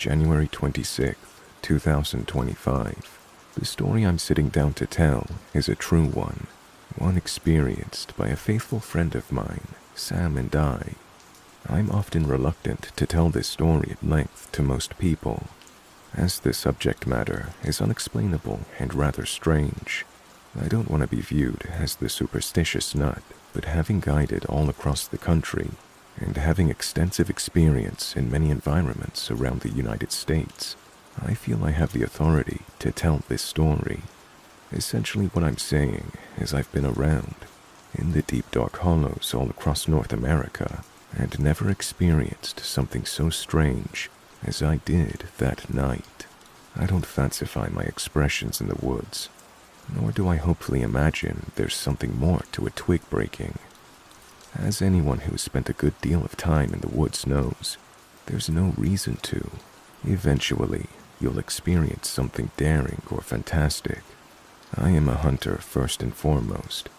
January 26th, 2025. The story I'm sitting down to tell is a true one experienced by a faithful friend of mine, Sam and I. I'm often reluctant to tell this story at length to most people, as the subject matter is unexplainable and rather strange. I don't want to be viewed as the superstitious nut, but having guided all across the country and having extensive experience in many environments around the United States, I feel I have the authority to tell this story. Essentially what I'm saying is I've been around in the deep dark hollows all across North America and never experienced something so strange as I did that night. I don't fancify my expressions in the woods, nor do I hopefully imagine there's something more to a twig breaking. As anyone who's spent a good deal of time in the woods knows, there's no reason to. Eventually, you'll experience something daring or fantastic. I am a hunter first and foremost,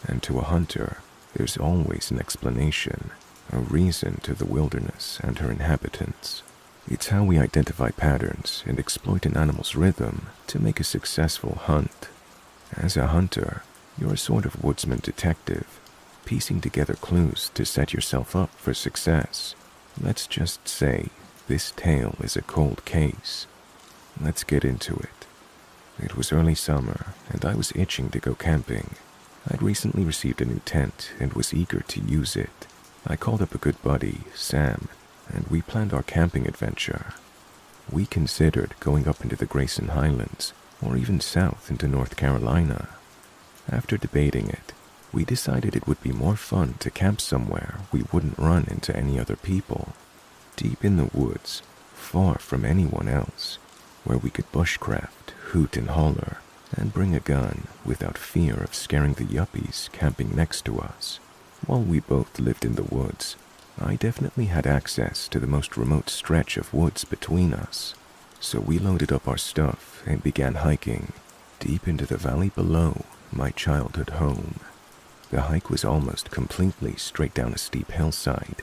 and to a hunter, there's always an explanation, a reason to the wilderness and her inhabitants. It's how we identify patterns and exploit an animal's rhythm to make a successful hunt. As a hunter, you're a sort of woodsman detective, piecing together clues to set yourself up for success. Let's just say this tale is a cold case. Let's get into it. It was early summer, and I was itching to go camping. I'd recently received a new tent and was eager to use it. I called up a good buddy, Sam, and we planned our camping adventure. We considered going up into the Grayson Highlands, or even south into North Carolina. After debating it, we decided it would be more fun to camp somewhere we wouldn't run into any other people, deep in the woods, far from anyone else, where we could bushcraft, hoot and holler, and bring a gun without fear of scaring the yuppies camping next to us. While we both lived in the woods, I definitely had access to the most remote stretch of woods between us, so we loaded up our stuff and began hiking deep into the valley below my childhood home. The hike was almost completely straight down a steep hillside,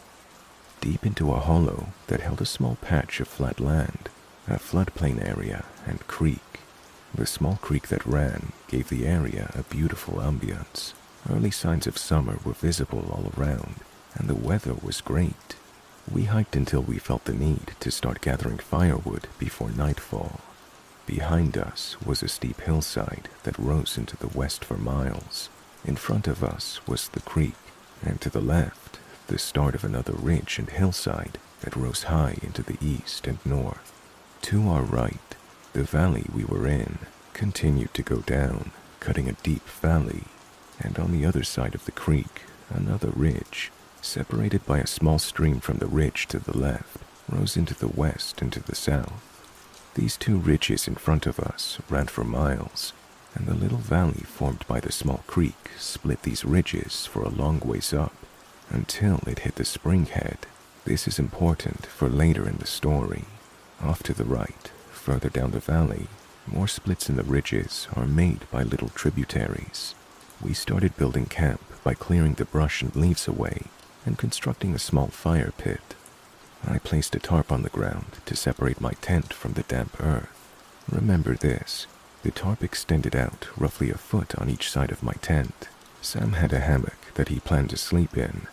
deep into a hollow that held a small patch of flat land, a floodplain area, and creek. The small creek that ran gave the area a beautiful ambience. Early signs of summer were visible all around, and the weather was great. We hiked until we felt the need to start gathering firewood before nightfall. Behind us was a steep hillside that rose into the west for miles. In front of us was the creek, and to the left, the start of another ridge and hillside that rose high into the east and north. To our right, the valley we were in continued to go down, cutting a deep valley, and on the other side of the creek, another ridge, separated by a small stream from the ridge to the left, rose into the west and to the south. These two ridges in front of us ran for miles, and the little valley formed by the small creek split these ridges for a long ways up, until it hit the spring head. This is important for later in the story. Off to the right, further down the valley, more splits in the ridges are made by little tributaries. We started building camp by clearing the brush and leaves away and constructing a small fire pit. I placed a tarp on the ground to separate my tent from the damp earth. Remember this, the tarp extended out roughly a foot on each side of my tent. Sam had a hammock that he planned to sleep in.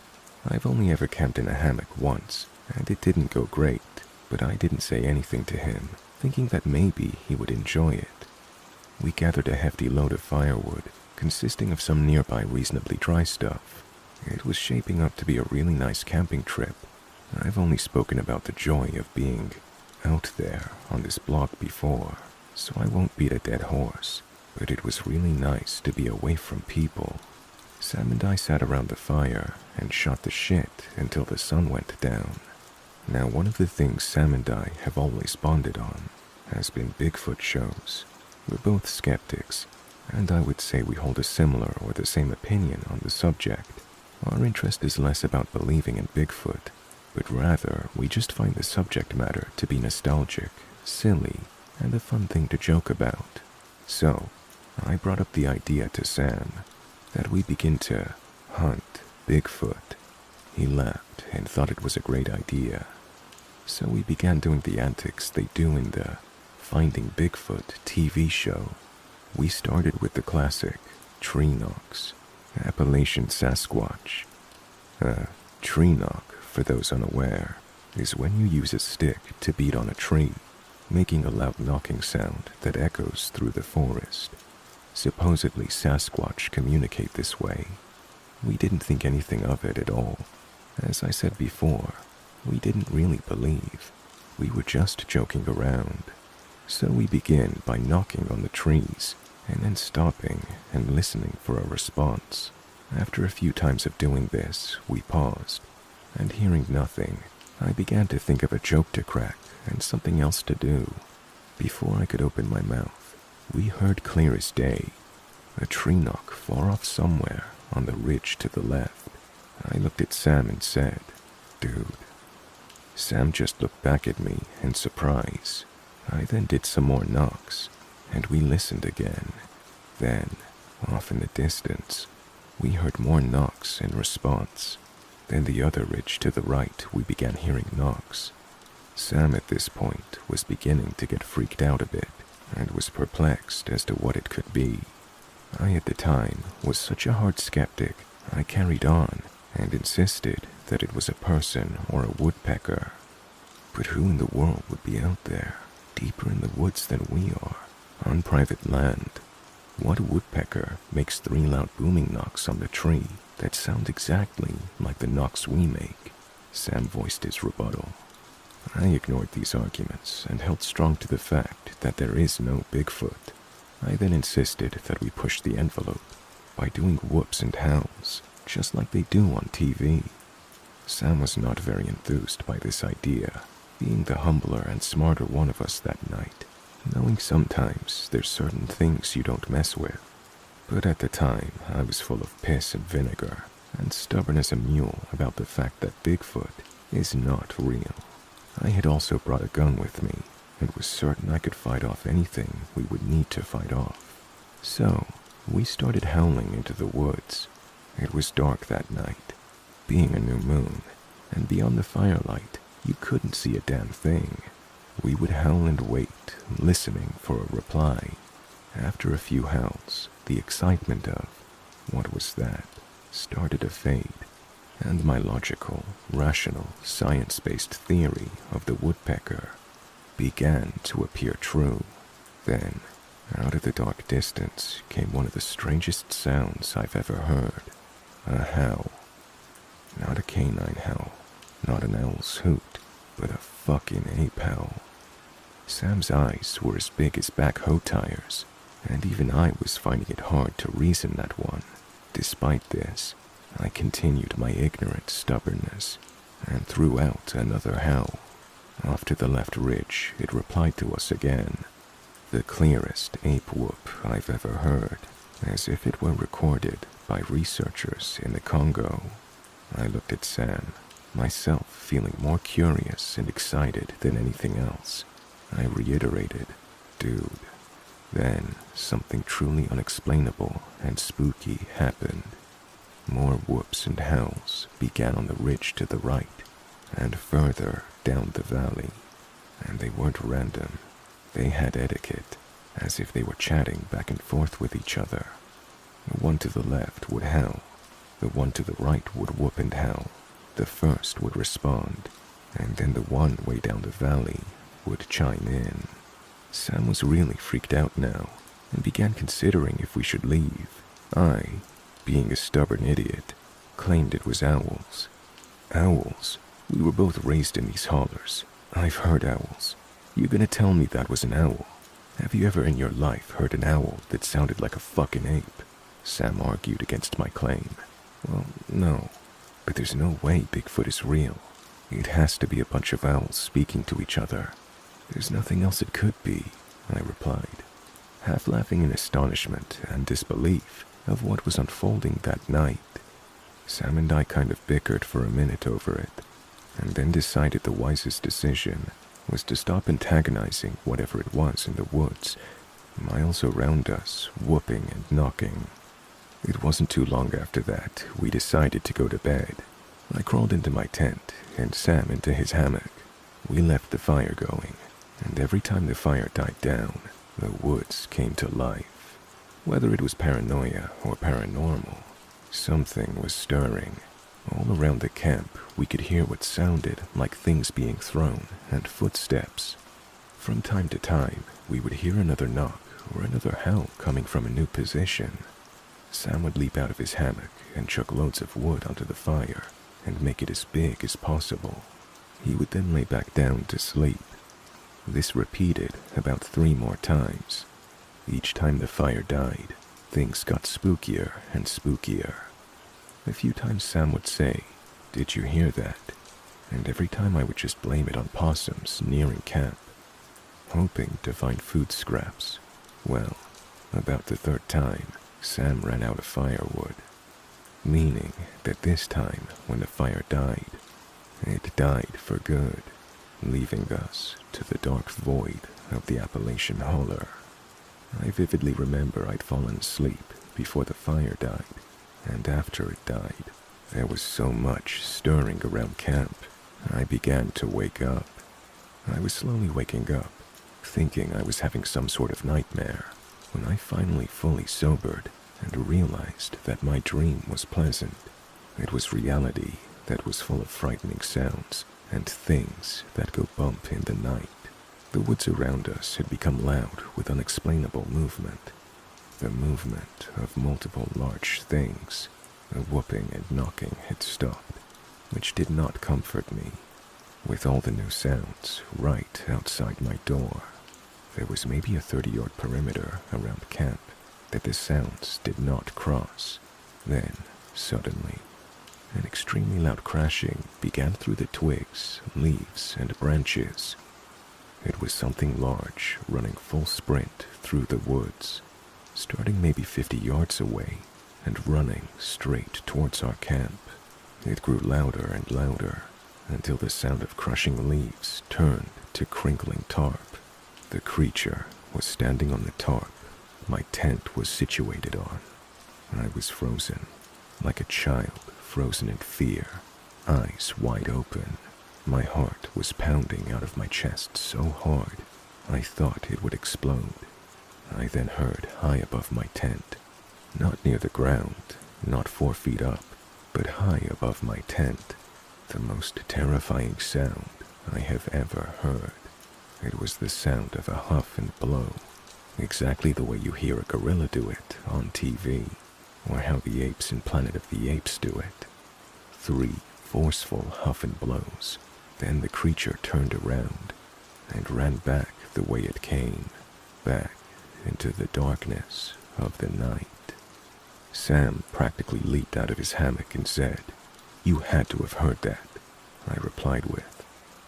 I've only ever camped in a hammock once, and it didn't go great, but I didn't say anything to him, thinking that maybe he would enjoy it. We gathered a hefty load of firewood, consisting of some nearby reasonably dry stuff. It was shaping up to be a really nice camping trip. I've only spoken about the joy of being out there on this block before, so I won't beat a dead horse, but it was really nice to be away from people. Sam and I sat around the fire and shot the shit until the sun went down. Now, one of the things Sam and I have always bonded on has been Bigfoot shows. We're both skeptics, and I would say we hold a similar or the same opinion on the subject. Our interest is less about believing in Bigfoot, but rather we just find the subject matter to be nostalgic, silly, and a fun thing to joke about. So, I brought up the idea to Sam that we begin to hunt Bigfoot. He laughed and thought it was a great idea. So we began doing the antics they do in the Finding Bigfoot TV show. We started with the classic tree knocks, Appalachian Sasquatch. Tree knock, for those unaware, is when you use a stick to beat on a tree, making a loud knocking sound that echoes through the forest. Supposedly Sasquatch communicate this way. We didn't think anything of it at all. As I said before, we didn't really believe. We were just joking around. So we begin by knocking on the trees and then stopping and listening for a response. After a few times of doing this, we paused, and hearing nothing, I began to think of a joke to crack and something else to do. Before I could open my mouth, we heard clear as day, a tree knock far off somewhere on the ridge to the left. I looked at Sam and said, "Dude." Sam just looked back at me in surprise. I then did some more knocks, and we listened again. Then, off in the distance, we heard more knocks in response. Then the other ridge to the right, we began hearing knocks. Sam at this point was beginning to get freaked out a bit and was perplexed as to what it could be. I at the time was such a hard skeptic, I carried on and insisted that it was a person or a woodpecker. But who in the world would be out there, deeper in the woods than we are, on private land? What woodpecker makes 3 loud booming knocks on the tree that sound exactly like the knocks we make? Sam voiced his rebuttal. I ignored these arguments and held strong to the fact that there is no Bigfoot. I then insisted that we push the envelope by doing whoops and howls, just like they do on TV. Sam was not very enthused by this idea, being the humbler and smarter one of us that night, knowing sometimes there's certain things you don't mess with. But at the time, I was full of piss and vinegar, and stubborn as a mule about the fact that Bigfoot is not real. I had also brought a gun with me, and was certain I could fight off anything we would need to fight off. So, we started howling into the woods. It was dark that night, being a new moon, and beyond the firelight, you couldn't see a damn thing. We would howl and wait, listening for a reply. After a few howls, the excitement of "what was that?" started to fade, and my logical, rational, science-based theory of the woodpecker began to appear true. Then, out of the dark distance came one of the strangest sounds I've ever heard. A howl. Not a canine howl, not an owl's hoot, but a fucking ape howl. Sam's eyes were as big as backhoe tires, and even I was finding it hard to reason that one. Despite this, I continued my ignorant stubbornness, and threw out another howl. Off to the left ridge, it replied to us again. The clearest ape whoop I've ever heard, as if it were recorded by researchers in the Congo. I looked at Sam, myself feeling more curious and excited than anything else. I reiterated, "Dude." Then, something truly unexplainable and spooky happened. More whoops and howls began on the ridge to the right, and further down the valley. And they weren't random. They had etiquette, as if they were chatting back and forth with each other. The one to the left would howl. The one to the right would whoop and howl. The first would respond, and then the one way down the valley would chime in. Sam was really freaked out now, and began considering if we should leave. I, being a stubborn idiot, claimed it was owls. Owls? We were both raised in these hollers. I've heard owls. You gonna tell me that was an owl? Have you ever in your life heard an owl that sounded like a fucking ape? Sam argued against my claim. Well, no, but there's no way Bigfoot is real. It has to be a bunch of owls speaking to each other. There's nothing else it could be, I replied, half laughing in astonishment and disbelief of what was unfolding that night. Sam and I kind of bickered for a minute over it, and then decided the wisest decision was to stop antagonizing whatever it was in the woods, miles around us, whooping and knocking. It wasn't too long after that we decided to go to bed. I crawled into my tent and Sam into his hammock. We left the fire going, and every time the fire died down, the woods came to life. Whether it was paranoia or paranormal, something was stirring. All around the camp, we could hear what sounded like things being thrown and footsteps. From time to time, we would hear another knock or another howl coming from a new position. Sam would leap out of his hammock and chuck loads of wood onto the fire and make it as big as possible. He would then lay back down to sleep. This repeated about 3 more times. Each time the fire died, things got spookier and spookier. A few times Sam would say, "Did you hear that?" And every time I would just blame it on possums nearing camp, hoping to find food scraps. Well, about the 3rd time, Sam ran out of firewood, meaning that this time when the fire died, it died for good, leaving us to the dark void of the Appalachian Holler. I vividly remember I'd fallen asleep before the fire died, and after it died, there was so much stirring around camp, I began to wake up. I was slowly waking up, thinking I was having some sort of nightmare, when I finally fully sobered and realized that my dream was pleasant. It was reality that was full of frightening sounds and things that go bump in the night. The woods around us had become loud with unexplainable movement. The movement of multiple large things. The whooping and knocking had stopped, which did not comfort me. With all the new sounds right outside my door, there was maybe a 30-yard perimeter around camp that the sounds did not cross. Then, suddenly, an extremely loud crashing began through the twigs, leaves, and branches. It was something large running full sprint through the woods, starting maybe 50 yards away and running straight towards our camp. It grew louder and louder until the sound of crushing leaves turned to crinkling tarp. The creature was standing on the tarp my tent was situated on. I was frozen, like a child frozen in fear, eyes wide open. My heart was pounding out of my chest so hard, I thought it would explode. I then heard high above my tent, not near the ground, not 4 feet up, but high above my tent, the most terrifying sound I have ever heard. It was the sound of a huff and blow, exactly the way you hear a gorilla do it on TV, or how the apes in Planet of the Apes do it. 3 forceful huff and blows. Then the creature turned around and ran back the way it came, back into the darkness of the night. Sam practically leaped out of his hammock and said, "You had to have heard that." I replied with,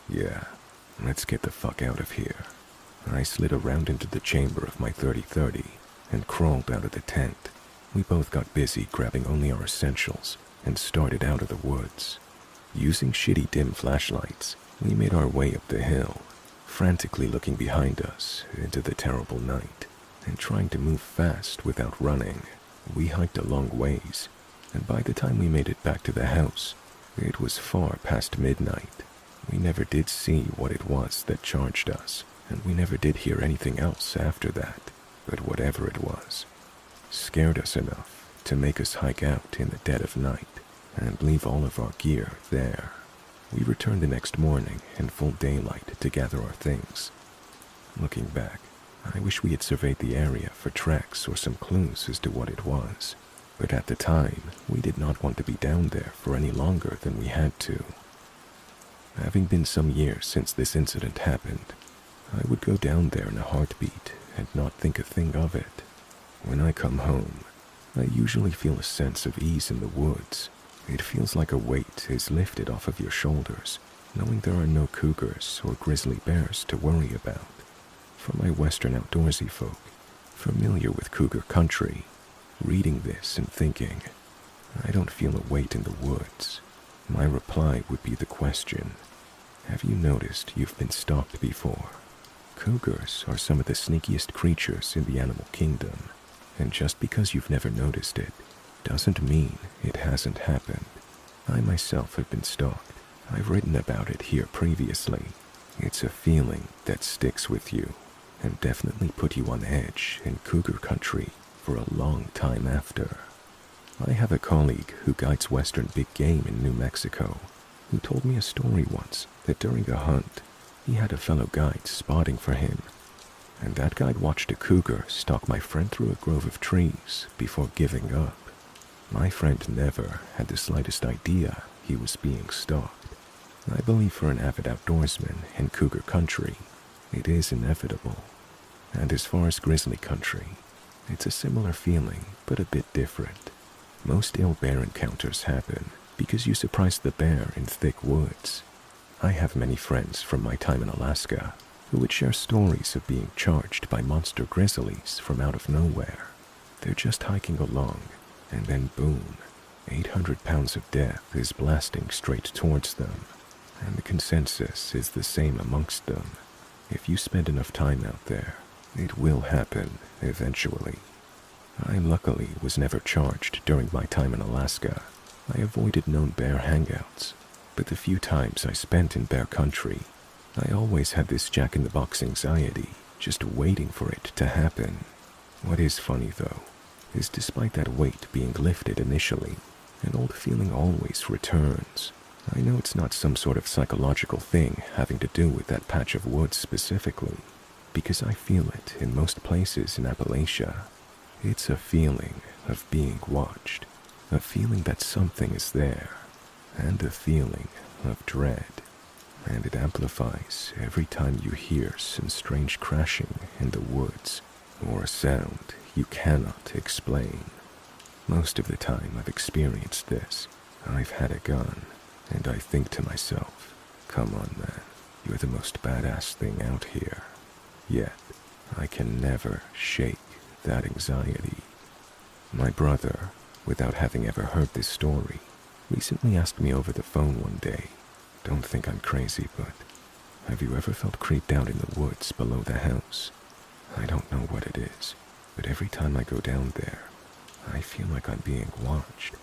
"Yeah, let's get the fuck out of here." I slid around into the chamber of my 30-30 and crawled out of the tent. We both got busy grabbing only our essentials and started out of the woods. Using shitty dim flashlights, we made our way up the hill, frantically looking behind us into the terrible night and trying to move fast without running. We hiked a long ways, and by the time we made it back to the house, it was far past midnight. We never did see what it was that charged us, and we never did hear anything else after that. But whatever it was, scared us enough to make us hike out in the dead of night and leave all of our gear there. We returned the next morning in full daylight to gather our things. Looking back, I wish we had surveyed the area for tracks or some clues as to what it was, but at the time, we did not want to be down there for any longer than we had to. Having been some years since this incident happened, I would go down there in a heartbeat and not think a thing of it. When I come home, I usually feel a sense of ease in the woods. It feels like a weight is lifted off of your shoulders, knowing there are no cougars or grizzly bears to worry about. For my Western outdoorsy folk, familiar with cougar country, reading this and thinking, I don't feel a weight in the woods, my reply would be the question, have you noticed you've been stalked before? Cougars are some of the sneakiest creatures in the animal kingdom, and just because you've never noticed it, doesn't mean it hasn't happened. I myself have been stalked. I've written about it here previously. It's a feeling that sticks with you and definitely put you on edge in cougar country for a long time after. I have a colleague who guides western big game in New Mexico who told me a story once that during a hunt, he had a fellow guide spotting for him, and that guide watched a cougar stalk my friend through a grove of trees before giving up. My friend never had the slightest idea he was being stalked. I believe for an avid outdoorsman in cougar country, it is inevitable. And as far as grizzly country, it's a similar feeling, but a bit different. Most ill bear encounters happen because you surprise the bear in thick woods. I have many friends from my time in Alaska who would share stories of being charged by monster grizzlies from out of nowhere. They're just hiking along, and then boom, 800 pounds of death is blasting straight towards them. And the consensus is the same amongst them. If you spend enough time out there, it will happen eventually. I luckily was never charged during my time in Alaska. I avoided known bear hangouts, but the few times I spent in bear country, I always had this jack-in-the-box anxiety, just waiting for it to happen. What is funny though, is despite that weight being lifted initially, an old feeling always returns. I know it's not some sort of psychological thing having to do with that patch of woods specifically, because I feel it in most places in Appalachia. It's a feeling of being watched, a feeling that something is there, and a feeling of dread. And it amplifies every time you hear some strange crashing in the woods, or a sound you cannot explain. Most of the time I've experienced this, I've had a gun, and I think to myself, come on man, you're the most badass thing out here. Yet, I can never shake that anxiety. My brother, without having ever heard this story, recently asked me over the phone one day, don't think I'm crazy, but have you ever felt creeped out in the woods below the house? I don't know what it is, but every time I go down there, I feel like I'm being watched,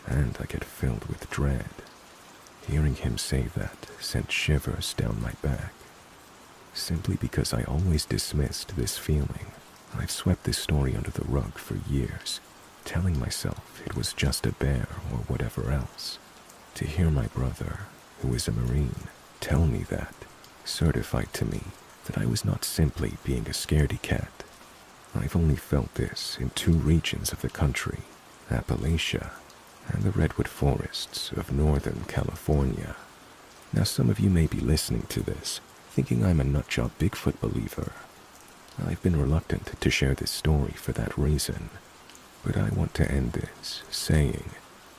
and I get filled with dread. Hearing him say that sent shivers down my back. Simply because I always dismissed this feeling, I've swept this story under the rug for years, telling myself it was just a bear or whatever else. To hear my brother, who is a Marine, tell me that, certified to me that I was not simply being a scaredy cat. I've only felt this in two regions of the country, Appalachia and the redwood forests of Northern California. Now some of you may be listening to this, thinking I'm a nutjob Bigfoot believer. I've been reluctant to share this story for that reason, but I want to end this saying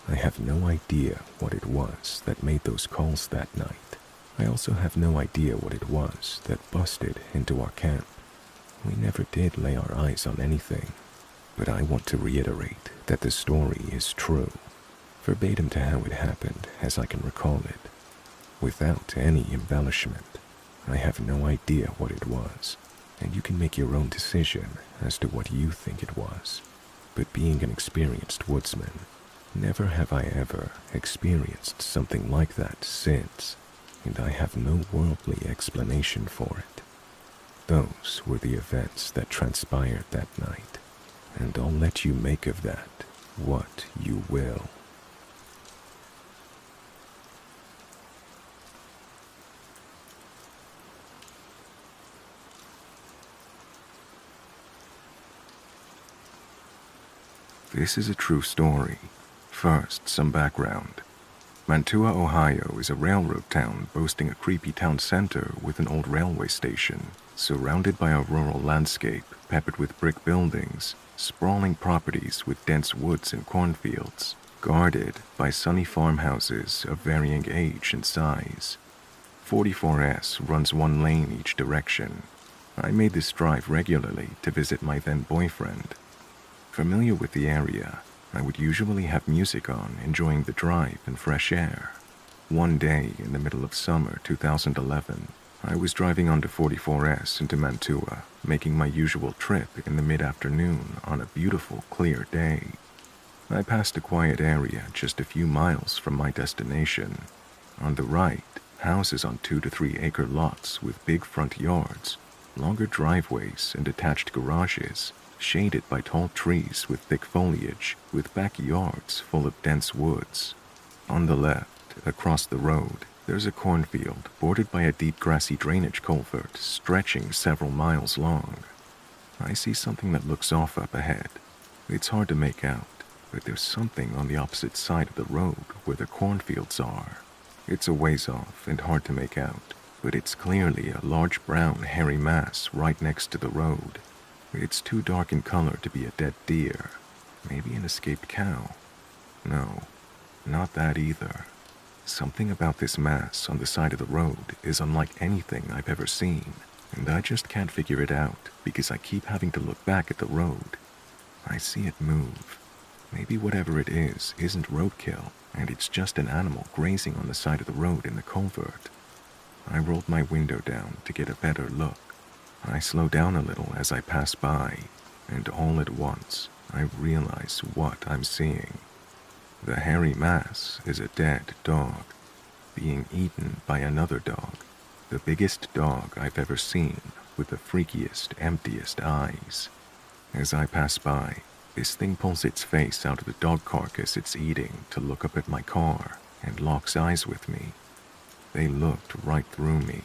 I have no idea what it was that made those calls that night. I also have no idea what it was that busted into our camp. We never did lay our eyes on anything, but I want to reiterate that the story is true, verbatim to how it happened as I can recall it, without any embellishment. I have no idea what it was, and you can make your own decision as to what you think it was. But being an experienced woodsman, never have I ever experienced something like that since, and I have no worldly explanation for it. Those were the events that transpired that night, and I'll let you make of that what you will. This is a true story. First, some background. Mantua, Ohio is a railroad town boasting a creepy town center with an old railway station, surrounded by a rural landscape peppered with brick buildings, sprawling properties with dense woods and cornfields, guarded by sunny farmhouses of varying age and size. 44S runs one lane each direction. I made this drive regularly to visit my then boyfriend. Familiar with the area, I would usually have music on, enjoying the drive and fresh air. One day in the middle of summer 2011, I was driving onto 44S into Mantua, making my usual trip in the mid-afternoon on a beautiful, clear day. I passed a quiet area just a few miles from my destination. On the right, Houses on 2 to 3 acre lots with big front yards, longer driveways and attached garages, shaded by tall trees with thick foliage, with backyards full of dense woods. On the left, across the road, there's a cornfield bordered by a deep grassy drainage culvert stretching several miles long. I see something that looks off up ahead. It's hard to make out, but there's something on the opposite side of the road where the cornfields are. It's a ways off and hard to make out, but it's clearly a large brown hairy mass right next to the road. It's too dark in color to be a dead deer. Maybe an escaped cow. No, not that either. Something about this mass on the side of the road is unlike anything I've ever seen, and I just can't figure it out because I keep having to look back at the road. I see it move. Maybe whatever it is isn't roadkill, and it's just an animal grazing on the side of the road in the culvert. I rolled my window down to get a better look. I slow down a little as I pass by, and all at once, I realize what I'm seeing. The hairy mass is a dead dog, being eaten by another dog, the biggest dog I've ever seen with the freakiest, emptiest eyes. As I pass by, this thing pulls its face out of the dog carcass it's eating to look up at my car and locks eyes with me. They looked right through me,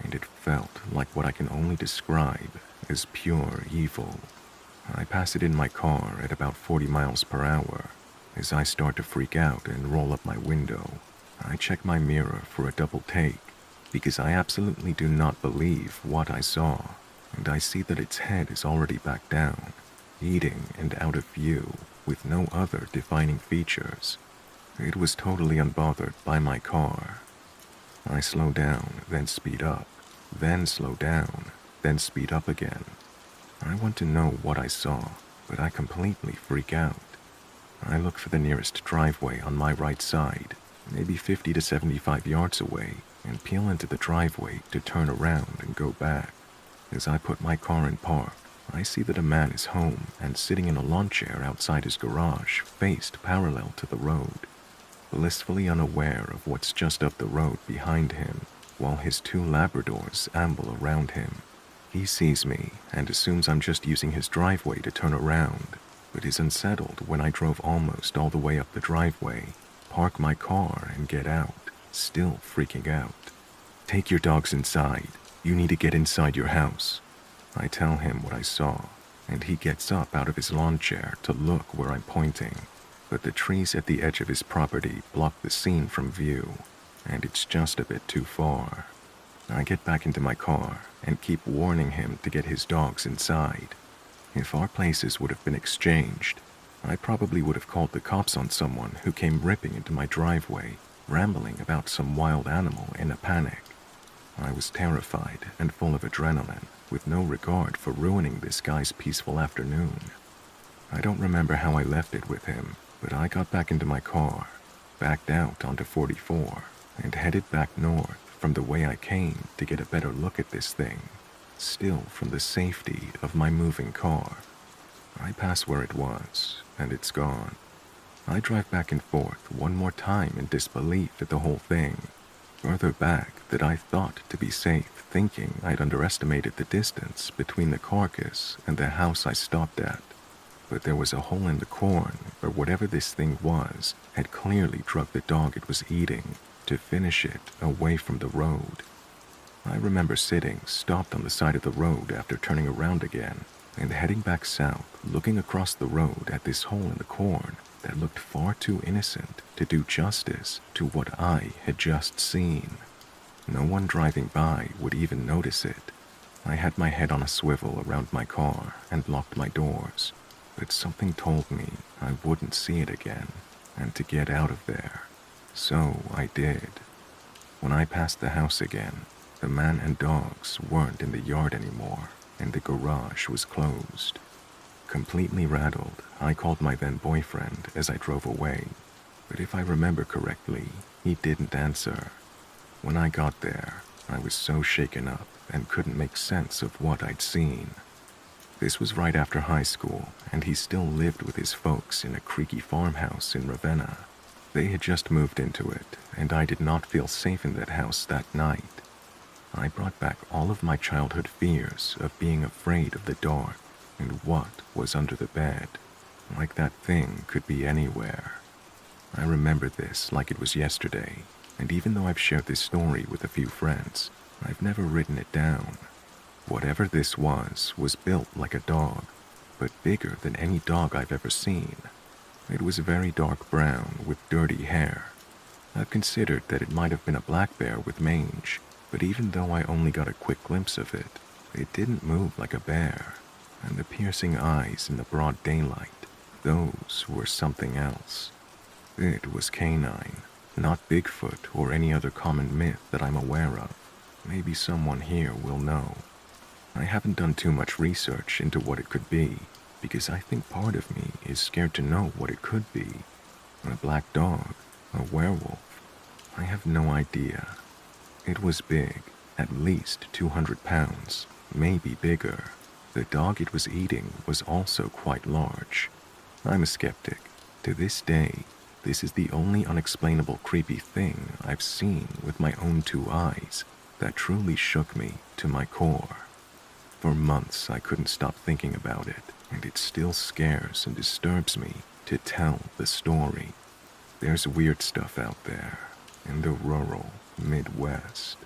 and it felt like what I can only describe as pure evil. I pass it in my car at about 40 miles per hour. As I start to freak out and roll up my window, I check my mirror for a double take because I absolutely do not believe what I saw, and I see that its head is already back down, eating and out of view with no other defining features. It was totally unbothered by my car. I slow down, then speed up, then slow down, then speed up again. I want to know what I saw, but I completely freak out. I look for the nearest driveway on my right side, maybe 50 to 75 yards away, and peel into the driveway to turn around and go back. As I put my car in park, I see that a man is home and sitting in a lawn chair outside his garage, faced parallel to the road, blissfully unaware of what's just up the road behind him, while his 2 Labradors amble around him. He sees me and assumes I'm just using his driveway to turn around, but is unsettled when I drove almost all the way up the driveway, park my car and get out, still freaking out. "Take your dogs inside. You need to get inside your house." I tell him what I saw, and he gets up out of his lawn chair to look where I'm pointing, but the trees at the edge of his property block the scene from view, and it's just a bit too far. I get back into my car and keep warning him to get his dogs inside. If our places would have been exchanged, I probably would have called the cops on someone who came ripping into my driveway, rambling about some wild animal in a panic. I was terrified and full of adrenaline, with no regard for ruining this guy's peaceful afternoon. I don't remember how I left it with him, but I got back into my car, backed out onto 44, and headed back north from the way I came to get a better look at this thing, still from the safety of my moving car. I pass where it was, and it's gone. I drive back and forth one more time in disbelief at the whole thing, further back that I thought to be safe, thinking I'd underestimated the distance between the carcass and the house I stopped at. But there was a hole in the corn where whatever this thing was had clearly drugged the dog it was eating to finish it away from the road. I remember sitting stopped on the side of the road after turning around again and heading back south, looking across the road at this hole in the corn that looked far too innocent to do justice to what I had just seen. No one driving by would even notice it. I had my head on a swivel around my car and locked my doors, but something told me I wouldn't see it again and to get out of there. So I did. When I passed the house again, the man and dogs weren't in the yard anymore, and the garage was closed. Completely rattled, I called my then-boyfriend as I drove away, but if I remember correctly, he didn't answer. When I got there, I was so shaken up and couldn't make sense of what I'd seen. This was right after high school, and he still lived with his folks in a creaky farmhouse in Ravenna. They had just moved into it, and I did not feel safe in that house that night. I brought back all of my childhood fears of being afraid of the dark and what was under the bed, like that thing could be anywhere. I remember this like it was yesterday, and even though I've shared this story with a few friends, I've never written it down. Whatever this was built like a dog, but bigger than any dog I've ever seen. It was very dark brown with dirty hair. I've considered that it might have been a black bear with mange, but even though I only got a quick glimpse of it, it didn't move like a bear, and the piercing eyes in the broad daylight, those were something else. It was canine, not Bigfoot or any other common myth that I'm aware of. Maybe someone here will know. I haven't done too much research into what it could be, because I think part of me is scared to know what it could be. A black dog, a werewolf, I have no idea. It was big, at least 200 pounds, maybe bigger. The dog it was eating was also quite large. I'm a skeptic. To this day, this is the only unexplainable creepy thing I've seen with my own two eyes that truly shook me to my core. For months I couldn't stop thinking about it, and it still scares and disturbs me to tell the story. There's weird stuff out there in the rural Midwest.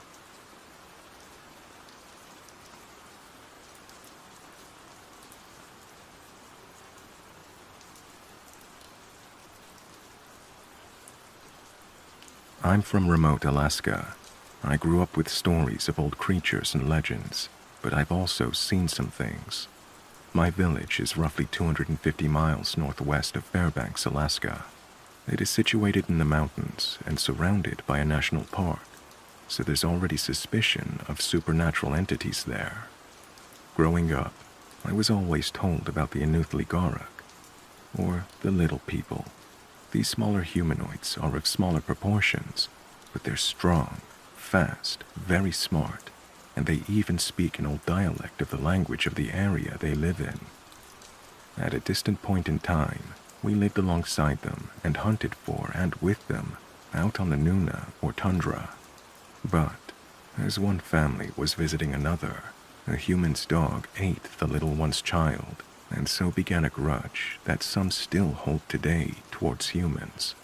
I'm from remote Alaska. I grew up with stories of old creatures and legends, but I've also seen some things. My village is roughly 250 miles northwest of Fairbanks, Alaska. It is situated in the mountains and surrounded by a national park, so there's already suspicion of supernatural entities there. Growing up, I was always told about the Inuthli-Garak, or the little people. These smaller humanoids are of smaller proportions, but they're strong, fast, very smart, and they even speak an old dialect of the language of the area they live in. At a distant point in time, we lived alongside them and hunted for and with them out on the Nuna or tundra. But as one family was visiting another, a human's dog ate the little one's child, and so began a grudge that some still hold today towards humans.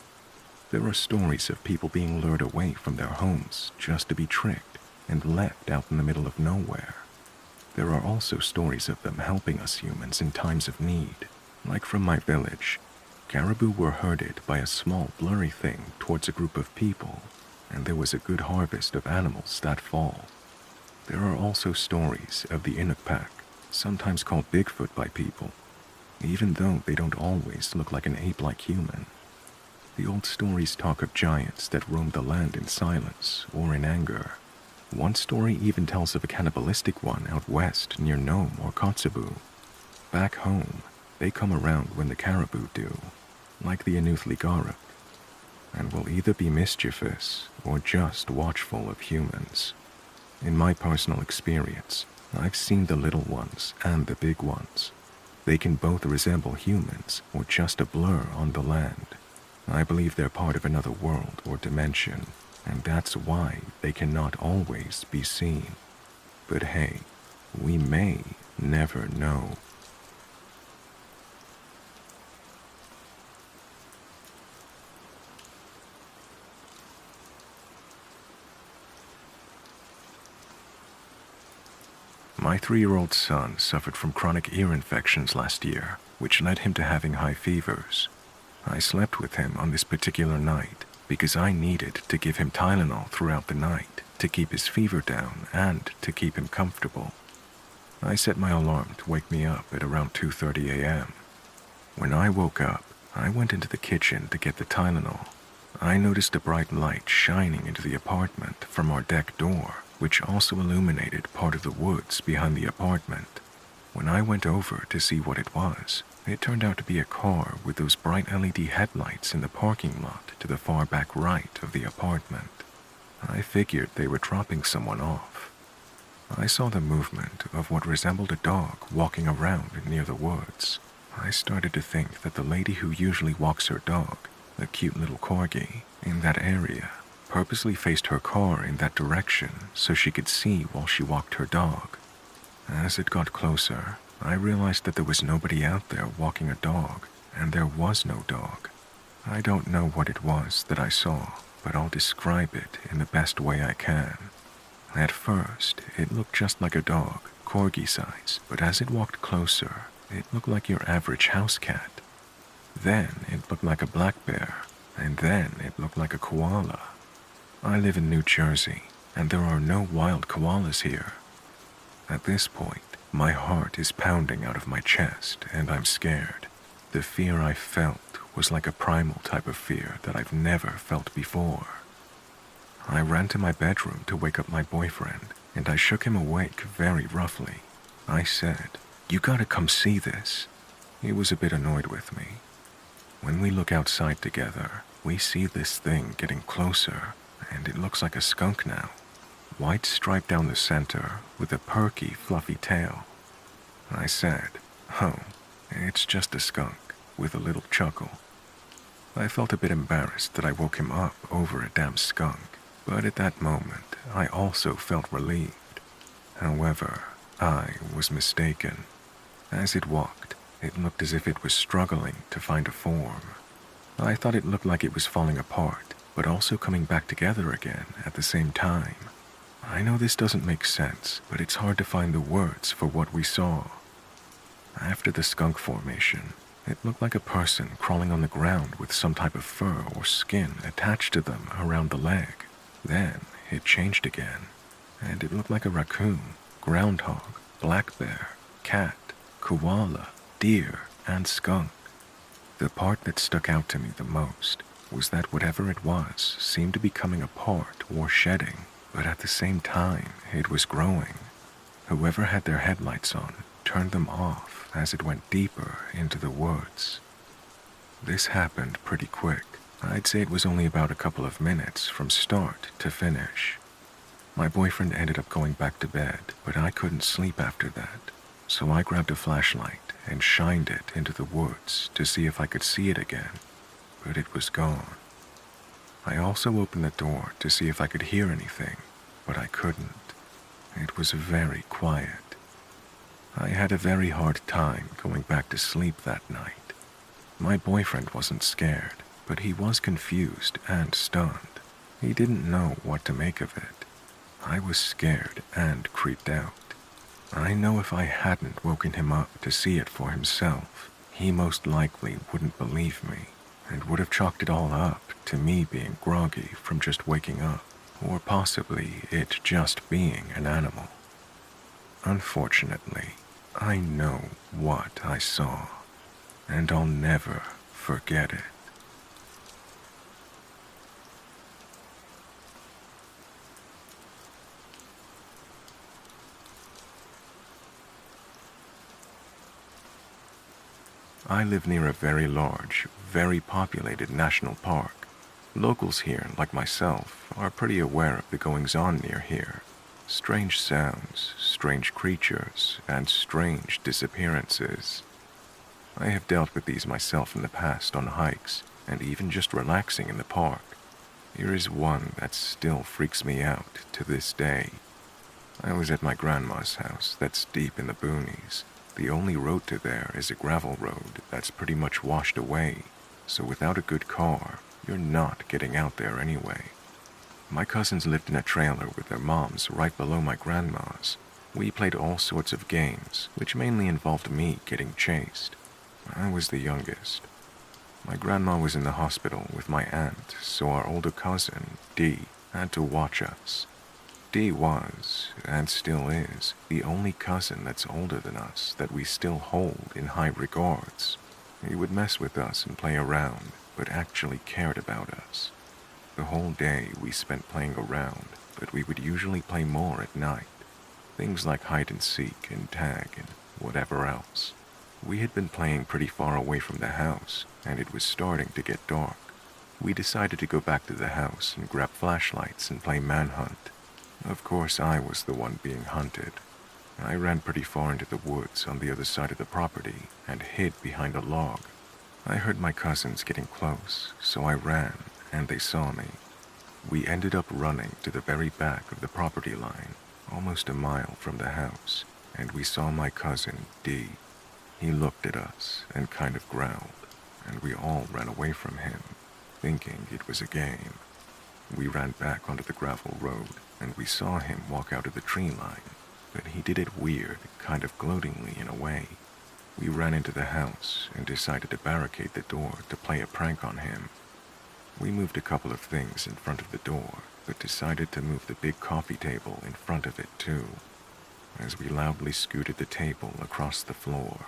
There are stories of people being lured away from their homes just to be tricked and left out in the middle of nowhere. There are also stories of them helping us humans in times of need. Like from my village, caribou were herded by a small blurry thing towards a group of people, and there was a good harvest of animals that fall. There are also stories of the Inukpak, sometimes called Bigfoot by people, even though they don't always look like an ape-like human. The old stories talk of giants that roam the land in silence or in anger. One story even tells of a cannibalistic one out west near Nome or Kotzebue. Back home, they come around when the caribou do, like the Inuthli-Garak, and will either be mischievous or just watchful of humans. In my personal experience, I've seen the little ones and the big ones. They can both resemble humans or just a blur on the land. I believe they're part of another world or dimension, and that's why they cannot always be seen. But hey, we may never know. My 3-year-old son suffered from chronic ear infections last year, which led him to having high fevers. I slept with him on this particular night because I needed to give him Tylenol throughout the night to keep his fever down and to keep him comfortable. I set my alarm to wake me up at around 2:30 a.m. When I woke up, I went into the kitchen to get the Tylenol. I noticed a bright light shining into the apartment from our deck door, which also illuminated part of the woods behind the apartment. When I went over to see what it was, it turned out to be a car with those bright LED headlights in the parking lot to the far back right of the apartment. I figured they were dropping someone off. I saw the movement of what resembled a dog walking around near the woods. I started to think that the lady who usually walks her dog a cute little corgi, in that area, purposely faced her car in that direction so she could see while she walked her dog. As it got closer, I realized that there was nobody out there walking a dog, and there was no dog. I don't know what it was that I saw, but I'll describe it in the best way I can. At first, it looked just like a dog, corgi size, but as it walked closer, it looked like your average house cat. Then it looked like a black bear, and then it looked like a koala. I live in New Jersey, and there are no wild koalas here. At this point, my heart is pounding out of my chest, and I'm scared. The fear I felt was like a primal type of fear that I've never felt before. I ran to my bedroom to wake up my boyfriend, and I shook him awake very roughly. I said, "You gotta come see this." He was a bit annoyed with me. When we look outside together, we see this thing getting closer, and it looks like a skunk now. White stripe down the center with a perky, fluffy tail. I said, "Oh, it's just a skunk," with a little chuckle. I felt a bit embarrassed that I woke him up over a damn skunk, but at that moment, I also felt relieved. However, I was mistaken. As it walked, it looked as if it was struggling to find a form. I thought it looked like it was falling apart, but also coming back together again at the same time. I know this doesn't make sense, but it's hard to find the words for what we saw. After the skunk formation, it looked like a person crawling on the ground with some type of fur or skin attached to them around the leg. Then it changed again, and it looked like a raccoon, groundhog, black bear, cat, koala, deer, and skunk. The part that stuck out to me the most was that whatever it was seemed to be coming apart or shedding, but at the same time it was growing. Whoever had their headlights on turned them off as it went deeper into the woods. This happened pretty quick. I'd say it was only about a couple of minutes from start to finish. My boyfriend ended up going back to bed, but I couldn't sleep after that, so I grabbed a flashlight and shined it into the woods to see if I could see it again, but it was gone. I also opened the door to see if I could hear anything, but I couldn't. It was very quiet. I had a very hard time going back to sleep that night. My boyfriend wasn't scared, but he was confused and stunned. He didn't know what to make of it. I was scared and creeped out. I know if I hadn't woken him up to see it for himself, he most likely wouldn't believe me and would have chalked it all up to me being groggy from just waking up, or possibly it just being an animal. Unfortunately, I know what I saw, and I'll never forget it. I live near a very large, very populated national park. Locals here, like myself, are pretty aware of the goings-on near here. Strange sounds, strange creatures, and strange disappearances. I have dealt with these myself in the past on hikes, and even just relaxing in the park. Here is one that still freaks me out to this day. I was at my grandma's house that's deep in the boonies. The only road to there is a gravel road that's pretty much washed away, so without a good car, you're not getting out there anyway. My cousins lived in a trailer with their moms right below my grandma's. We played all sorts of games, which mainly involved me getting chased. I was the youngest. My grandma was in the hospital with my aunt, so our older cousin, Dee, had to watch us. Dee was, and still is, the only cousin that's older than us that we still hold in high regards. He would mess with us and play around, but actually cared about us. The whole day we spent playing around, but we would usually play more at night. Things like hide and seek and tag and whatever else. We had been playing pretty far away from the house, and it was starting to get dark. We decided to go back to the house and grab flashlights and play manhunt. Of course, I was the one being hunted. I ran pretty far into the woods on the other side of the property and hid behind a log. I heard my cousins getting close, so I ran, and they saw me. We ended up running to the very back of the property line, almost a mile from the house, and we saw my cousin, D. He looked at us and kind of growled, and we all ran away from him, thinking it was a game. We ran back onto the gravel road, and we saw him walk out of the tree line, but he did it weird, kind of gloatingly in a way. We ran into the house and decided to barricade the door to play a prank on him. We moved a couple of things in front of the door, but decided to move the big coffee table in front of it too. As we loudly scooted the table across the floor,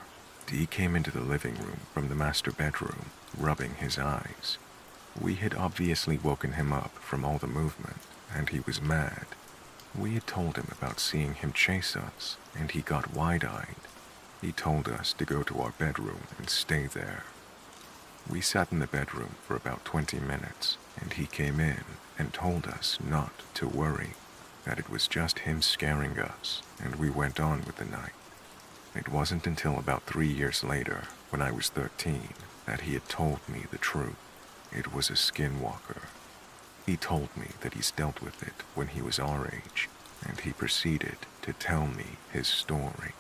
D came into the living room from the master bedroom, rubbing his eyes. We had obviously woken him up from all the movement, and he was mad. We had told him about seeing him chase us, and he got wide-eyed. He told us to go to our bedroom and stay there. We sat in the bedroom for about 20 minutes, and he came in and told us not to worry, that it was just him scaring us, and we went on with the night. It wasn't until about 3 years later, when I was 13, that he had told me the truth. It was a skinwalker. He told me that he's dealt with it when he was our age, and he proceeded to tell me his story.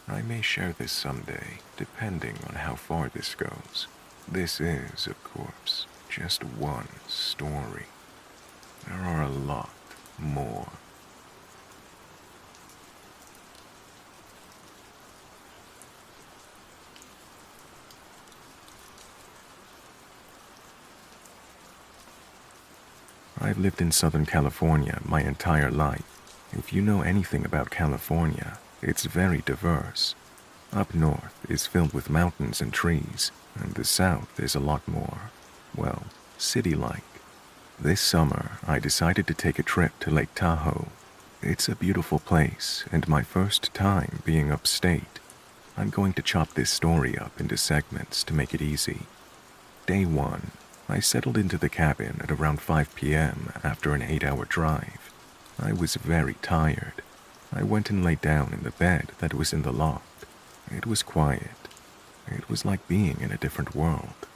I may share this someday, depending on how far this goes. This is, of course, just one story. There are a lot more. I've lived in Southern California my entire life. If you know anything about California, it's very diverse. Up north is filled with mountains and trees, and the south is a lot more, well, city-like. This summer, I decided to take a trip to Lake Tahoe. It's a beautiful place, and my first time being upstate. I'm going to chop this story up into segments to make it easy. Day 1, I settled into the cabin at around 5 p.m. after an 8-hour drive. I was very tired. I went and lay down in the bed that was in the loft. It was quiet. It was like being in a different world.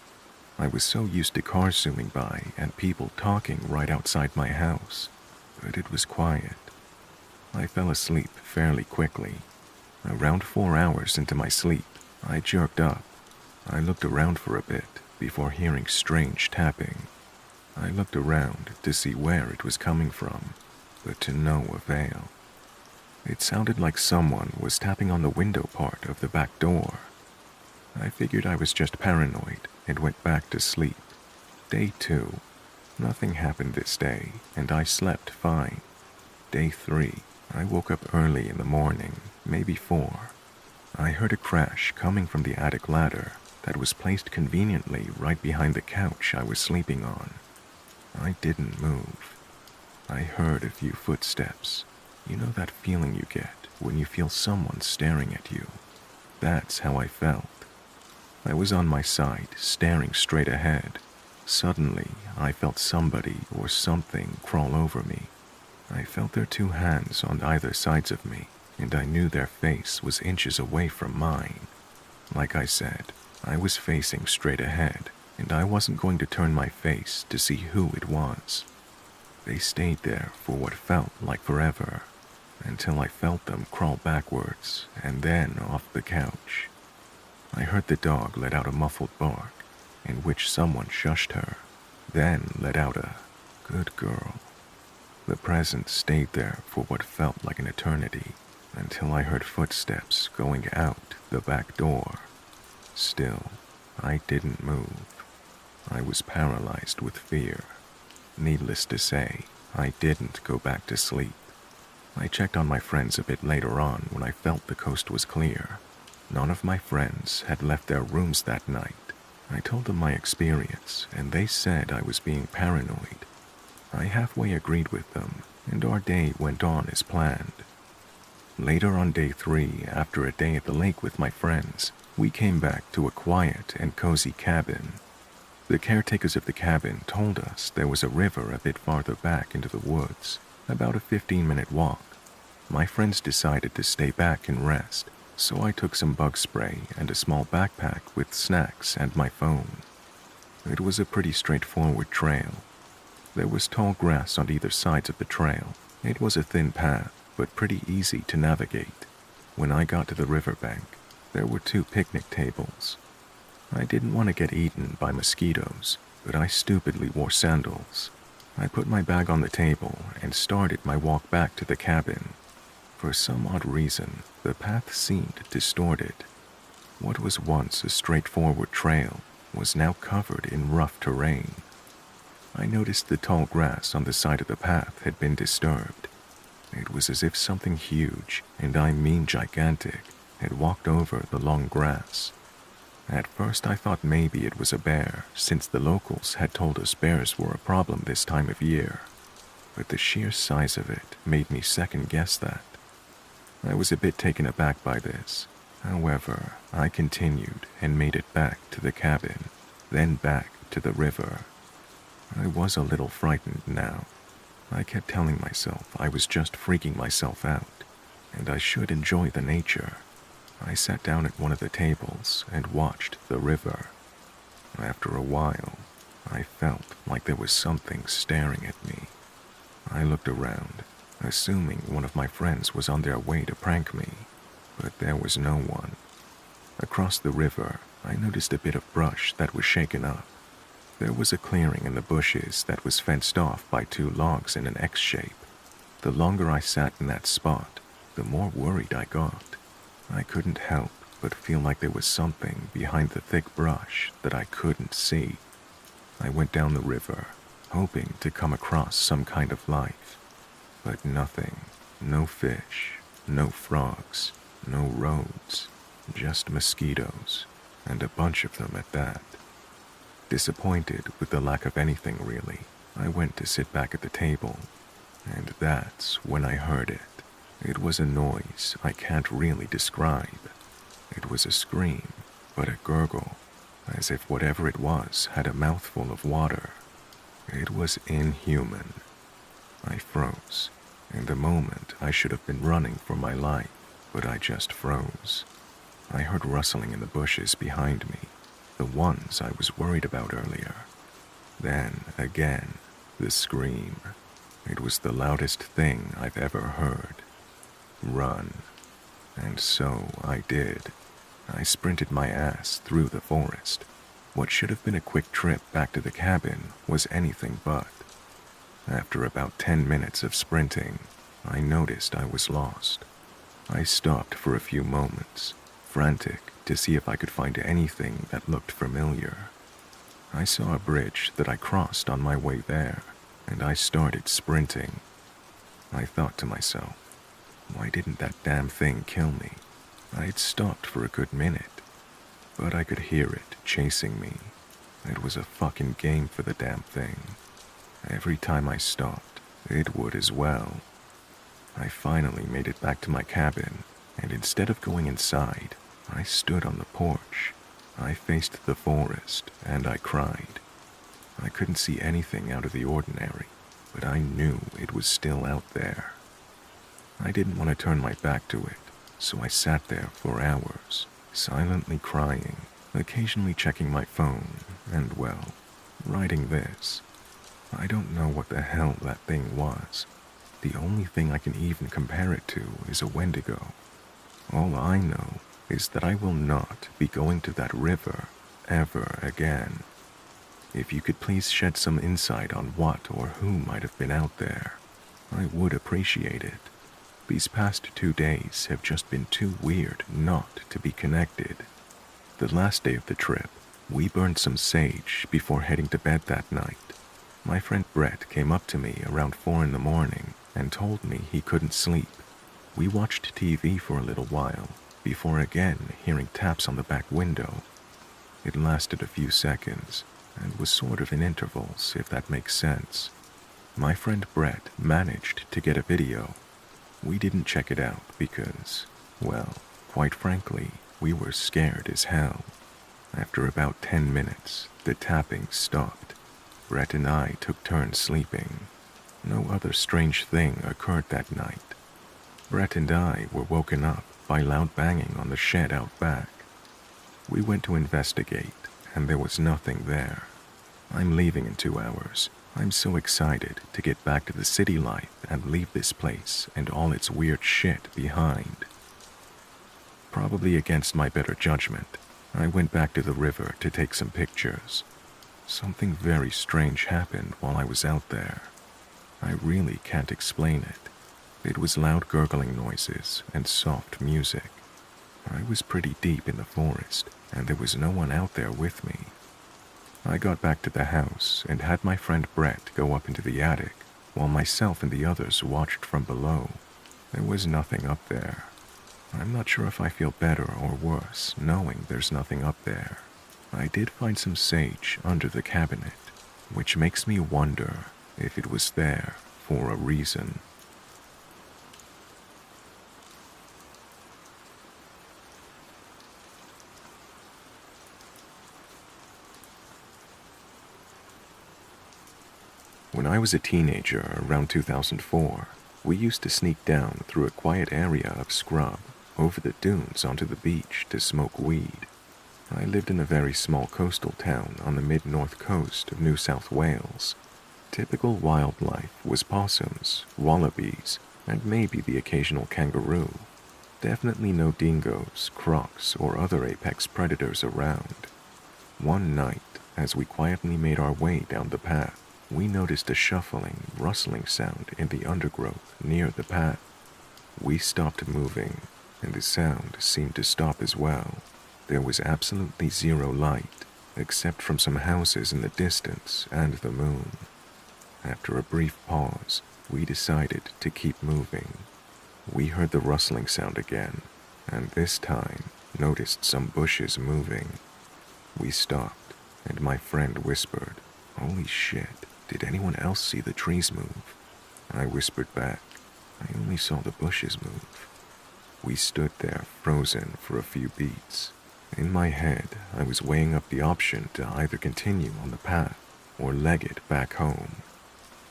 I was so used to cars zooming by and people talking right outside my house, but it was quiet. I fell asleep fairly quickly. Around 4 hours into my sleep, I jerked up. I looked around for a bit before hearing strange tapping. I looked around to see where it was coming from, but to no avail. It sounded like someone was tapping on the window part of the back door. I figured I was just paranoid and went back to sleep. Day 2, nothing happened this day, and I slept fine. Day 3, I woke up early in the morning, maybe 4. I heard a crash coming from the attic ladder that was placed conveniently right behind the couch I was sleeping on. I didn't move. I heard a few footsteps. You know that feeling you get when you feel someone staring at you? That's how I felt. I was on my side, staring straight ahead. Suddenly, I felt somebody or something crawl over me. I felt their 2 hands on either sides of me, and I knew their face was inches away from mine. Like I said, I was facing straight ahead, and I wasn't going to turn my face to see who it was. They stayed there for what felt like forever, until I felt them crawl backwards and then off the couch. I heard the dog let out a muffled bark, in which someone shushed her, then let out a "good girl." The presence stayed there for what felt like an eternity, until I heard footsteps going out the back door. Still, I didn't move. I was paralyzed with fear. Needless to say, I didn't go back to sleep. I checked on my friends a bit later on when I felt the coast was clear. None of my friends had left their rooms that night. I told them my experience, and they said I was being paranoid. I halfway agreed with them, and our day went on as planned. Later on day 3, after a day at the lake with my friends, we came back to a quiet and cozy cabin. The caretakers of the cabin told us there was a river a bit farther back into the woods, about a 15-minute walk. My friends decided to stay back and rest, so I took some bug spray and a small backpack with snacks and my phone. It was a pretty straightforward trail. There was tall grass on either side of the trail. It was a thin path, but pretty easy to navigate. When I got to the riverbank, there were 2 picnic tables. I didn't want to get eaten by mosquitoes, but I stupidly wore sandals. I put my bag on the table and started my walk back to the cabin. For some odd reason, the path seemed distorted. What was once a straightforward trail was now covered in rough terrain. I noticed the tall grass on the side of the path had been disturbed. It was as if something huge, and I mean gigantic, had walked over the long grass. At first I thought maybe it was a bear, since the locals had told us bears were a problem this time of year. But the sheer size of it made me second-guess that. I was a bit taken aback by this. However, I continued and made it back to the cabin, then back to the river. I was a little frightened now. I kept telling myself I was just freaking myself out, and I should enjoy the nature. I sat down at one of the tables and watched the river. After a while, I felt like there was something staring at me. I looked around, assuming one of my friends was on their way to prank me, but there was no one. Across the river, I noticed a bit of brush that was shaken up. There was a clearing in the bushes that was fenced off by 2 logs in an X shape. The longer I sat in that spot, the more worried I got. I couldn't help but feel like there was something behind the thick brush that I couldn't see. I went down the river, hoping to come across some kind of life. But nothing. No fish, no frogs, no roads, just mosquitoes, and a bunch of them at that. Disappointed with the lack of anything really, I went to sit back at the table, and that's when I heard it. It was a noise I can't really describe. It was a scream, but a gurgle, as if whatever it was had a mouthful of water. It was inhuman. I froze. In the moment, I should have been running for my life, but I just froze. I heard rustling in the bushes behind me, the ones I was worried about earlier. Then, again, the scream. It was the loudest thing I've ever heard. Run. And so I did. I sprinted my ass through the forest. What should have been a quick trip back to the cabin was anything but. After about 10 minutes of sprinting, I noticed I was lost. I stopped for a few moments, frantic to see if I could find anything that looked familiar. I saw a bridge that I crossed on my way there, and I started sprinting. I thought to myself, why didn't that damn thing kill me? I had stopped for a good minute, but I could hear it chasing me. It was a fucking game for the damn thing. Every time I stopped, it would as well. I finally made it back to my cabin, and instead of going inside, I stood on the porch. I faced the forest, and I cried. I couldn't see anything out of the ordinary, but I knew it was still out there. I didn't want to turn my back to it, so I sat there for hours, silently crying, occasionally checking my phone, and well, writing this. I don't know what the hell that thing was. The only thing I can even compare it to is a Wendigo. All I know is that I will not be going to that river ever again. If you could please shed some insight on what or who might have been out there, I would appreciate it. These past 2 days have just been too weird not to be connected. The last day of the trip, we burned some sage before heading to bed that night. My friend Brett came up to me around 4 in the morning and told me he couldn't sleep. We watched TV for a little while, before again hearing taps on the back window. It lasted a few seconds, and was sort of in intervals, if that makes sense. My friend Brett managed to get a video. We didn't check it out because, well, quite frankly, we were scared as hell. After about 10 minutes, the tapping stopped. Brett and I took turns sleeping. No other strange thing occurred that night. Brett and I were woken up by loud banging on the shed out back. We went to investigate, and there was nothing there. I'm leaving in 2 hours. I'm so excited to get back to the city life and leave this place and all its weird shit behind. Probably against my better judgment, I went back to the river to take some pictures. Something very strange happened while I was out there. I really can't explain it. It was loud gurgling noises and soft music. I was pretty deep in the forest, and there was no one out there with me. I got back to the house and had my friend Brett go up into the attic, while myself and the others watched from below. There was nothing up there. I'm not sure if I feel better or worse knowing there's nothing up there. I did find some sage under the cabinet, which makes me wonder if it was there for a reason. When I was a teenager around 2004, we used to sneak down through a quiet area of scrub over the dunes onto the beach to smoke weed. I lived in a very small coastal town on the mid-north coast of New South Wales. Typical wildlife was possums, wallabies, and maybe the occasional kangaroo. Definitely no dingoes, crocs, or other apex predators around. One night, as we quietly made our way down the path, we noticed a shuffling, rustling sound in the undergrowth near the path. We stopped moving, and the sound seemed to stop as well. There was absolutely zero light, except from some houses in the distance and the moon. After a brief pause, we decided to keep moving. We heard the rustling sound again, and this time noticed some bushes moving. We stopped, and my friend whispered, "Holy shit, did anyone else see the trees move?" I whispered back, "I only saw the bushes move." We stood there frozen for a few beats. In my head, I was weighing up the option to either continue on the path or leg it back home.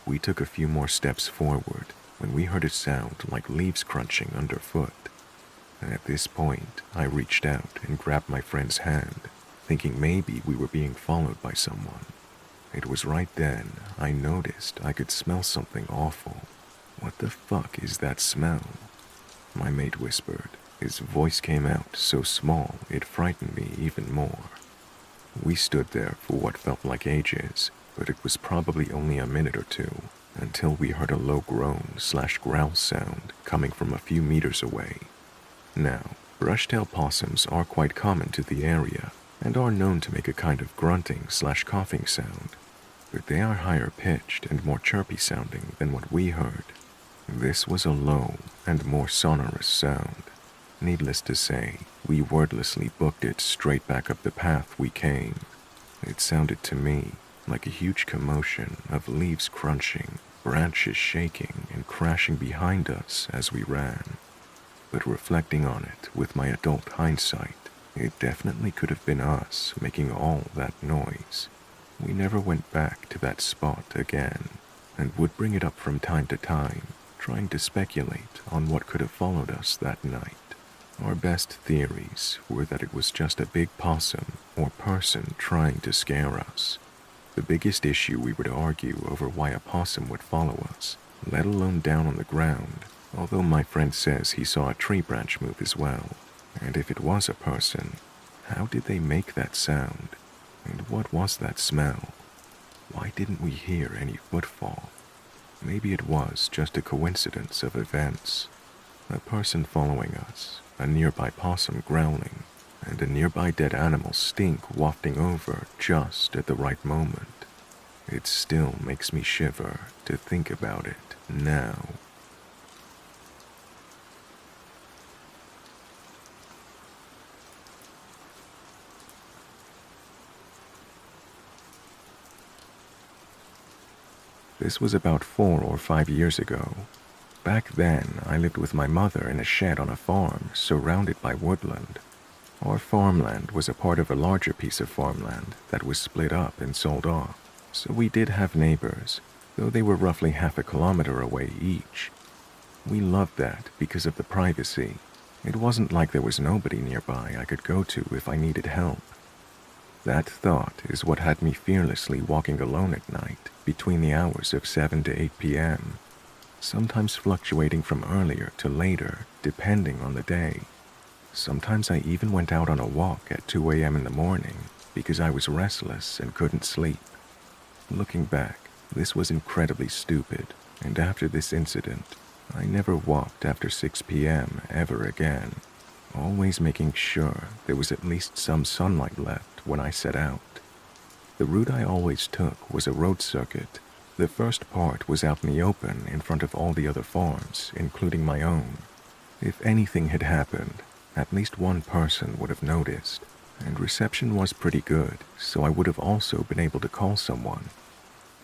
We took a few more steps forward when we heard a sound like leaves crunching underfoot. At this point, I reached out and grabbed my friend's hand, thinking maybe we were being followed by someone. It was right then I noticed I could smell something awful. "What the fuck is that smell?" my mate whispered. His voice came out so small it frightened me even more. We stood there for what felt like ages, but it was probably only a minute or two until we heard a low groan/growl sound coming from a few meters away. Now, brush-tail possums are quite common to the area and are known to make a kind of grunting/coughing sound, but they are higher pitched and more chirpy sounding than what we heard. This was a low and more sonorous sound. Needless to say, we wordlessly booked it straight back up the path we came. It sounded to me like a huge commotion of leaves crunching, branches shaking and crashing behind us as we ran. But reflecting on it with my adult hindsight, it definitely could have been us making all that noise. We never went back to that spot again, and would bring it up from time to time, trying to speculate on what could have followed us that night. Our best theories were that it was just a big possum or person trying to scare us. The biggest issue we would argue over why a possum would follow us, let alone down on the ground, although my friend says he saw a tree branch move as well. And if it was a person, how did they make that sound? And what was that smell? Why didn't we hear any footfall? Maybe it was just a coincidence of events. A person following us, a nearby possum growling, and a nearby dead animal stink wafting over just at the right moment. It still makes me shiver to think about it now. This was about 4 or 5 years ago. Back then, I lived with my mother in a shed on a farm surrounded by woodland. Our farmland was a part of a larger piece of farmland that was split up and sold off, so we did have neighbors, though they were roughly half a kilometer away each. We loved that because of the privacy. It wasn't like there was nobody nearby I could go to if I needed help. That thought is what had me fearlessly walking alone at night between the hours of 7 to 8 p.m., sometimes fluctuating from earlier to later depending on the day. Sometimes I even went out on a walk at 2 a.m. in the morning because I was restless and couldn't sleep. Looking back, this was incredibly stupid, and after this incident, I never walked after 6 p.m. ever again, always making sure there was at least some sunlight left when I set out. The route I always took was a road circuit. The first part was out in the open in front of all the other farms, including my own. If anything had happened, at least one person would have noticed, and reception was pretty good, so I would have also been able to call someone.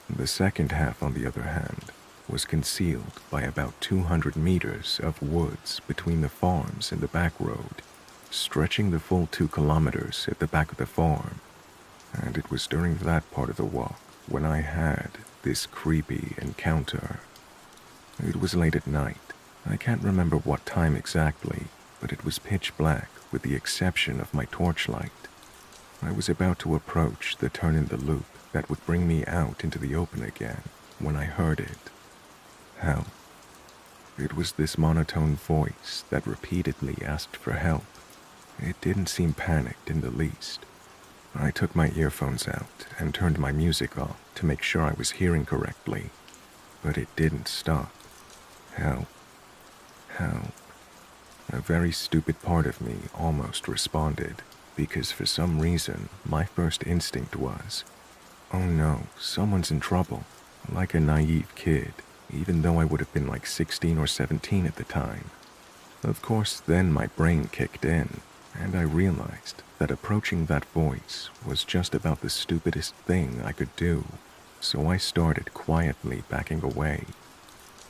The second half, on the other hand, was concealed by about 200 meters of woods between the farms and the back road, stretching the full 2 kilometers at the back of the farm. And it was during that part of the walk when I had this creepy encounter. It was late at night. I can't remember what time exactly, but it was pitch black with the exception of my torchlight. I was about to approach the turn in the loop that would bring me out into the open again when I heard it. Help. It was this monotone voice that repeatedly asked for help. It didn't seem panicked in the least. I took my earphones out and turned my music off to make sure I was hearing correctly, but it didn't stop. Help. Help. A very stupid part of me almost responded, because for some reason my first instinct was, oh no, someone's in trouble, like a naive kid, even though I would have been like 16 or 17 at the time. Of course, then my brain kicked in, and I realized that approaching that voice was just about the stupidest thing I could do, so I started quietly backing away.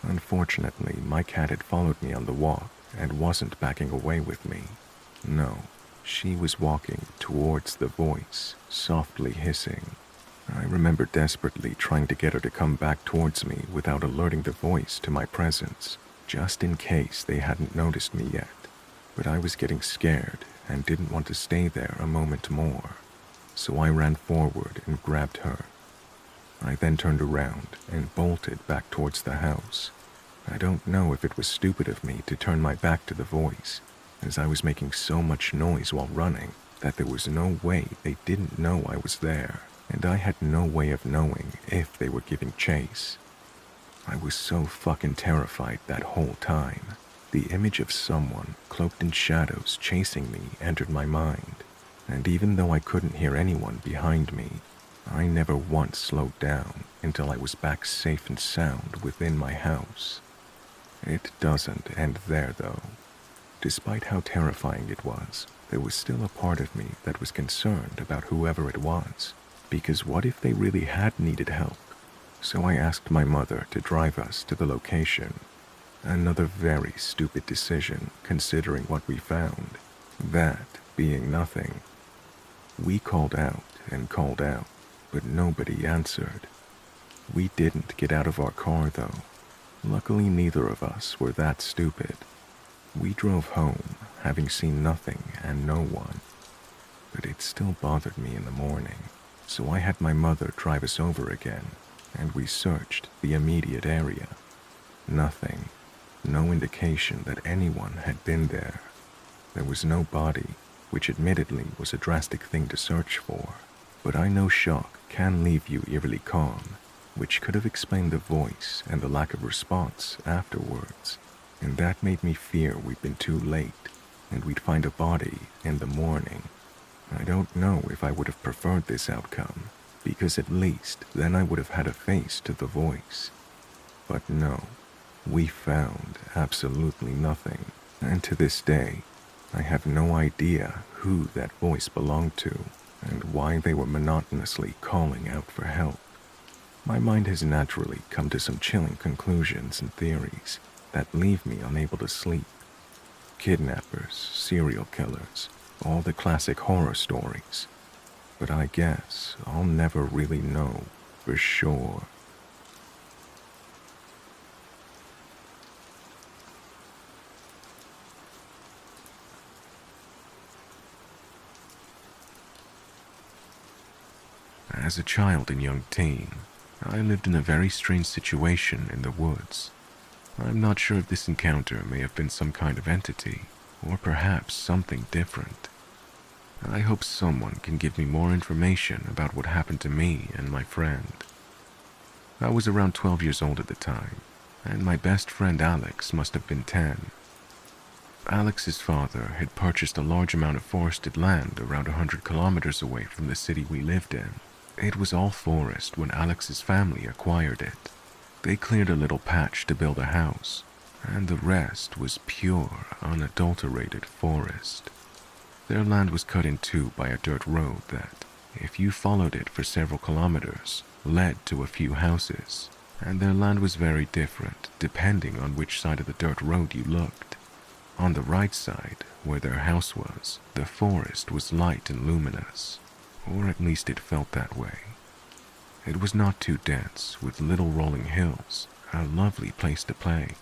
Unfortunately, my cat had followed me on the walk and wasn't backing away with me. No, she was walking towards the voice, softly hissing. I remember desperately trying to get her to come back towards me without alerting the voice to my presence, just in case they hadn't noticed me yet. But I was getting scared and didn't want to stay there a moment more, so I ran forward and grabbed her. I then turned around and bolted back towards the house. I don't know if it was stupid of me to turn my back to the voice, as I was making so much noise while running that there was no way they didn't know I was there, and I had no way of knowing if they were giving chase. I was so fucking terrified that whole time. The image of someone cloaked in shadows chasing me entered my mind, and even though I couldn't hear anyone behind me, I never once slowed down until I was back safe and sound within my house. It doesn't end there, though. Despite how terrifying it was, there was still a part of me that was concerned about whoever it was, because what if they really had needed help? So I asked my mother to drive us to the location. Another very stupid decision considering what we found, that being nothing. We called out and called out, but nobody answered. We didn't get out of our car, though. Luckily, neither of us were that stupid. We drove home, having seen nothing and no one. But it still bothered me in the morning, so I had my mother drive us over again, and we searched the immediate area. Nothing. No indication that anyone had been there. There was no body, which admittedly was a drastic thing to search for, but I know shock can leave you eerily calm, which could have explained the voice and the lack of response afterwards, and that made me fear we'd been too late, and we'd find a body in the morning. I don't know if I would have preferred this outcome, because at least then I would have had a face to the voice. But no, we found absolutely nothing, and to this day, I have no idea who that voice belonged to and why they were monotonously calling out for help. My mind has naturally come to some chilling conclusions and theories that leave me unable to sleep. Kidnappers, serial killers, all the classic horror stories. But I guess I'll never really know for sure. As a child and young teen, I lived in a very strange situation in the woods. I'm not sure if this encounter may have been some kind of entity, or perhaps something different. I hope someone can give me more information about what happened to me and my friend. I was around 12 years old at the time, and my best friend Alex must have been 10. Alex's father had purchased a large amount of forested land around 100 kilometers away from the city we lived in. It was all forest when Alex's family acquired it. They cleared a little patch to build a house, and the rest was pure, unadulterated forest. Their land was cut in two by a dirt road that, if you followed it for several kilometers, led to a few houses, and their land was very different depending on which side of the dirt road you looked. On the right side, where their house was, the forest was light and luminous, or at least it felt that way. It was not too dense, with little rolling hills, a lovely place to play.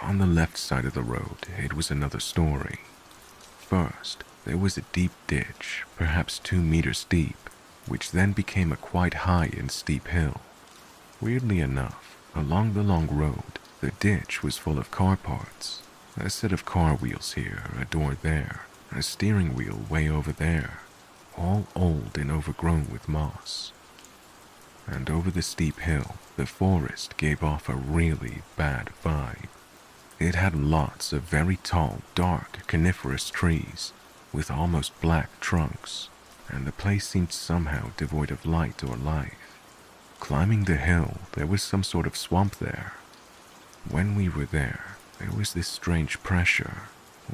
On the left side of the road, it was another story. First, there was a deep ditch, perhaps 2 meters deep, which then became a quite high and steep hill. Weirdly enough, along the long road, the ditch was full of car parts. A set of car wheels here, a door there, a steering wheel way over there, all old and overgrown with moss. And over the steep hill, the forest gave off a really bad vibe. It had lots of very tall, dark, coniferous trees with almost black trunks, and the place seemed somehow devoid of light or life. Climbing the hill, there was some sort of swamp there. When we were there was this strange pressure.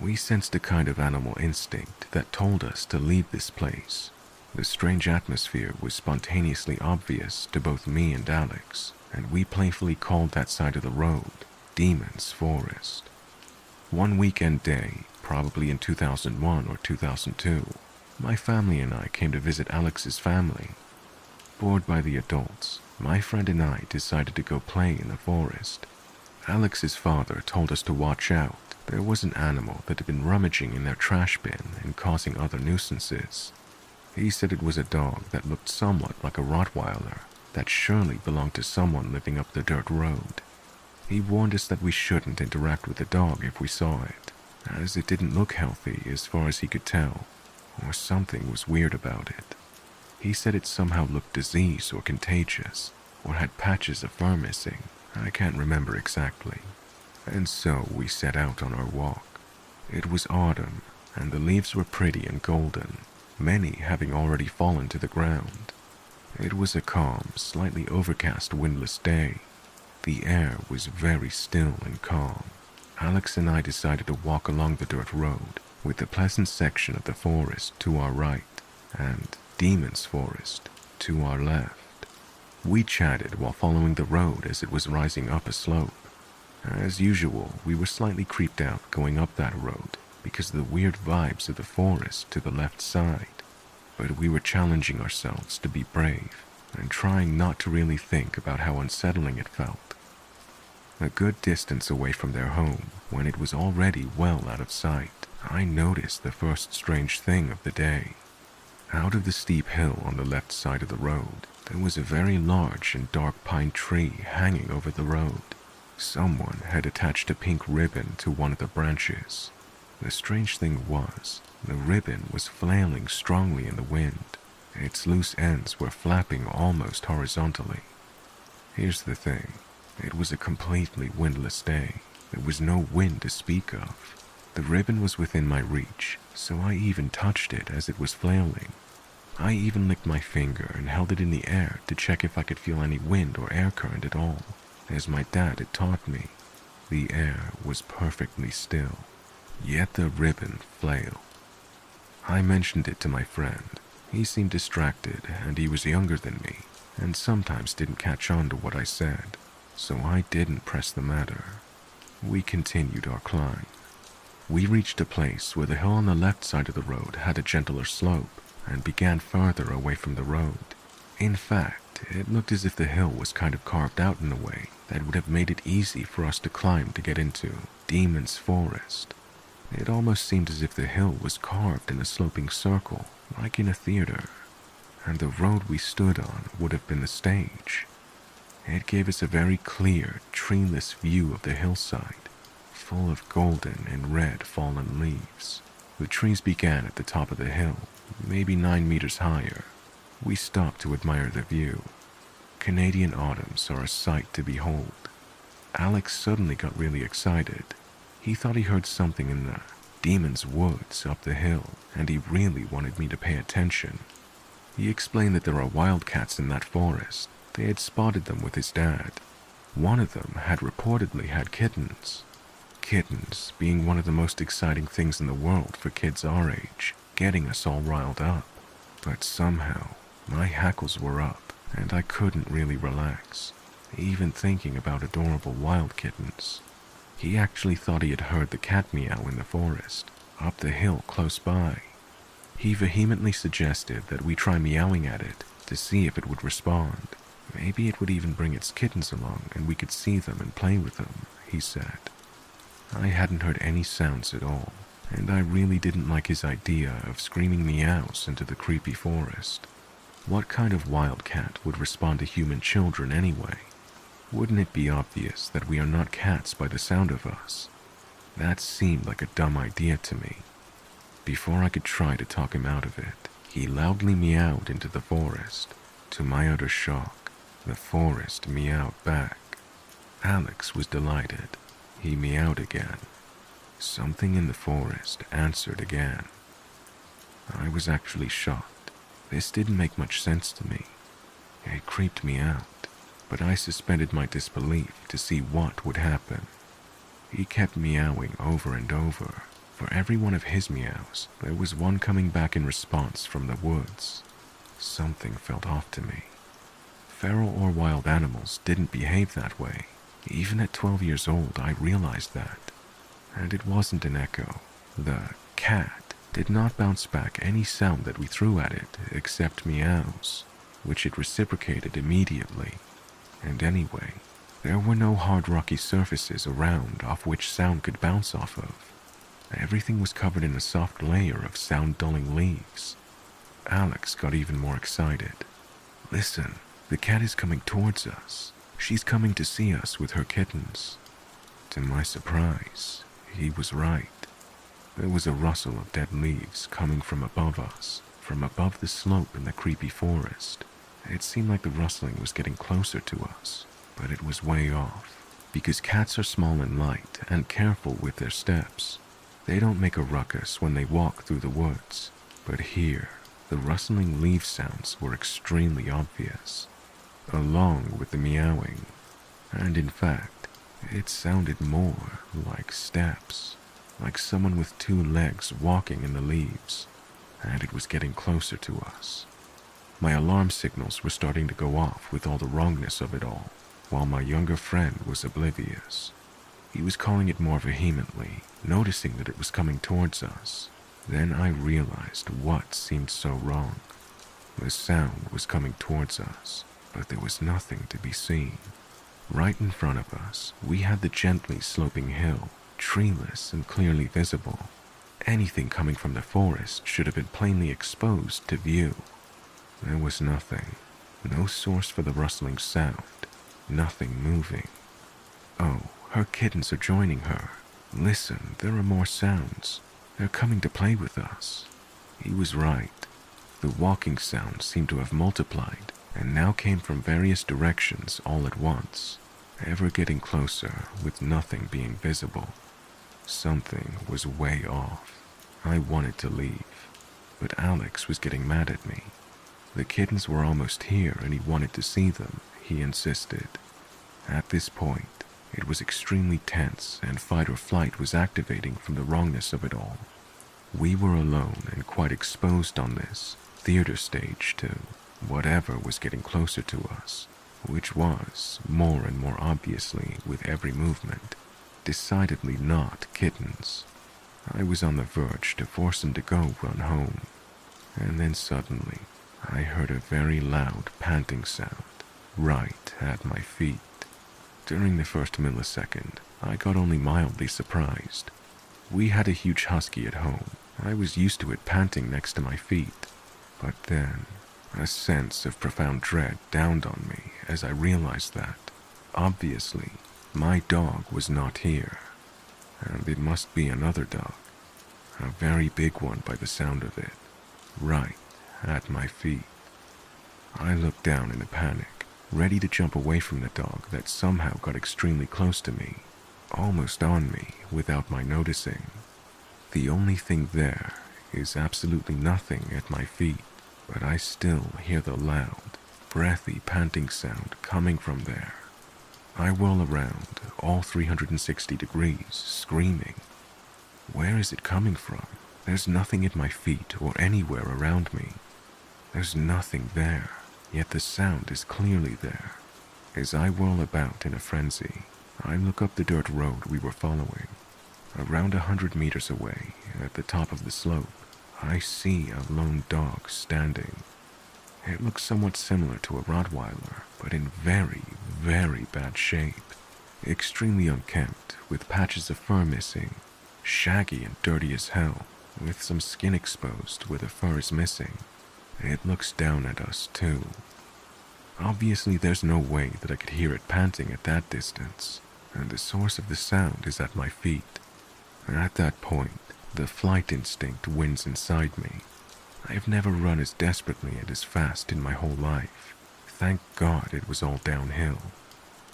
We sensed a kind of animal instinct that told us to leave this place. The strange atmosphere was spontaneously obvious to both me and Alex, and we playfully called that side of the road Demon's Forest. One weekend day, probably in 2001 or 2002, my family and I came to visit Alex's family. Bored by the adults, my friend and I decided to go play in the forest. Alex's father told us to watch out. There was an animal that had been rummaging in their trash bin and causing other nuisances. He said it was a dog that looked somewhat like a Rottweiler that surely belonged to someone living up the dirt road. He warned us that we shouldn't interact with the dog if we saw it, as it didn't look healthy as far as he could tell, or something was weird about it. He said it somehow looked diseased or contagious, or had patches of fur missing. I can't remember exactly. And so we set out on our walk. It was autumn, and the leaves were pretty and golden, many having already fallen to the ground. It was a calm, slightly overcast windless day. The air was very still and calm. Alex and I decided to walk along the dirt road, with the pleasant section of the forest to our right, and Demon's Forest to our left. We chatted while following the road as it was rising up a slope. As usual, we were slightly creeped out going up that road because of the weird vibes of the forest to the left side. But we were challenging ourselves to be brave and trying not to really think about how unsettling it felt. A good distance away from their home, when it was already well out of sight, I noticed the first strange thing of the day. Out of the steep hill on the left side of the road, there was a very large and dark pine tree hanging over the road. Someone had attached a pink ribbon to one of the branches. The strange thing was, the ribbon was flailing strongly in the wind. Its loose ends were flapping almost horizontally. Here's the thing. It was a completely windless day. There was no wind to speak of. The ribbon was within my reach, so I even touched it as it was flailing. I even licked my finger and held it in the air to check if I could feel any wind or air current at all, as my dad had taught me. The air was perfectly still, yet the ribbon flailed. I mentioned it to my friend. He seemed distracted, and he was younger than me, and sometimes didn't catch on to what I said, so I didn't press the matter. We continued our climb. We reached a place where the hill on the left side of the road had a gentler slope and began further away from the road. In fact, it looked as if the hill was kind of carved out in a way that would have made it easy for us to climb to get into Demon's Forest. It almost seemed as if the hill was carved in a sloping circle, like in a theater. and the road we stood on would have been the stage. It gave us a very clear, treeless view of the hillside, full of golden and red fallen leaves. The trees began at the top of the hill, maybe 9 meters higher. We stopped to admire the view. Canadian autumns are a sight to behold. Alex suddenly got really excited. He thought he heard something in the demon's woods up the hill, and he really wanted me to pay attention. He explained that there are wildcats in that forest. They had spotted them with his dad. One of them had reportedly had kittens. Kittens being one of the most exciting things in the world for kids our age, getting us all riled up. But somehow, my hackles were up, and I couldn't really relax, even thinking about adorable wild kittens. He actually thought he had heard the cat meow in the forest, up the hill close by. He vehemently suggested that we try meowing at it to see if it would respond. Maybe it would even bring its kittens along and we could see them and play with them, he said. I hadn't heard any sounds at all, and I really didn't like his idea of screaming meows into the creepy forest. What kind of wildcat would respond to human children anyway? Wouldn't it be obvious that we are not cats by the sound of us? That seemed like a dumb idea to me. Before I could try to talk him out of it, he loudly meowed into the forest. To my utter shock, the forest meowed back. Alex was delighted. He meowed again. Something in the forest answered again. I was actually shocked. This didn't make much sense to me. It creeped me out, but I suspended my disbelief to see what would happen. He kept meowing over and over. For every one of his meows, there was one coming back in response from the woods. Something felt off to me. Feral or wild animals didn't behave that way. Even at 12 years old, I realized that. And it wasn't an echo. The cat did not bounce back any sound that we threw at it except meows, which it reciprocated immediately. And anyway, there were no hard rocky surfaces around off which sound could bounce off of. Everything was covered in a soft layer of sound-dulling leaves. Alex got even more excited. Listen, the cat is coming towards us. She's coming to see us with her kittens. To my surprise, he was right. There was a rustle of dead leaves coming from above us, from above the slope in the creepy forest. It seemed like the rustling was getting closer to us, but it was way off, because cats are small and light and careful with their steps. They don't make a ruckus when they walk through the woods, but here, the rustling leaf sounds were extremely obvious, along with the meowing, and in fact, it sounded more like steps, like someone with 2 legs walking in the leaves, and it was getting closer to us. My alarm signals were starting to go off with all the wrongness of it all, while my younger friend was oblivious. He was calling it more vehemently, noticing that it was coming towards us. Then I realized what seemed so wrong. The sound was coming towards us, but there was nothing to be seen. Right in front of us, we had the gently sloping hill, treeless and clearly visible. Anything coming from the forest should have been plainly exposed to view. There was nothing, no source for the rustling sound, nothing moving. Oh, her kittens are joining her. Listen, there are more sounds. They're coming to play with us. He was right. The walking sounds seemed to have multiplied and now came from various directions all at once, ever getting closer with nothing being visible. Something was way off. I wanted to leave, but Alex was getting mad at me. The kittens were almost here and he wanted to see them, he insisted. At this point, it was extremely tense and fight or flight was activating from the wrongness of it all. We were alone and quite exposed on this theater stage to whatever was getting closer to us, which was, more and more obviously with every movement, decidedly not kittens. I was on the verge to force him to go run home, and then suddenly I heard a very loud panting sound right at my feet. During the first millisecond, I got only mildly surprised. We had a huge husky at home. I was used to it panting next to my feet. But then, A sense of profound dread dawned on me as I realized that, obviously, my dog was not here, and it must be another dog, a very big one by the sound of it, right at my feet. I looked down in a panic, ready to jump away from the dog that somehow got extremely close to me, almost on me without my noticing. The only thing there is absolutely nothing at my feet, but I still hear the loud, breathy panting sound coming from there. I whirl around all 360 degrees, screaming. Where is it coming from? There's nothing at my feet or anywhere around me. There's nothing there, yet the sound is clearly there. As I whirl about in a frenzy, I look up the dirt road we were following. Around 100 meters away, at the top of the slope, I see a lone dog standing. It looks somewhat similar to a Rottweiler, but in very, very bad shape. Extremely unkempt, with patches of fur missing. Shaggy and dirty as hell, with some skin exposed where the fur is missing. It looks down at us, too. Obviously, there's no way that I could hear it panting at that distance, and the source of the sound is at my feet. At that point, the flight instinct wins inside me. I have never run as desperately and as fast in my whole life. Thank God it was all downhill.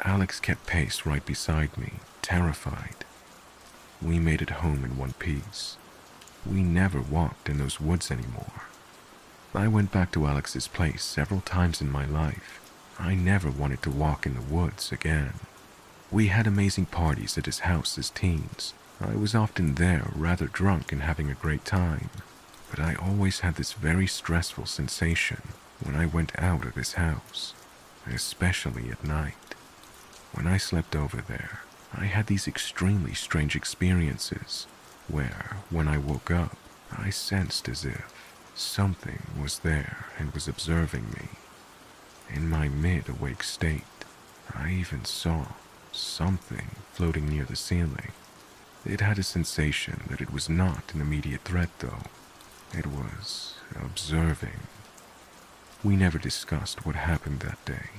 Alex kept pace right beside me, terrified. We made it home in one piece. We never walked in those woods anymore. I went back to Alex's place several times in my life. I never wanted to walk in the woods again. We had amazing parties at his house as teens. I was often there rather drunk and having a great time, but I always had this very stressful sensation when I went out of his house, especially at night. When I slept over there, I had these extremely strange experiences where, when I woke up, I sensed as if something was there and was observing me. In my mid-awake state, I even saw something floating near the ceiling. It had a sensation that it was not an immediate threat, though. It was observing. We never discussed what happened that day.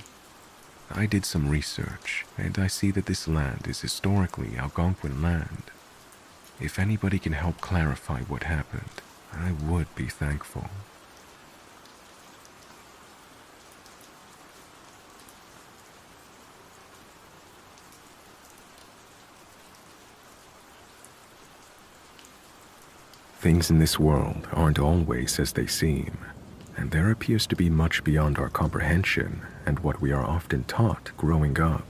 I did some research, and I see that this land is historically Algonquin land. If anybody can help clarify what happened, I would be thankful. Things in this world aren't always as they seem, and there appears to be much beyond our comprehension and what we are often taught growing up.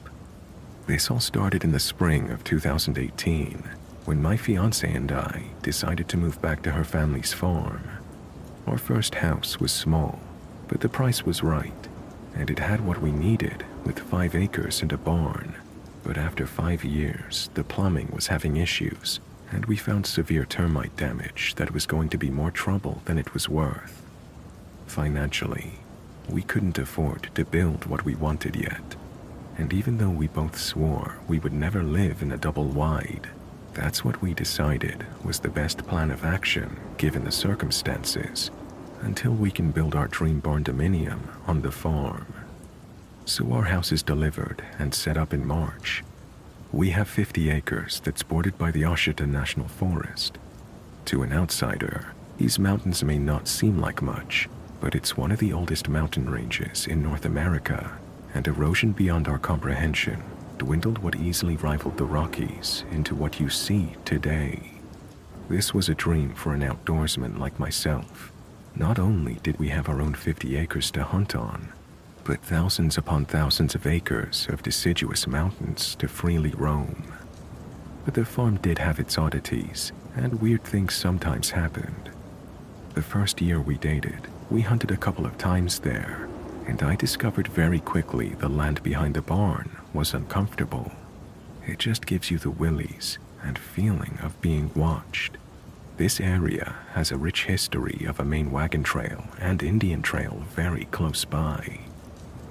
This all started in the spring of 2018, when my fiancée and I decided to move back to her family's farm. Our first house was small, but the price was right, and it had what we needed with 5 acres and a barn. But after 5 years, the plumbing was having issues, and we found severe termite damage that was going to be more trouble than it was worth. Financially, we couldn't afford to build what we wanted yet, and even though we both swore we would never live in a double wide, that's what we decided was the best plan of action given the circumstances, until we can build our dream barn dominium on the farm. So our house is delivered and set up in March. We have 50 acres that's bordered by the Ouachita National Forest. To an outsider, these mountains may not seem like much, but it's one of the oldest mountain ranges in North America, and erosion beyond our comprehension dwindled what easily rivaled the Rockies into what you see today. This was a dream for an outdoorsman like myself. Not only did we have our own 50 acres to hunt on, but thousands upon thousands of acres of deciduous mountains to freely roam. But the farm did have its oddities, and weird things sometimes happened. The first year we dated, we hunted a couple of times there, and I discovered very quickly the land behind the barn was uncomfortable. It just gives you the willies and feeling of being watched. This area has a rich history of a main wagon trail and Indian trail very close by.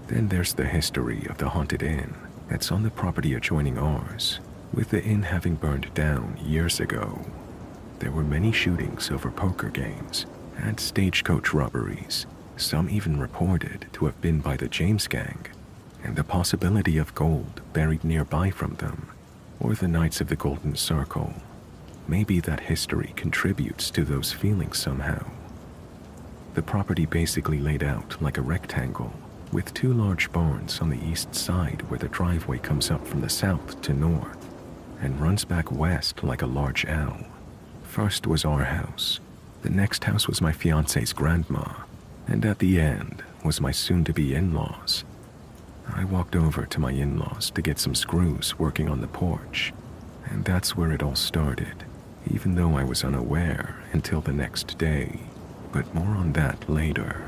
Then there's the history of the haunted inn that's on the property adjoining ours, with the inn having burned down years ago. There were many shootings over poker games and stagecoach robberies, Some even reported to have been by the James Gang, and the possibility of gold buried nearby from them, or the Knights of the Golden Circle. Maybe that history contributes to those feelings somehow. The property basically laid out like a rectangle, with two large barns on the east side where the driveway comes up from the south to north, and runs back west like a large L. First was our house, the next house was my fiance's grandma, and at the end was my soon-to-be in-laws. I walked over to my in-laws to get some screws working on the porch, and that's where it all started, even though I was unaware until the next day, but more on that later.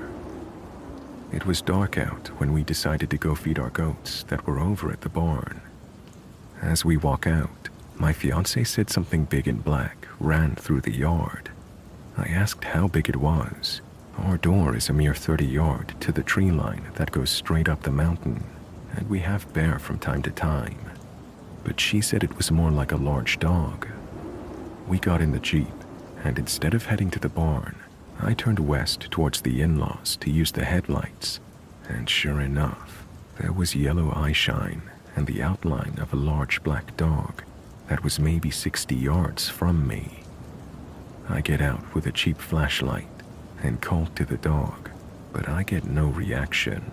It was dark out when we decided to go feed our goats that were over at the barn. As we walk out, my fiancé said something big and black ran through the yard. I asked how big it was. Our door is a mere 30 yards to the tree line that goes straight up the mountain, and we have bear from time to time. But she said it was more like a large dog. We got in the Jeep, and instead of heading to the barn, I turned west towards the in-laws to use the headlights, and sure enough, there was yellow eye shine and the outline of a large black dog that was maybe 60 yards from me. I get out with a cheap flashlight and call to the dog, but I get no reaction.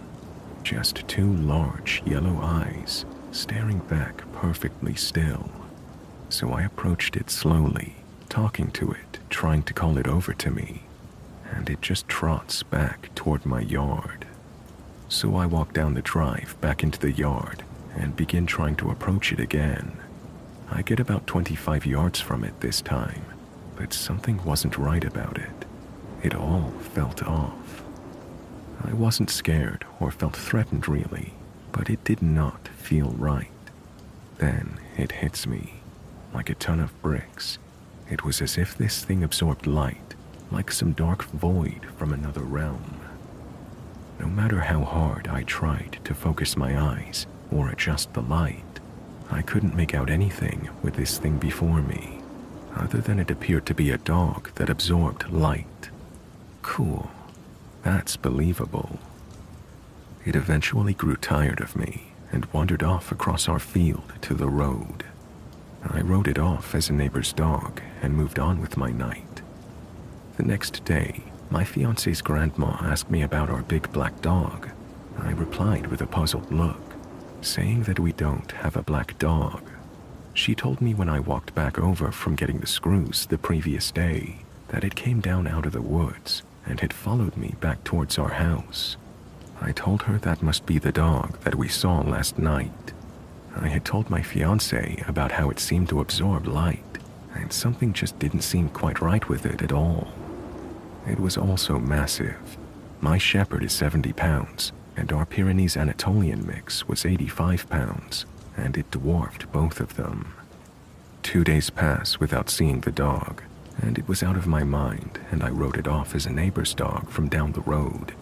Just two large yellow eyes staring back perfectly still. So I approached it slowly, talking to it, trying to call it over to me, and it just trots back toward my yard. So I walk down the drive back into the yard and begin trying to approach it again. I get about 25 yards from it this time, but something wasn't right about it. It all felt off. I wasn't scared or felt threatened really, but it did not feel right. Then it hits me, like a ton of bricks. It was as if this thing absorbed light, like some dark void from another realm. No matter how hard I tried to focus my eyes or adjust the light, I couldn't make out anything with this thing before me, other than it appeared to be a dog that absorbed light. Cool. That's believable. It eventually grew tired of me and wandered off across our field to the road. I wrote it off as a neighbor's dog and moved on with my night. The next day, my fiance's grandma asked me about our big black dog. I replied with a puzzled look, saying that we don't have a black dog. She told me when I walked back over from getting the screws the previous day that it came down out of the woods and had followed me back towards our house. I told her that must be the dog that we saw last night. I had told my fiancé about how it seemed to absorb light, and something just didn't seem quite right with it at all. It was also massive. My shepherd is 70 pounds, and our Pyrenees Anatolian mix was 85 pounds, and it dwarfed both of them. 2 days passed without seeing the dog, and it was out of my mind, and I wrote it off as a neighbor's dog from down the road,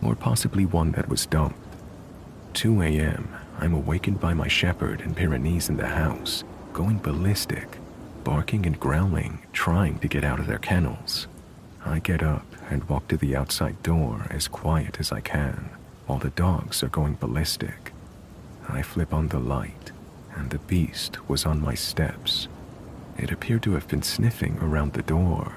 or possibly one that was dumped. 2 a.m., I'm awakened by my shepherd and Pyrenees in the house, going ballistic, barking and growling, trying to get out of their kennels. I get up and walk to the outside door as quiet as I can, while the dogs are going ballistic. I flip on the light, and the beast was on my steps. It appeared to have been sniffing around the door.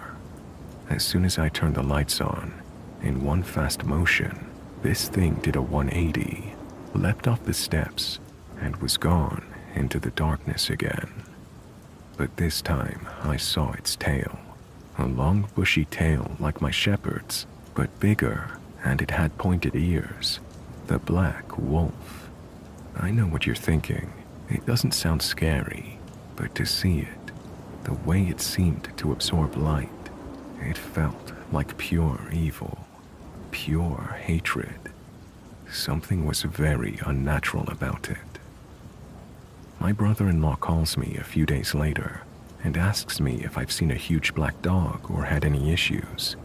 As soon as I turned the lights on, in one fast motion, this thing did a 180, leapt off the steps, and was gone into the darkness again. But this time I saw its tail, a long bushy tail like my shepherd's, but bigger, and it had pointed ears. The black wolf. I know what you're thinking. It doesn't sound scary, but to see it, the way it seemed to absorb light, it felt like pure evil, pure hatred. Something was very unnatural about it. My brother-in-law calls me a few days later and asks me if I've seen a huge black dog or had any issues.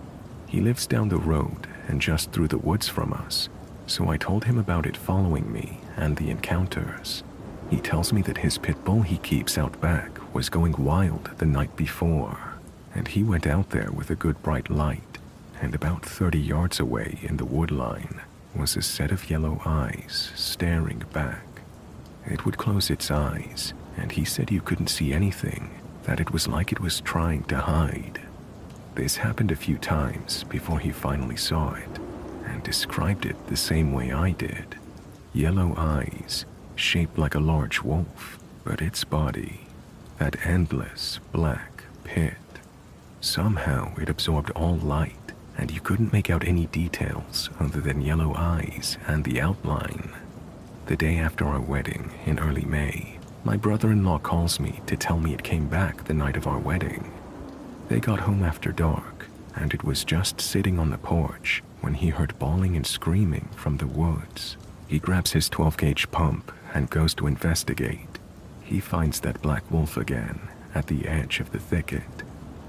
He lives down the road and just through the woods from us, so I told him about it following me and the encounters. He tells me that his pit bull he keeps out back was going wild the night before, and he went out there with a good bright light and about 30 yards away in the wood line was a set of yellow eyes staring back. It would close its eyes, and he said you couldn't see anything, that it was like it was trying to hide. This happened a few times before he finally saw it, and described it the same way I did. Yellow eyes, shaped like a large wolf, but its body, that endless black pit. Somehow it absorbed all light, and you couldn't make out any details other than yellow eyes and the outline. The day after our wedding, in early May, my brother-in-law calls me to tell me it came back the night of our wedding. They got home after dark, and it was just sitting on the porch when he heard bawling and screaming from the woods. He grabs his 12-gauge pump and goes to investigate. He finds that black wolf again at the edge of the thicket,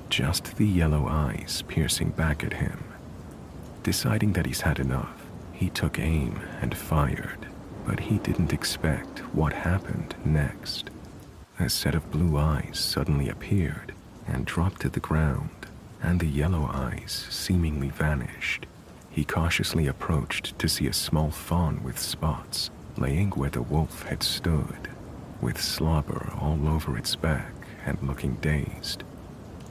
just the yellow eyes piercing back at him. Deciding that he's had enough, he took aim and fired, but he didn't expect what happened next. A set of blue eyes suddenly appeared and dropped to the ground, and the yellow eyes seemingly vanished. He cautiously approached to see a small fawn with spots laying where the wolf had stood, with slobber all over its back and looking dazed.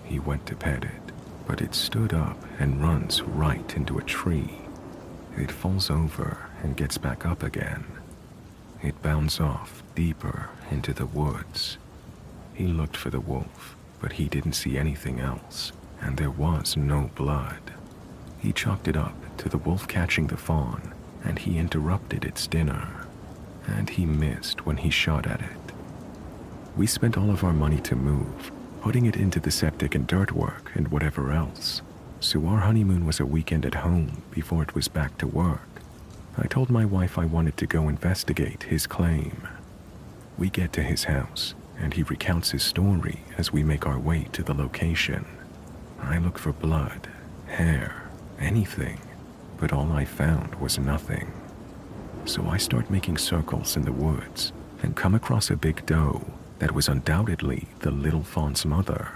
He went to pet it, but it stood up and runs right into a tree. It falls over and gets back up again. It bounds off deeper into the woods. He looked for the wolf, but he didn't see anything else, and there was no blood. He chalked it up to the wolf catching the fawn, and he interrupted its dinner, and he missed when he shot at it. We spent all of our money to move, putting it into the septic and dirt work and whatever else, so our honeymoon was a weekend at home before it was back to work. I told my wife I wanted to go investigate his claim. We get to his house, and he recounts his story as we make our way to the location. I look for blood, hair, anything, but all I found was nothing. So I start making circles in the woods and come across a big doe that was undoubtedly the little fawn's mother.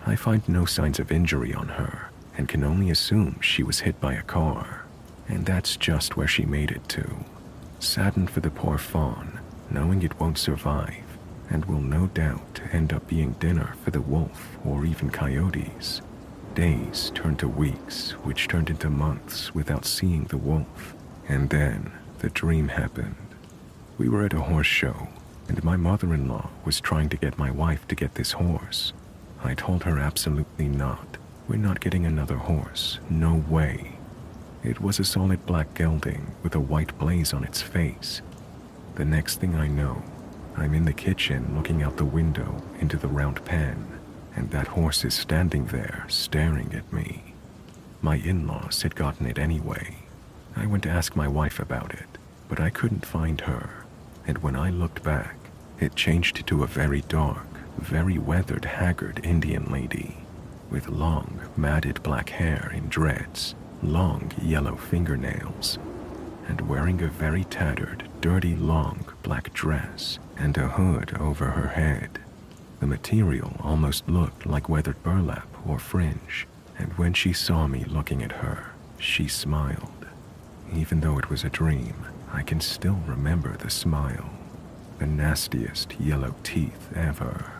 I find no signs of injury on her and can only assume she was hit by a car, and that's just where she made it to. Saddened for the poor fawn, knowing it won't survive and will no doubt end up being dinner for the wolf or even coyotes. Days turned to weeks, which turned into months without seeing the wolf, and then the dream happened. We were at a horse show, and my mother-in-law was trying to get my wife to get this horse. I told her absolutely not. We're not getting another horse, no way. It was a solid black gelding with a white blaze on its face. The next thing I know, I'm in the kitchen looking out the window into the round pen, and that horse is standing there staring at me. My in-laws had gotten it anyway. I went to ask my wife about it, but I couldn't find her, and when I looked back, it changed to a very dark, very weathered, haggard Indian lady, with long, matted black hair in dreads, long yellow fingernails, and wearing a very tattered, dirty, long black dress and a hood over her head. The material almost looked like weathered burlap or fringe, and when she saw me looking at her, she smiled. Even though it was a dream, I can still remember the smile. The nastiest yellow teeth ever.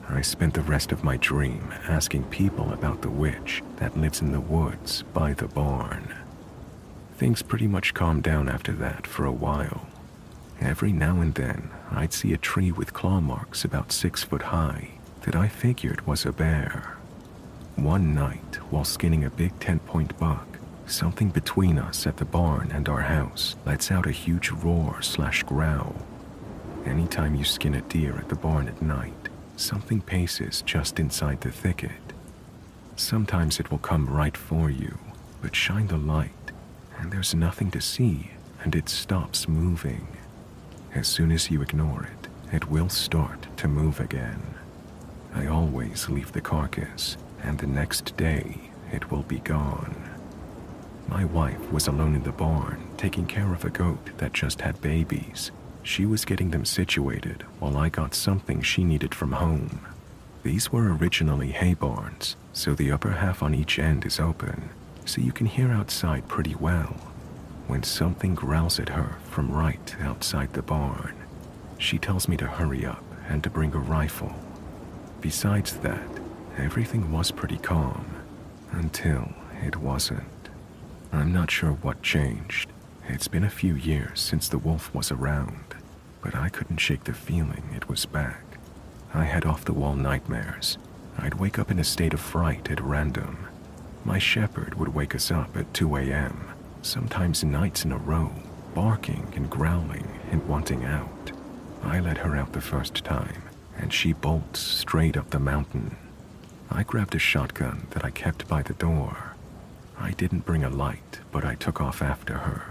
I spent the rest of my dream asking people about the witch that lives in the woods by the barn. Things pretty much calmed down after that for a while. Every now and then, I'd see a tree with claw marks about 6 foot high that I figured was a bear. One night, while skinning a big 10-point buck, something between us at the barn and our house lets out a huge roar/growl. Anytime you skin a deer at the barn at night, something paces just inside the thicket. Sometimes it will come right for you, but shine the light, and there's nothing to see, and it stops moving. As soon as you ignore it, it will start to move again. I always leave the carcass, and the next day it will be gone. My wife was alone in the barn, taking care of a goat that just had babies. She was getting them situated while I got something she needed from home. These were originally hay barns, so the upper half on each end is open, so you can hear outside pretty well, when something growls at her from right outside the barn. She tells me to hurry up and to bring a rifle. Besides that, everything was pretty calm, until it wasn't. I'm not sure what changed. It's been a few years since the wolf was around, but I couldn't shake the feeling it was back. I had off-the-wall nightmares. I'd wake up in a state of fright at random. My shepherd would wake us up at 2 a.m., sometimes nights in a row, barking and growling and wanting out. I let her out the first time, and she bolts straight up the mountain. I grabbed a shotgun that I kept by the door. I didn't bring a light, but I took off after her.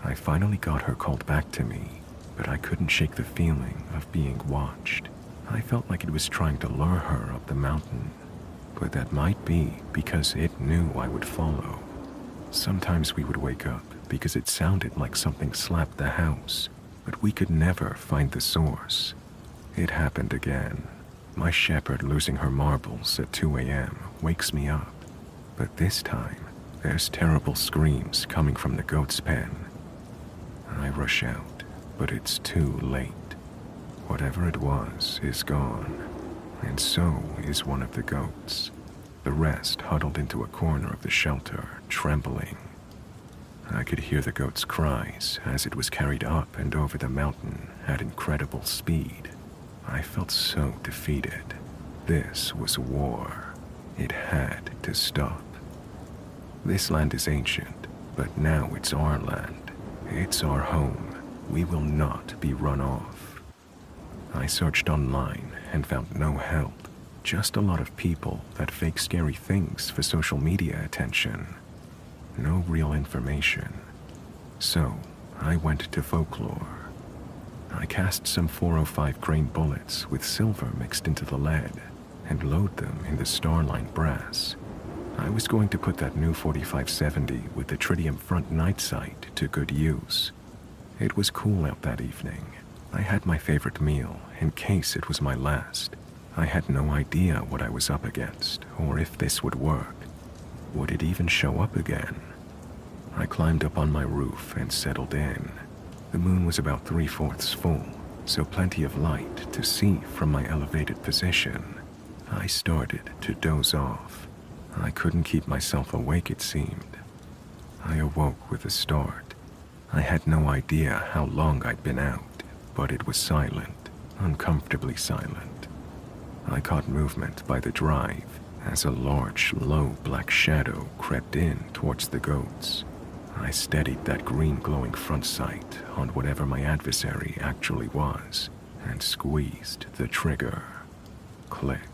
I finally got her called back to me, but I couldn't shake the feeling of being watched. I felt like it was trying to lure her up the mountain, but that might be because it knew I would follow. Sometimes we would wake up because it sounded like something slapped the house, but we could never find the source. It happened again. My shepherd losing her marbles at 2 a.m. wakes me up, but this time there's terrible screams coming from the goat's pen. I rush out, but it's too late. Whatever it was is gone, and so is one of the goats. The rest huddled into a corner of the shelter, trembling. I could hear the goat's cries as it was carried up and over the mountain at incredible speed. I felt so defeated. This was war. It had to stop. This land is ancient, but now it's our land. It's our home. We will not be run off. I searched online and found no help. Just a lot of people that fake scary things for social media attention. No real information. So, I went to folklore. I cast some 405 grain bullets with silver mixed into the lead and load them in the starline brass. I was going to put that new 4570 with the tritium front night sight to good use. It was cool out that evening. I had my favorite meal in case it was my last. I had no idea what I was up against or if this would work. Would it even show up again? I climbed up on my roof and settled in. The moon was about 3/4 full, so plenty of light to see from my elevated position. I started to doze off. I couldn't keep myself awake, it seemed. I awoke with a start. I had no idea how long I'd been out, but it was silent, uncomfortably silent. I caught movement by the drive as a large, low black shadow crept in towards the goats. I steadied that green glowing front sight on whatever my adversary actually was and squeezed the trigger. Click.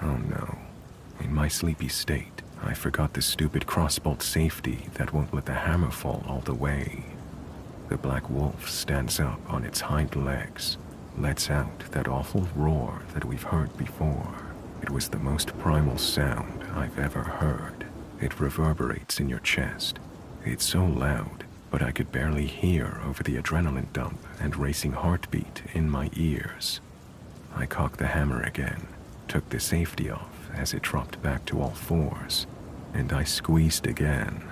Oh no. In my sleepy state, I forgot the stupid crossbolt safety that won't let the hammer fall all the way. The black wolf stands up on its hind legs, lets out that awful roar that we've heard before. It was the most primal sound I've ever heard. It reverberates in your chest. It's so loud, but I could barely hear over the adrenaline dump and racing heartbeat in my ears. I cocked the hammer again, took the safety off as it dropped back to all fours, and I squeezed again.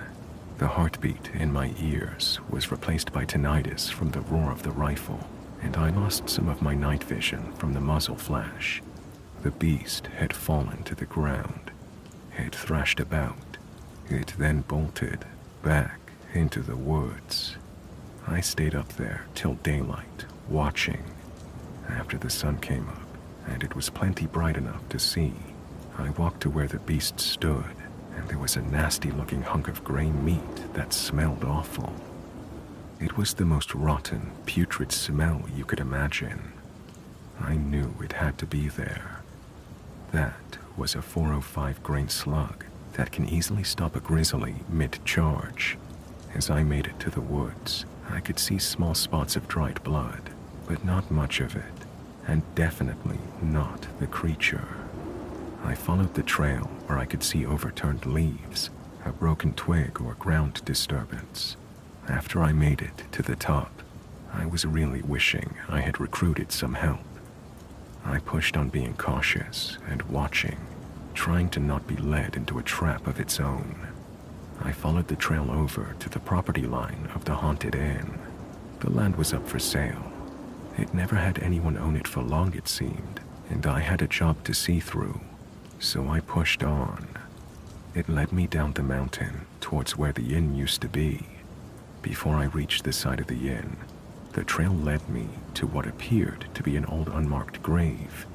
The heartbeat in my ears was replaced by tinnitus from the roar of the rifle, and I lost some of my night vision from the muzzle flash. The beast had fallen to the ground. It thrashed about. It then bolted back into the woods. I stayed up there till daylight, watching. After the sun came up, and it was plenty bright enough to see, I walked to where the beast stood, and there was a nasty-looking hunk of gray meat that smelled awful. It was the most rotten, putrid smell you could imagine. I knew it had to be there. That was a 405 grain slug that can easily stop a grizzly mid-charge. As I made it to the woods, I could see small spots of dried blood, but not much of it, and definitely not the creature. I followed the trail where I could see overturned leaves, a broken twig or ground disturbance. After I made it to the top, I was really wishing I had recruited some help. I pushed on being cautious and watching, trying to not be led into a trap of its own. I followed the trail over to the property line of the haunted inn. The land was up for sale. It never had anyone own it for long, it seemed, and I had a job to see through, so I pushed on. It led me down the mountain towards where the inn used to be. Before I reached the side of the inn, the trail led me to what appeared to be an old unmarked grave,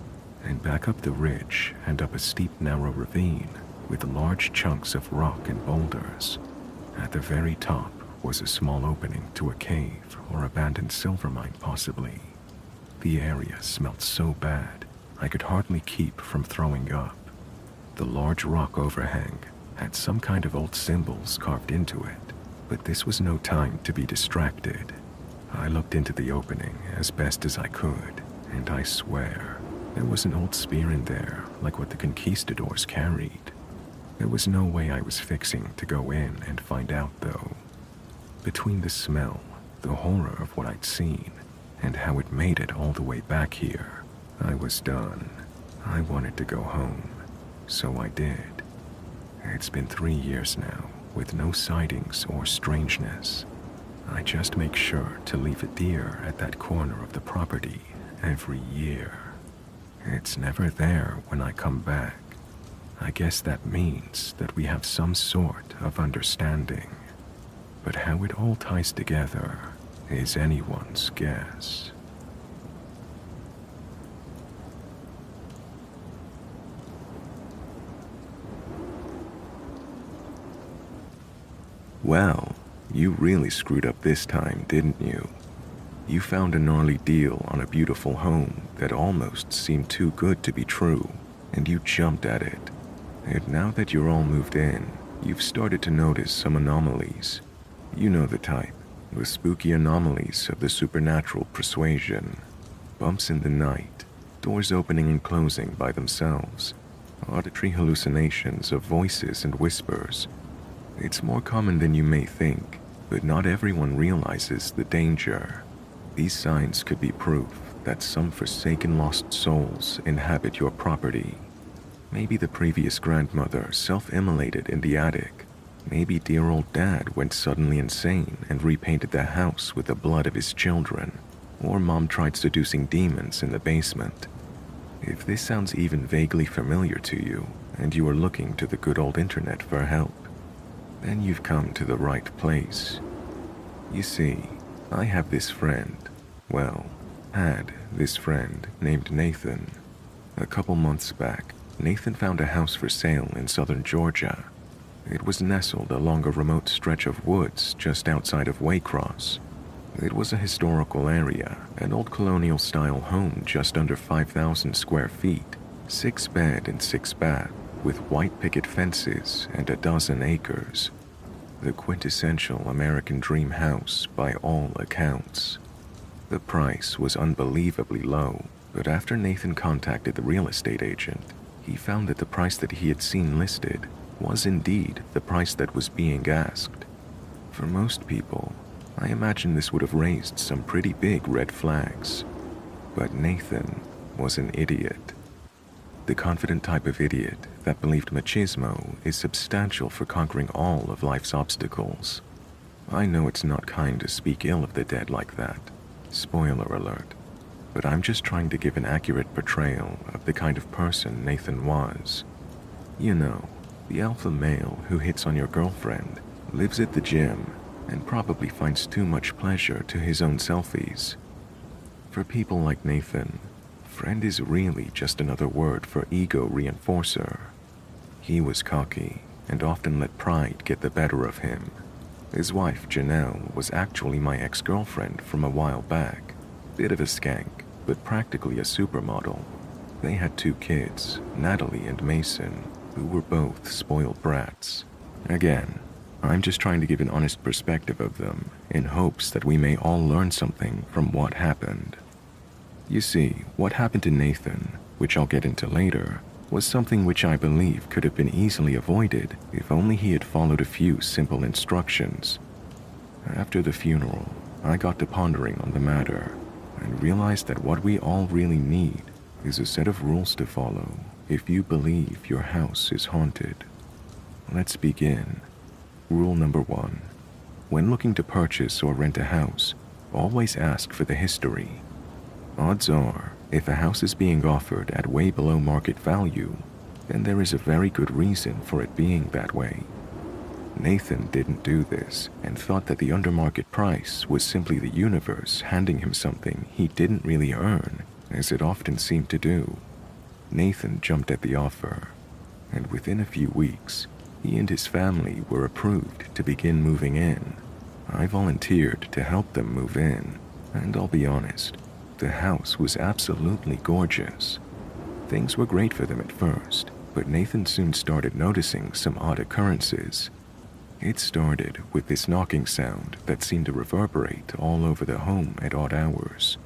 and back up the ridge and up a steep, narrow ravine with large chunks of rock and boulders. At the very top was a small opening to a cave or abandoned silver mine, possibly. The area smelled so bad I could hardly keep from throwing up. The large rock overhang had some kind of old symbols carved into it, but this was no time to be distracted. I looked into the opening as best as I could, and I swear, there was an old spear in there like what the conquistadors carried. There was no way I was fixing to go in and find out, though. Between the smell, the horror of what I'd seen, and how it made it all the way back here, I was done. I wanted to go home, so I did. It's been 3 years now, with no sightings or strangeness. I just make sure to leave a deer at that corner of the property every year. It's never there when I come back. I guess that means that we have some sort of understanding. But how it all ties together is anyone's guess. Well, you really screwed up this time, didn't you? You found a gnarly deal on a beautiful home that almost seemed too good to be true, and you jumped at it. And now that you're all moved in, you've started to notice some anomalies. You know the type, the spooky anomalies of the supernatural persuasion. Bumps in the night, doors opening and closing by themselves, auditory hallucinations of voices and whispers. It's more common than you may think, but not everyone realizes the danger. These signs could be proof that some forsaken lost souls inhabit your property. Maybe the previous grandmother self-immolated in the attic. Maybe dear old dad went suddenly insane and repainted the house with the blood of his children. Or mom tried seducing demons in the basement. If this sounds even vaguely familiar to you, and you are looking to the good old internet for help, then you've come to the right place. You see, I have this friend, had this friend named Nathan. A couple months back, Nathan found a house for sale in southern Georgia. It was nestled along a remote stretch of woods just outside of Waycross. It was a historical area, an old colonial-style home just under 5,000 square feet, 6 bed and 6 bath, with white picket fences and a dozen acres. The quintessential American dream house by all accounts. The price was unbelievably low, but after Nathan contacted the real estate agent, he found that the price that he had seen listed was indeed the price that was being asked. For most people, I imagine this would have raised some pretty big red flags. But Nathan was an idiot. The confident type of idiot that believed machismo is substantial for conquering all of life's obstacles. I know it's not kind to speak ill of the dead like that. Spoiler alert. But I'm just trying to give an accurate portrayal of the kind of person Nathan was. You know, the alpha male who hits on your girlfriend, lives at the gym, and probably finds too much pleasure to his own selfies. For people like Nathan, friend is really just another word for ego reinforcer. He was cocky and often let pride get the better of him. His wife, Janelle, was actually my ex-girlfriend from a while back. Bit of a skank, but practically a supermodel. They had 2 kids, Natalie and Mason, who were both spoiled brats. Again, I'm just trying to give an honest perspective of them in hopes that we may all learn something from what happened. You see, what happened to Nathan, which I'll get into later, was something which I believe could have been easily avoided if only he had followed a few simple instructions. After the funeral, I got to pondering on the matter and realized that what we all really need is a set of rules to follow if you believe your house is haunted. Let's begin. Rule number 1. When looking to purchase or rent a house, always ask for the history. Odds are, if a house is being offered at way below market value, then there is a very good reason for it being that way. Nathan didn't do this and thought that the undermarket price was simply the universe handing him something he didn't really earn, as it often seemed to do. Nathan jumped at the offer, and within a few weeks, he and his family were approved to begin moving in. I volunteered to help them move in, and I'll be honest, the house was absolutely gorgeous. Things were great for them at first, but Nathan soon started noticing some odd occurrences. It started with this knocking sound that seemed to reverberate all over the home at odd hours.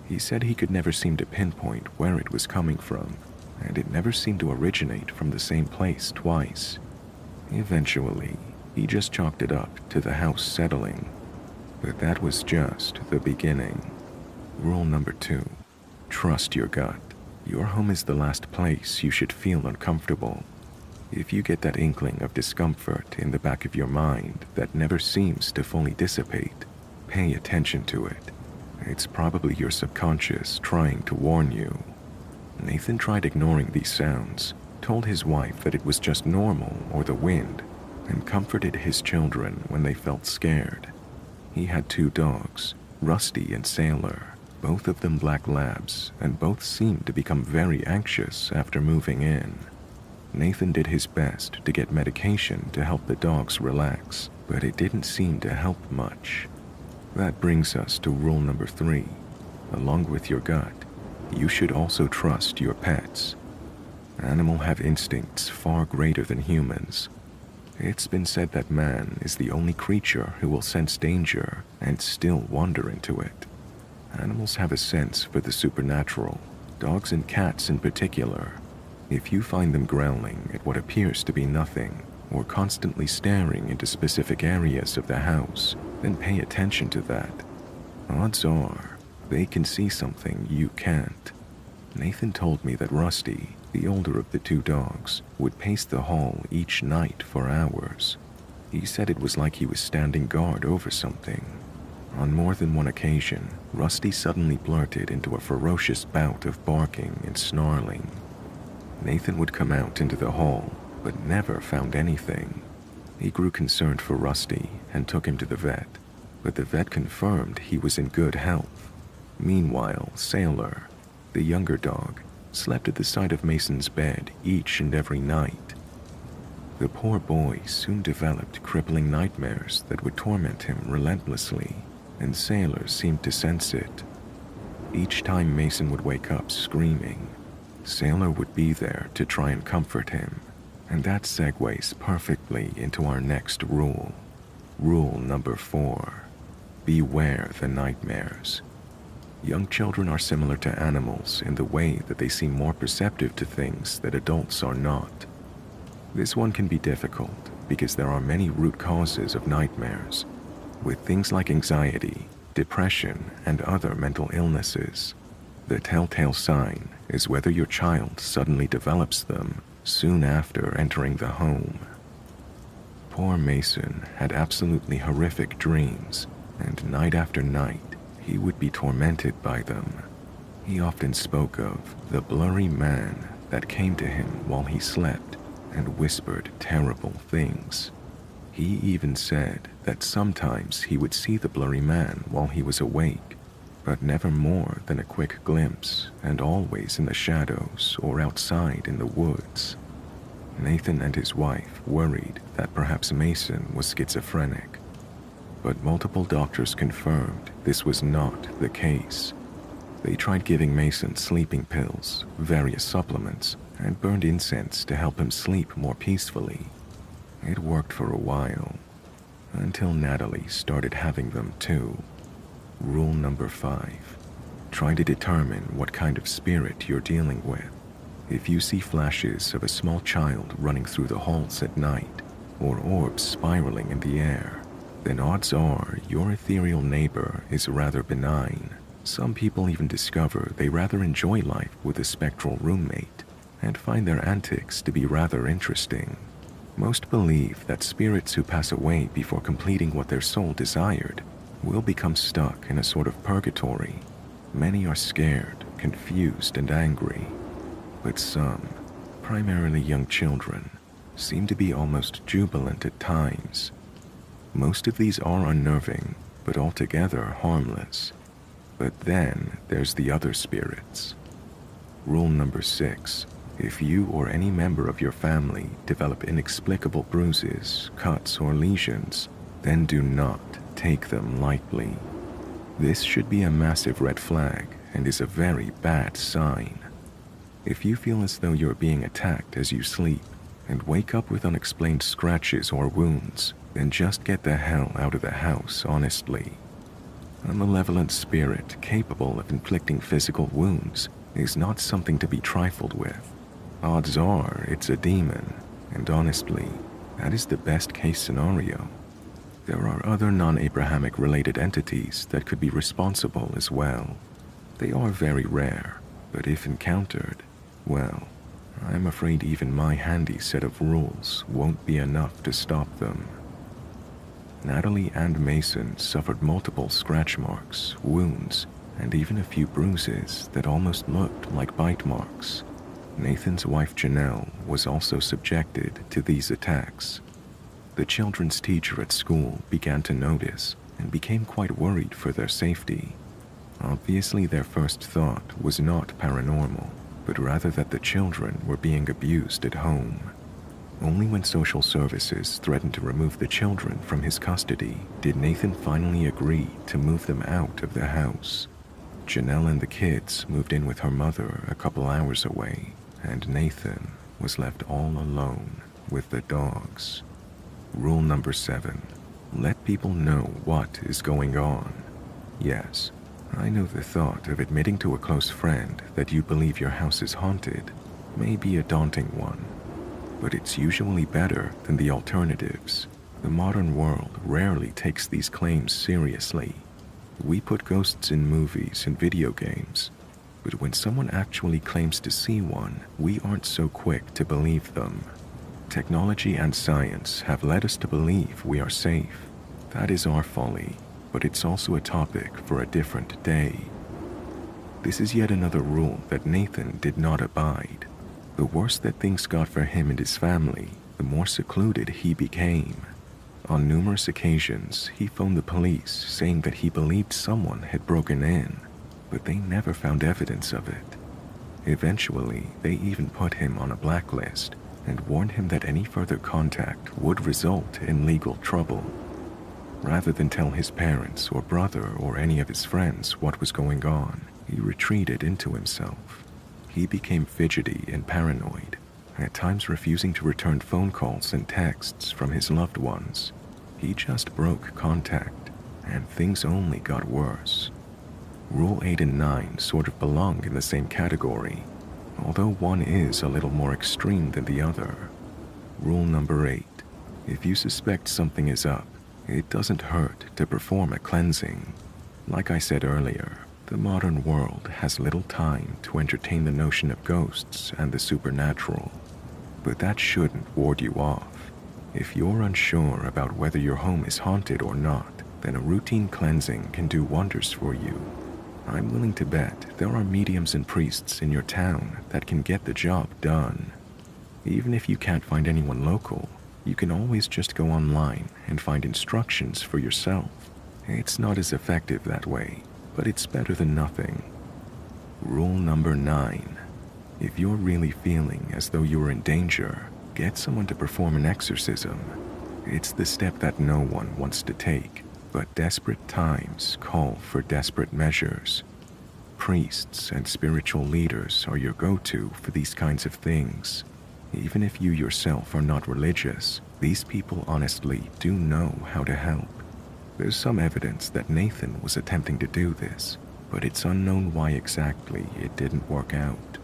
He said he could never seem to pinpoint where it was coming from, and it never seemed to originate from the same place twice. Eventually, he just chalked it up to the house settling. But that was just the beginning. Rule number 2. Trust your gut. Your home is the last place you should feel uncomfortable. If you get that inkling of discomfort in the back of your mind that never seems to fully dissipate, pay attention to it. It's probably your subconscious trying to warn you. Nathan tried ignoring these sounds, told his wife that it was just normal or the wind, and comforted his children when they felt scared. He had 2 dogs, Rusty and Sailor, both of them black labs, and both seemed to become very anxious after moving in. Nathan did his best to get medication to help the dogs relax, but it didn't seem to help much. That brings us to rule number 3. Along with your gut, you should also trust your pets. Animals have instincts far greater than humans. It's been said that man is the only creature who will sense danger and still wander into it. Animals have a sense for the supernatural, dogs and cats in particular. If you find them growling at what appears to be nothing, or constantly staring into specific areas of the house, then pay attention to that. Odds are, they can see something you can't. Nathan told me that Rusty, the older of the 2 dogs, would pace the hall each night for hours. He said it was like he was standing guard over something. On more than one occasion, Rusty suddenly blurted into a ferocious bout of barking and snarling. Nathan would come out into the hall, but never found anything. He grew concerned for Rusty and took him to the vet, but the vet confirmed he was in good health. Meanwhile, Sailor, the younger dog, slept at the side of Mason's bed each and every night. The poor boy soon developed crippling nightmares that would torment him relentlessly, and Sailor seemed to sense it. Each time Mason would wake up screaming, Sailor would be there to try and comfort him, and that segues perfectly into our next rule. Rule number 4. Beware the nightmares. Young children are similar to animals in the way that they seem more perceptive to things that adults are not. This one can be difficult because there are many root causes of nightmares, with things like anxiety, depression, and other mental illnesses. The telltale sign is whether your child suddenly develops them soon after entering the home. Poor Mason had absolutely horrific dreams, and night after night, he would be tormented by them. He often spoke of the blurry man that came to him while he slept and whispered terrible things. He even said that sometimes he would see the blurry man while he was awake, but never more than a quick glimpse, and always in the shadows or outside in the woods. Nathan and his wife worried that perhaps Mason was schizophrenic, but multiple doctors confirmed this was not the case. They tried giving Mason sleeping pills, various supplements, and burned incense to help him sleep more peacefully. It worked for a while, until Natalie started having them too. Rule number 5. Try to determine what kind of spirit you're dealing with. If you see flashes of a small child running through the halls at night, or orbs spiraling in the air, then odds are your ethereal neighbor is rather benign. Some people even discover they rather enjoy life with a spectral roommate, and find their antics to be rather interesting. Most believe that spirits who pass away before completing what their soul desired will become stuck in a sort of purgatory. Many are scared, confused, and angry, but some, primarily young children, seem to be almost jubilant at times. Most of these are unnerving, but altogether harmless. But then there's the other spirits. Rule number 6. If you or any member of your family develop inexplicable bruises, cuts, or lesions, then do not take them lightly. This should be a massive red flag and is a very bad sign. If you feel as though you're being attacked as you sleep and wake up with unexplained scratches or wounds, then just get the hell out of the house, honestly. A malevolent spirit capable of inflicting physical wounds is not something to be trifled with. Odds are it's a demon, and honestly, that is the best case scenario. There are other non-Abrahamic related entities that could be responsible as well. They are very rare, but if encountered, well, I'm afraid even my handy set of rules won't be enough to stop them. Natalie and Mason suffered multiple scratch marks, wounds, and even a few bruises that almost looked like bite marks. Nathan's wife Janelle was also subjected to these attacks. The children's teacher at school began to notice and became quite worried for their safety. Obviously, their first thought was not paranormal, but rather that the children were being abused at home. Only when social services threatened to remove the children from his custody did Nathan finally agree to move them out of the house. Janelle and the kids moved in with her mother a couple hours away, and Nathan was left all alone with the dogs. Rule number 7. Let people know what is going on. Yes, I know the thought of admitting to a close friend that you believe your house is haunted may be a daunting one, but it's usually better than the alternatives. The modern world rarely takes these claims seriously. We put ghosts in movies and video games, but when someone actually claims to see one, we aren't so quick to believe them. Technology and science have led us to believe we are safe. That is our folly, but it's also a topic for a different day. This is yet another rule that Nathan did not abide. The worse that things got for him and his family, the more secluded he became. On numerous occasions, he phoned the police saying that he believed someone had broken in, but they never found evidence of it. Eventually, they even put him on a blacklist and warned him that any further contact would result in legal trouble. Rather than tell his parents or brother or any of his friends what was going on, he retreated into himself. He became fidgety and paranoid, at times refusing to return phone calls and texts from his loved ones. He just broke contact, and things only got worse. Rule 8 and 9 sort of belong in the same category, although one is a little more extreme than the other. Rule number 8. If you suspect something is up, it doesn't hurt to perform a cleansing. Like I said earlier, the modern world has little time to entertain the notion of ghosts and the supernatural, but that shouldn't ward you off. If you're unsure about whether your home is haunted or not, then a routine cleansing can do wonders for you. I'm willing to bet there are mediums and priests in your town that can get the job done. Even if you can't find anyone local, you can always just go online and find instructions for yourself. It's not as effective that way, but it's better than nothing. Rule number 9. If you're really feeling as though you're in danger, get someone to perform an exorcism. It's the step that no one wants to take, but desperate times call for desperate measures. Priests and spiritual leaders are your go-to for these kinds of things. Even if you yourself are not religious, these people honestly do know how to help. There's some evidence that Nathan was attempting to do this, but it's unknown why exactly it didn't work out.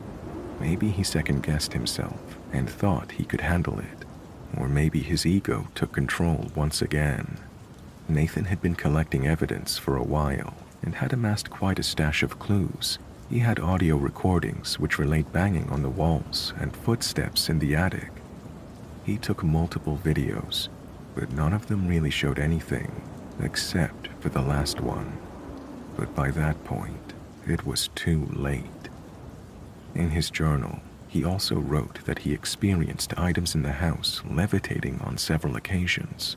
Maybe he second-guessed himself and thought he could handle it, or maybe his ego took control once again. Nathan had been collecting evidence for a while and had amassed quite a stash of clues. He had audio recordings which relayed banging on the walls and footsteps in the attic. He took multiple videos, but none of them really showed anything except for the last one. But by that point, it was too late. In his journal, he also wrote that he experienced items in the house levitating on several occasions.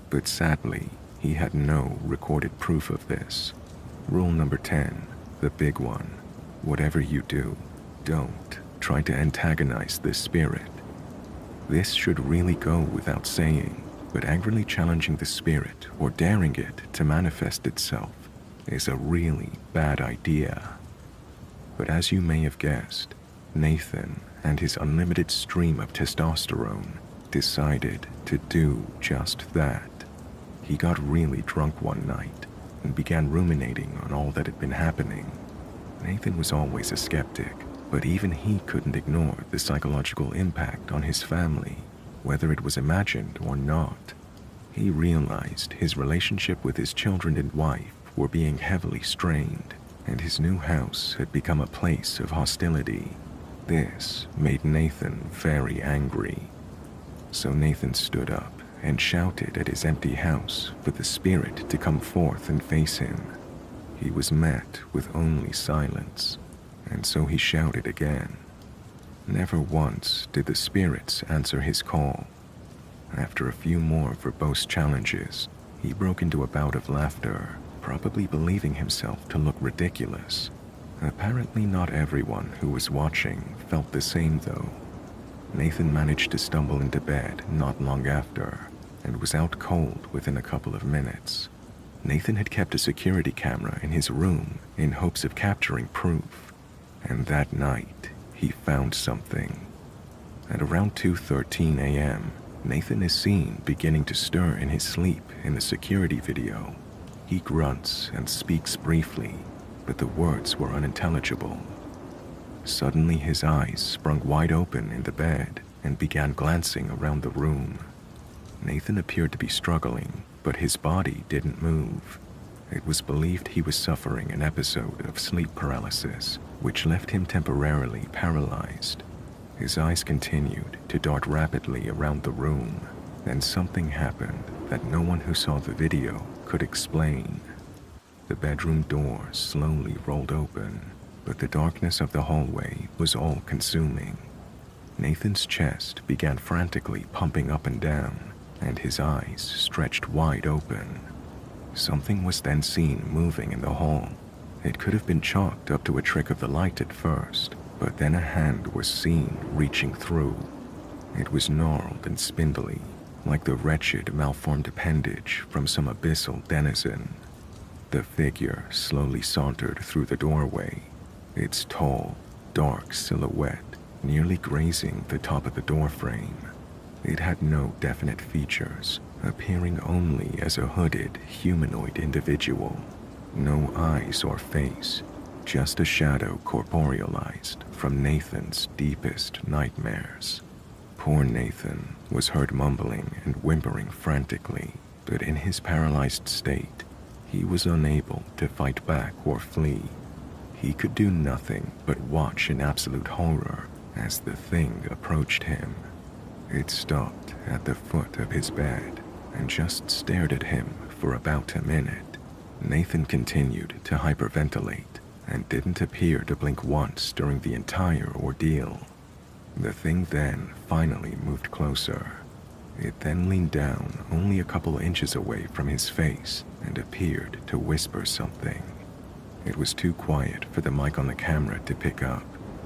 But sadly, he had no recorded proof of this. Rule number 10, the big one. Whatever you do, don't try to antagonize this spirit. This should really go without saying, but angrily challenging the spirit or daring it to manifest itself is a really bad idea. But as you may have guessed, Nathan and his unlimited stream of testosterone decided to do just that. He got really drunk one night and began ruminating on all that had been happening. Nathan was always a skeptic, but even he couldn't ignore the psychological impact on his family, whether it was imagined or not. He realized his relationship with his children and wife were being heavily strained, and his new house had become a place of hostility. This made Nathan very angry. So Nathan stood up and shouted at his empty house for the spirit to come forth and face him. He was met with only silence, and so he shouted again. Never once did the spirits answer his call. After a few more verbose challenges, he broke into a bout of laughter, probably believing himself to look ridiculous. Apparently not everyone who was watching felt the same though. Nathan managed to stumble into bed not long after, and was out cold within a couple of minutes. Nathan had kept a security camera in his room in hopes of capturing proof, and that night he found something. At around 2:13 a.m., Nathan is seen beginning to stir in his sleep in the security video. He grunts and speaks briefly, but the words were unintelligible. Suddenly his eyes sprung wide open in the bed and began glancing around the room. Nathan appeared to be struggling, but his body didn't move. It was believed he was suffering an episode of sleep paralysis, which left him temporarily paralyzed. His eyes continued to dart rapidly around the room, then something happened that no one who saw the video could explain. The bedroom door slowly rolled open, but the darkness of the hallway was all-consuming. Nathan's chest began frantically pumping up and down, and his eyes stretched wide open. Something was then seen moving in the hall. It could have been chalked up to a trick of the light at first, but then a hand was seen reaching through. It was gnarled and spindly, like the wretched, malformed appendage from some abyssal denizen. The figure slowly sauntered through the doorway, its tall, dark silhouette nearly grazing the top of the doorframe. It had no definite features, appearing only as a hooded, humanoid individual. No eyes or face, just a shadow corporealized from Nathan's deepest nightmares. Poor Nathan was heard mumbling and whimpering frantically, but in his paralyzed state, he was unable to fight back or flee. He could do nothing but watch in absolute horror as the thing approached him. It stopped at the foot of his bed and just stared at him for about a minute. Nathan continued to hyperventilate and didn't appear to blink once during the entire ordeal. The thing then finally moved closer. It then leaned down only a couple inches away from his face and appeared to whisper something. It was too quiet for the mic on the camera to pick up,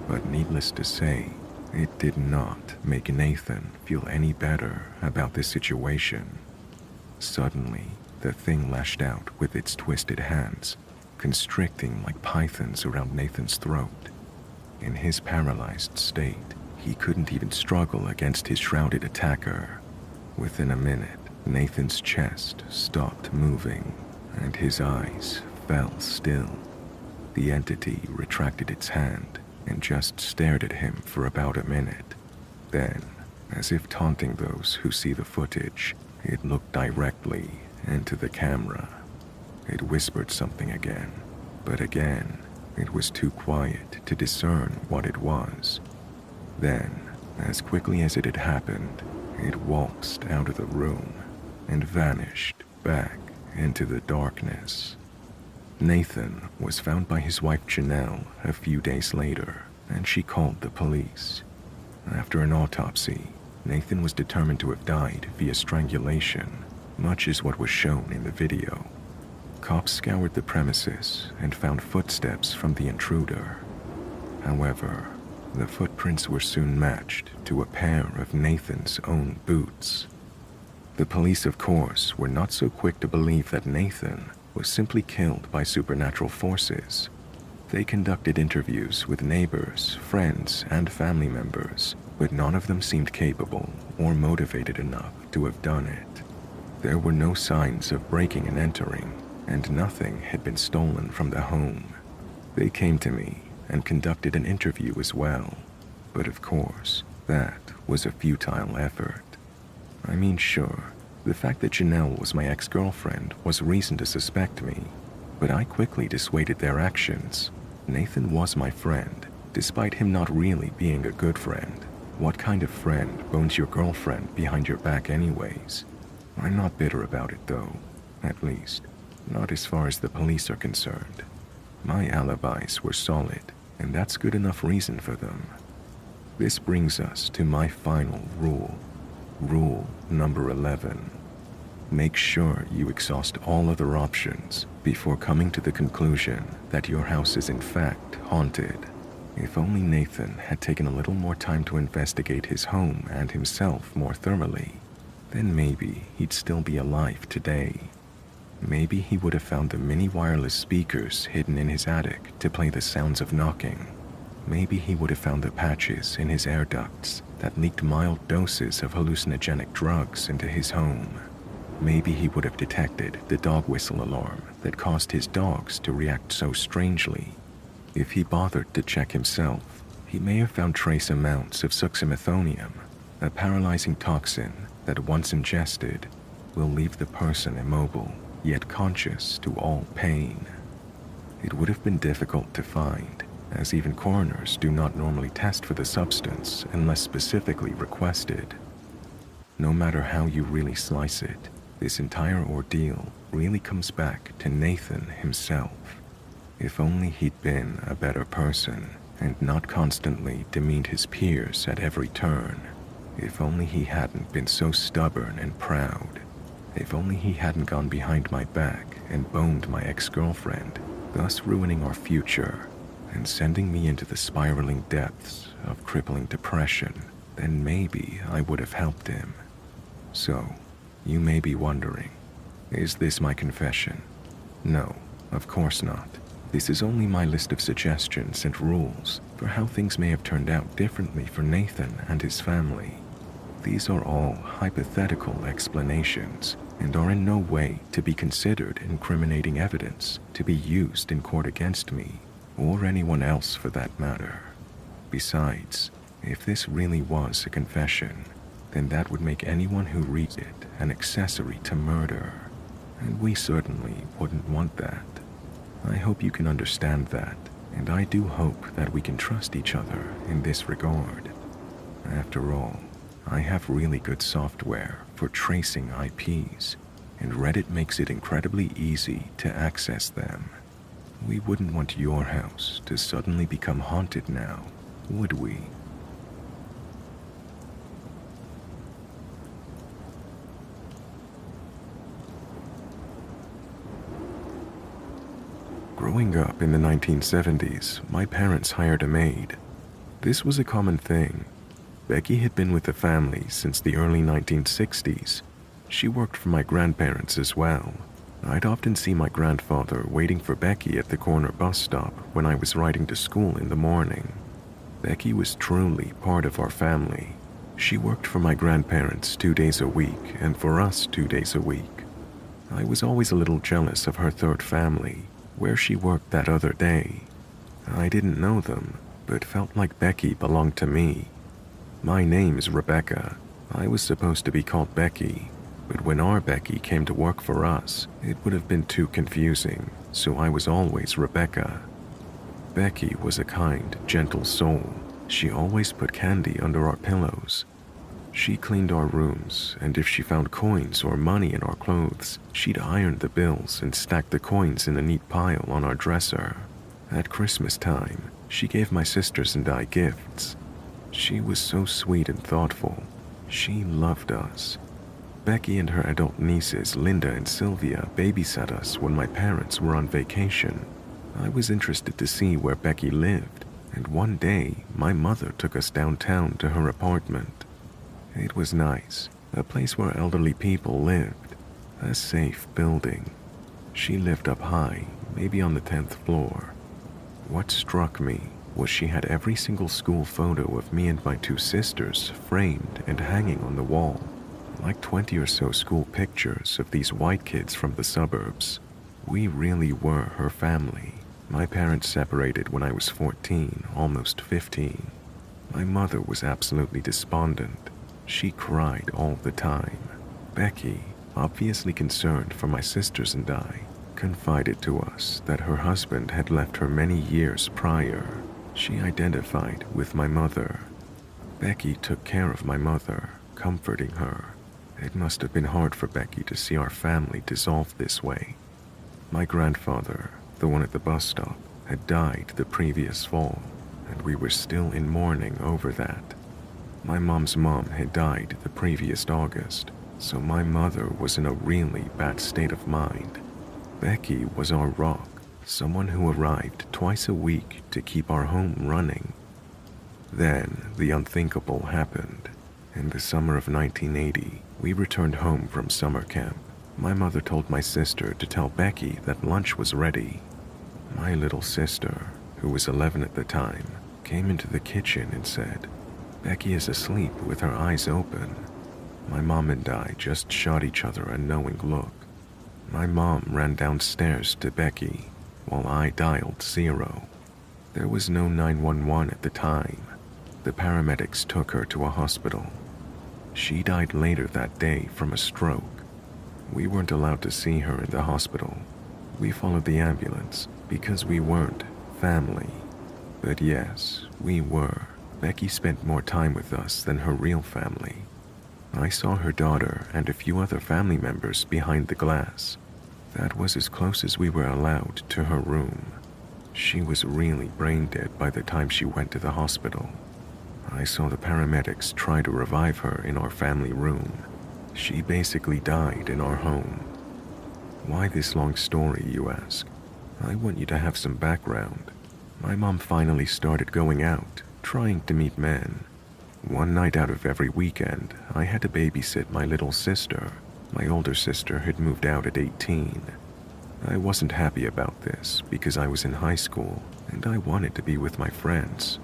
but needless to say, it did not make Nathan feel any better about the situation. Suddenly, the thing lashed out with its twisted hands, constricting like pythons around Nathan's throat. In his paralyzed state, he couldn't even struggle against his shrouded attacker. Within a minute, Nathan's chest stopped moving, and his eyes fell still. The entity retracted its hand and just stared at him for about a minute. Then, as if taunting those who see the footage, it looked directly into the camera. It whispered something again, but again, it was too quiet to discern what it was. Then, as quickly as it had happened, It waltzed out of the room and vanished back into the darkness. Nathan was found by his wife Janelle a few days later, and she called the police. After an autopsy, Nathan was determined to have died via strangulation, much as what was shown in the video. Cops scoured the premises and found footsteps from the intruder. However, the footprints were soon matched to a pair of Nathan's own boots. The police, of course, were not so quick to believe that Nathan was simply killed by supernatural forces. They conducted interviews with neighbors, friends, and family members, but none of them seemed capable or motivated enough to have done it. There were no signs of breaking and entering, and nothing had been stolen from the home. They came to me and conducted an interview as well, but of course, that was a futile effort. I mean, sure, the fact that Janelle was my ex-girlfriend was reason to suspect me, but I quickly dissuaded their actions. Nathan was my friend, despite him not really being a good friend. What kind of friend bones your girlfriend behind your back anyways? I'm not bitter about it though, at least, not as far as the police are concerned. My alibis were solid, and that's good enough reason for them. This brings us to my final rule. Rule number 11. Make sure you exhaust all other options before coming to the conclusion that your house is in fact haunted. If only Nathan had taken a little more time to investigate his home and himself more thoroughly, then maybe he'd still be alive today. Maybe he would have found the mini wireless speakers hidden in his attic to play the sounds of knocking. Maybe he would have found the patches in his air ducts that leaked mild doses of hallucinogenic drugs into his home. Maybe he would have detected the dog whistle alarm that caused his dogs to react so strangely. If he bothered to check himself, he may have found trace amounts of succinylcholine, a paralyzing toxin that once ingested will leave the person immobile, yet conscious to all pain. It would have been difficult to find, as even coroners do not normally test for the substance unless specifically requested. No matter how you really slice it, this entire ordeal really comes back to Nathan himself. If only he'd been a better person and not constantly demeaned his peers at every turn. If only he hadn't been so stubborn and proud. If only he hadn't gone behind my back and boned my ex-girlfriend, thus ruining our future and sending me into the spiraling depths of crippling depression, then maybe I would have helped him. So, you may be wondering, is this my confession? No, of course not. This is only my list of suggestions and rules for how things may have turned out differently for Nathan and his family. These are all hypothetical explanations and are in no way to be considered incriminating evidence to be used in court against me, or anyone else for that matter. Besides, if this really was a confession, then that would make anyone who reads it an accessory to murder, and we certainly wouldn't want that. I hope you can understand that, and I do hope that we can trust each other in this regard. After all, I have really good software for tracing IPs, and Reddit makes it incredibly easy to access them. We wouldn't want your house to suddenly become haunted now, would we? Growing up in the 1970s, my parents hired a maid. This was a common thing. Becky had been with the family since the early 1960s. She worked for my grandparents as well. I'd often see my grandfather waiting for Becky at the corner bus stop when I was riding to school in the morning. Becky was truly part of our family. She worked for my grandparents 2 days a week and for us 2 days a week. I was always a little jealous of her third family, where she worked that other day. I didn't know them, but felt like Becky belonged to me. My name's Rebecca. I was supposed to be called Becky, but when our Becky came to work for us, it would have been too confusing, so I was always Rebecca. Becky was a kind, gentle soul. She always put candy under our pillows. She cleaned our rooms, and if she found coins or money in our clothes, she'd iron the bills and stack the coins in a neat pile on our dresser. At Christmas time, she gave my sisters and I gifts. She was so sweet and thoughtful. She loved us. Becky and her adult nieces, Linda and Sylvia, babysat us when my parents were on vacation. I was interested to see where Becky lived, and one day, my mother took us downtown to her apartment. It was nice, a place where elderly people lived, a safe building. She lived up high, maybe on the 10th floor. What struck me was she had every single school photo of me and my two sisters framed and hanging on the wall, like 20 or so school pictures of these white kids from the suburbs. We really were her family. My parents separated when I was 14, almost 15. My mother was absolutely despondent. She cried all the time. Becky, obviously concerned for my sisters and I, confided to us that her husband had left her many years prior. She identified with my mother. Becky took care of my mother, comforting her. It must have been hard for Becky to see our family dissolve this way. My grandfather, the one at the bus stop, had died the previous fall, and we were still in mourning over that. My mom's mom had died the previous August, so my mother was in a really bad state of mind. Becky was our rock, someone who arrived twice a week to keep our home running. Then the unthinkable happened. In the summer of 1980, we returned home from summer camp. My mother told my sister to tell Becky that lunch was ready. My little sister, who was 11 at the time, came into the kitchen and said, "Becky is asleep with her eyes open." My mom and I just shot each other a knowing look. My mom ran downstairs to Becky, while I dialed 0. There was no 911 at the time. The paramedics took her to a hospital. She died later that day from a stroke. We weren't allowed to see her in the hospital. We followed the ambulance because we weren't family. But yes, we were. Becky spent more time with us than her real family. I saw her daughter and a few other family members behind the glass. That was as close as we were allowed to her room. She was really brain dead by the time she went to the hospital. I saw the paramedics try to revive her in our family room. She basically died in our home. Why this long story, you ask? I want you to have some background. My mom finally started going out, trying to meet men. One night out of every weekend, I had to babysit my little sister. My older sister had moved out at 18. I wasn't happy about this because I was in high school and I wanted to be with my friends.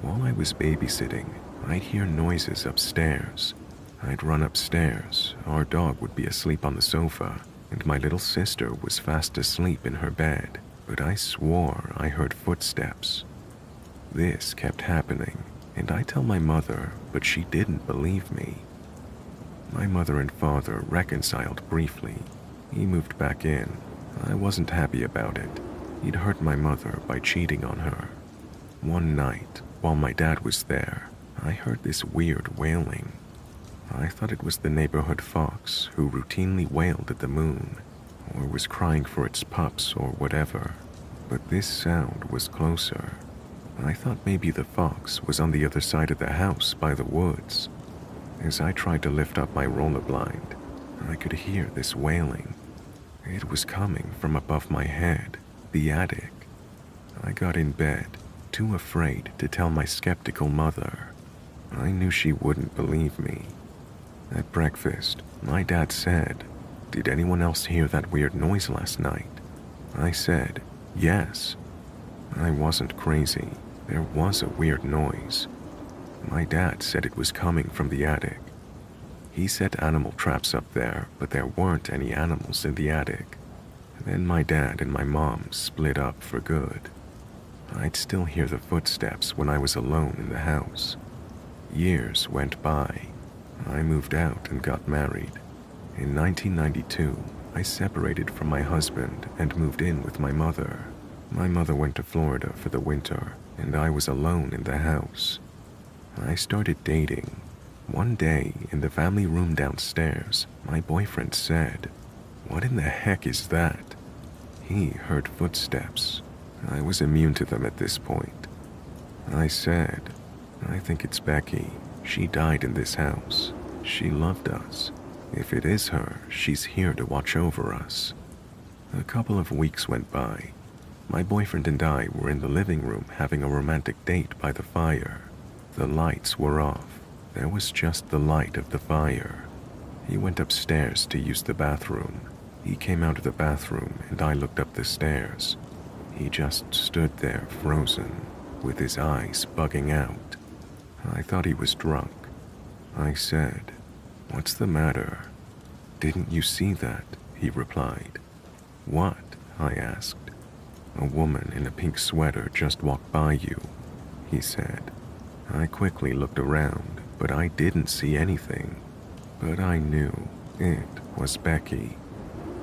While I was babysitting, I'd hear noises upstairs. I'd run upstairs, our dog would be asleep on the sofa, and my little sister was fast asleep in her bed, but I swore I heard footsteps. This kept happening, and I tell my mother, but she didn't believe me. My mother and father reconciled briefly. He moved back in. I wasn't happy about it. He'd hurt my mother by cheating on her. One night, while my dad was there, I heard this weird wailing. I thought it was the neighborhood fox who routinely wailed at the moon, or was crying for its pups or whatever, but this sound was closer. I thought maybe the fox was on the other side of the house by the woods. As I tried to lift up my roller blind, I could hear this wailing. It was coming from above my head, the attic. I got in bed, too afraid to tell my skeptical mother. I knew she wouldn't believe me. At breakfast, my dad said, "Did anyone else hear that weird noise last night?" I said, "Yes." I wasn't crazy. There was a weird noise. My dad said it was coming from the attic. He set animal traps up there, but there weren't any animals in the attic. Then my dad and my mom split up for good. I'd still hear the footsteps when I was alone in the house. Years went by. I moved out and got married. In 1992, I separated from my husband and moved in with my mother. My mother went to Florida for the winter, and I was alone in the house. I started dating. One day, in the family room downstairs, my boyfriend said, "What in the heck is that?" He heard footsteps. I was immune to them at this point. I said, "I think it's Becky. She died in this house. She loved us. If it is her, she's here to watch over us." A couple of weeks went by. My boyfriend and I were in the living room having a romantic date by the fire. The lights were off. There was just the light of the fire. He went upstairs to use the bathroom. He came out of the bathroom and I looked up the stairs. He just stood there frozen, with his eyes bugging out. I thought he was drunk. I said, "What's the matter?" "Didn't you see that?" he replied. "What?" I asked. "A woman in a pink sweater just walked by you," he said. I quickly looked around, but I didn't see anything. But I knew it was Becky.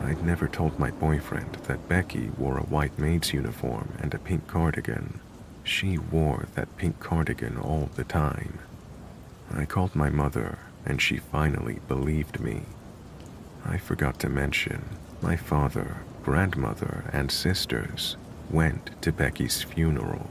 I'd never told my boyfriend that Becky wore a white maid's uniform and a pink cardigan. She wore that pink cardigan all the time. I called my mother, and she finally believed me. I forgot to mention, my father, grandmother, and sisters went to Becky's funeral.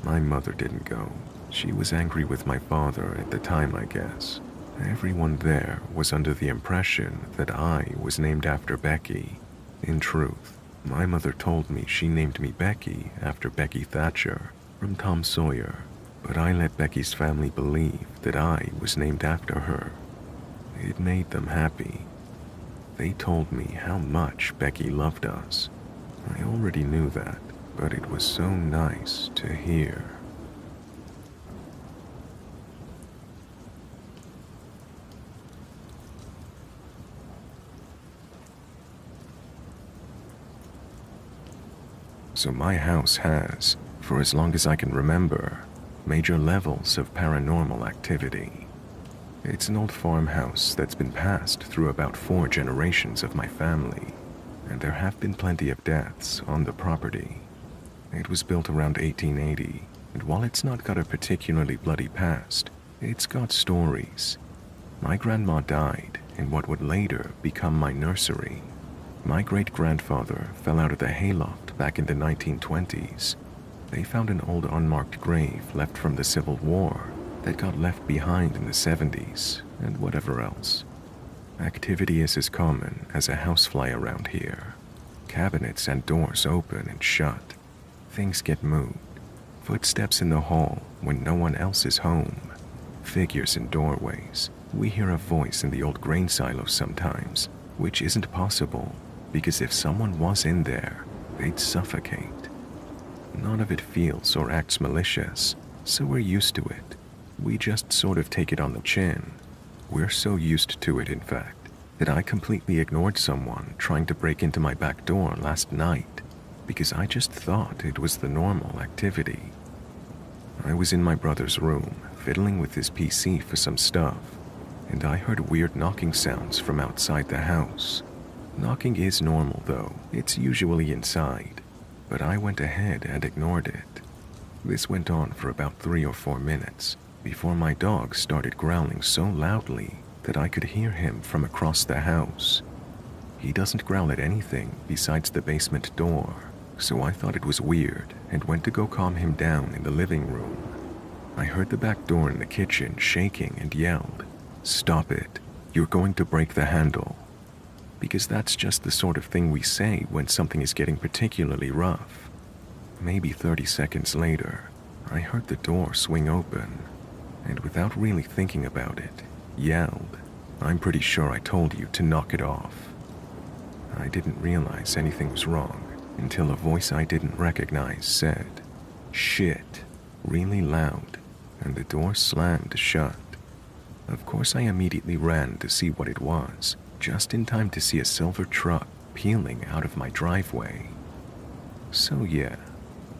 My mother didn't go. She was angry with my father at the time, I guess. Everyone there was under the impression that I was named after Becky. In truth, my mother told me she named me Becky after Becky Thatcher from Tom Sawyer, but I let Becky's family believe that I was named after her. It made them happy. They told me how much Becky loved us. I already knew that, but it was so nice to hear. So my house has, for as long as I can remember, major levels of paranormal activity. It's an old farmhouse that's been passed through about 4 generations of my family, and there have been plenty of deaths on the property. It was built around 1880, and while it's not got a particularly bloody past, it's got stories. My grandma died in what would later become my nursery. My great-grandfather fell out of the hayloft back in the 1920s. They found an old unmarked grave left from the Civil War that got left behind in the 70s, and whatever else. Activity is as common as a housefly around here. Cabinets and doors open and shut. Things get moved. Footsteps in the hall when no one else is home. Figures in doorways. We hear a voice in the old grain silo sometimes, which isn't possible, because if someone was in there, they'd suffocate. None of it feels or acts malicious, so we're used to it. We just sort of take it on the chin. We're so used to it, in fact, that I completely ignored someone trying to break into my back door last night, because I just thought it was the normal activity. I was in my brother's room, fiddling with his PC for some stuff, and I heard weird knocking sounds from outside the house. Knocking is normal, though. It's usually inside, but I went ahead and ignored it. This went on for about 3 or 4 minutes before my dog started growling so loudly that I could hear him from across the house. He doesn't growl at anything besides the basement door, so I thought it was weird and went to go calm him down in the living room. I heard the back door in the kitchen shaking and yelled, "Stop it, you're going to break the handle." Because that's just the sort of thing we say when something is getting particularly rough. Maybe 30 seconds later, I heard the door swing open, and without really thinking about it, yelled, "I'm pretty sure I told you to knock it off." I didn't realize anything was wrong until a voice I didn't recognize said, "Shit," really loud, and the door slammed shut. Of course, I immediately ran to see what it was, just in time to see a silver truck peeling out of my driveway. So yeah,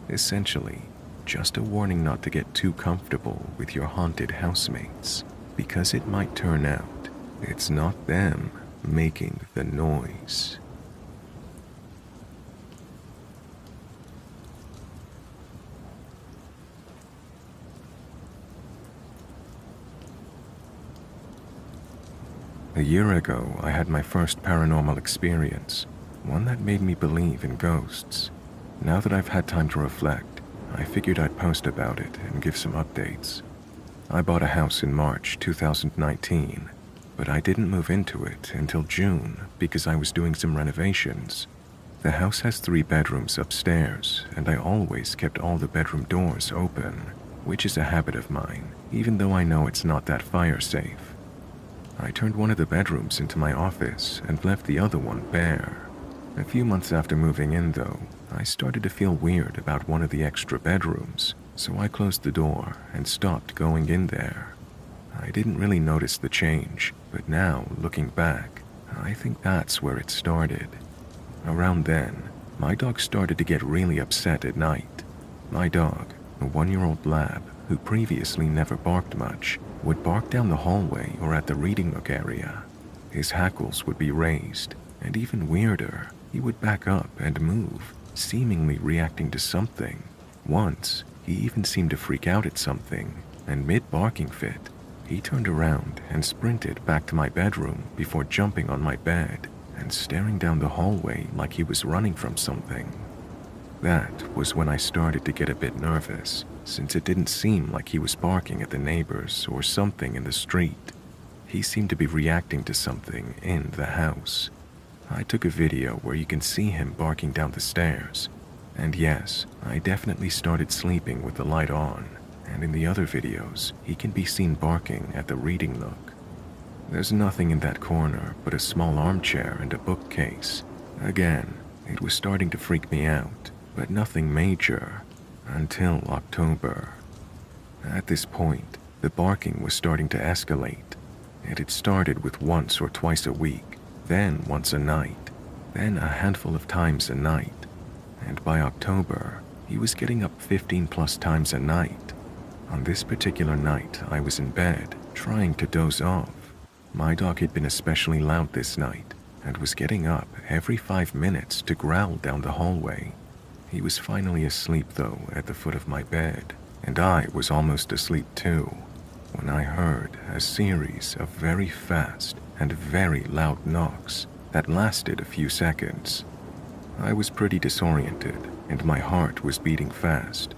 essentially, just a warning not to get too comfortable with your haunted housemates, because it might turn out it's not them making the noise. A year ago, I had my first paranormal experience, one that made me believe in ghosts. Now that I've had time to reflect, I figured I'd post about it and give some updates. I bought a house in March 2019, but I didn't move into it until June because I was doing some renovations. The house has 3 bedrooms upstairs, and I always kept all the bedroom doors open, which is a habit of mine, even though I know it's not that fire safe. I turned one of the bedrooms into my office and left the other one bare. A few months after moving in, though, I started to feel weird about one of the extra bedrooms, so I closed the door and stopped going in there. I didn't really notice the change, but now, looking back, I think that's where it started. Around then, my dog started to get really upset at night. My dog, a 1-year-old lab who previously never barked much, would bark down the hallway or at the reading nook area. His hackles would be raised, and even weirder, he would back up and move, seemingly reacting to something. Once, he even seemed to freak out at something, and mid-barking fit, he turned around and sprinted back to my bedroom before jumping on my bed and staring down the hallway like he was running from something. That was when I started to get a bit nervous, since it didn't seem like he was barking at the neighbors or something in the street. He seemed to be reacting to something in the house. I took a video where you can see him barking down the stairs. And yes, I definitely started sleeping with the light on, and in the other videos, he can be seen barking at the reading nook. There's nothing in that corner but a small armchair and a bookcase. Again, it was starting to freak me out, but nothing major, until October. At this point, the barking was starting to escalate, and it started with once or twice a week, then once a night, then a handful of times a night, and by October, he was getting up 15+ times a night. On this particular night, I was in bed, trying to doze off. My dog had been especially loud this night, and was getting up every 5 minutes to growl down the hallway. He was finally asleep, though, at the foot of my bed, and I was almost asleep too, when I heard a series of very fast and very loud knocks that lasted a few seconds. I was pretty disoriented, and my heart was beating fast.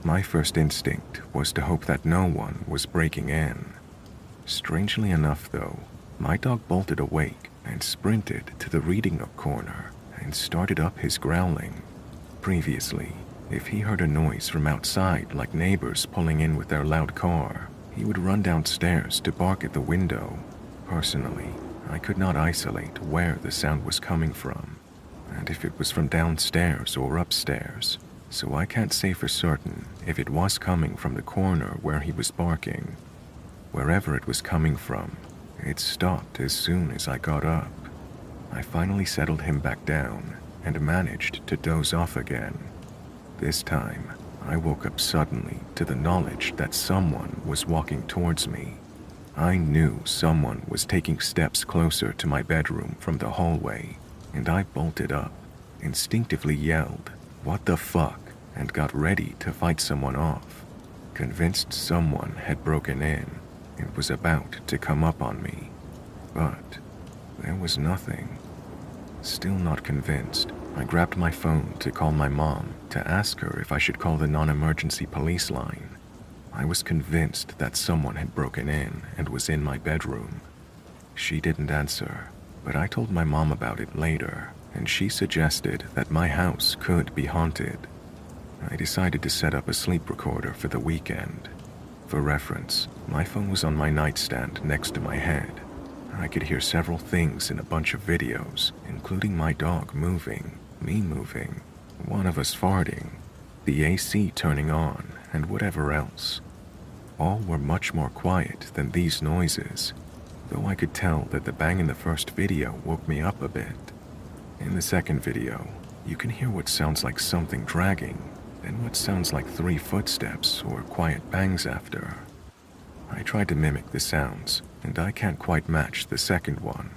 My first instinct was to hope that no one was breaking in. Strangely enough, though, my dog bolted awake and sprinted to the reading nook corner and started up his growling. Previously, if he heard a noise from outside like neighbors pulling in with their loud car, he would run downstairs to bark at the window. Personally, I could not isolate where the sound was coming from, and if it was from downstairs or upstairs, so I can't say for certain if it was coming from the corner where he was barking. Wherever it was coming from, it stopped as soon as I got up. I finally settled him back down and managed to doze off again. This time, I woke up suddenly to the knowledge that someone was walking towards me. I knew someone was taking steps closer to my bedroom from the hallway, and I bolted up, instinctively yelled, "What the fuck?" and got ready to fight someone off, convinced someone had broken in and was about to come up on me. But there was nothing. Still not convinced, I grabbed my phone to call my mom to ask her if I should call the non-emergency police line. I was convinced that someone had broken in and was in my bedroom. She didn't answer, but I told my mom about it later, and she suggested that my house could be haunted. I decided to set up a sleep recorder for the weekend. For reference, my phone was on my nightstand next to my head. I could hear several things in a bunch of videos, including my dog moving, me moving, one of us farting, the AC turning on, and whatever else. All were much more quiet than these noises, though I could tell that the bang in the first video woke me up a bit. In the second video, you can hear what sounds like something dragging, then what sounds like 3 footsteps or quiet bangs after. I tried to mimic the sounds, and I can't quite match the second one,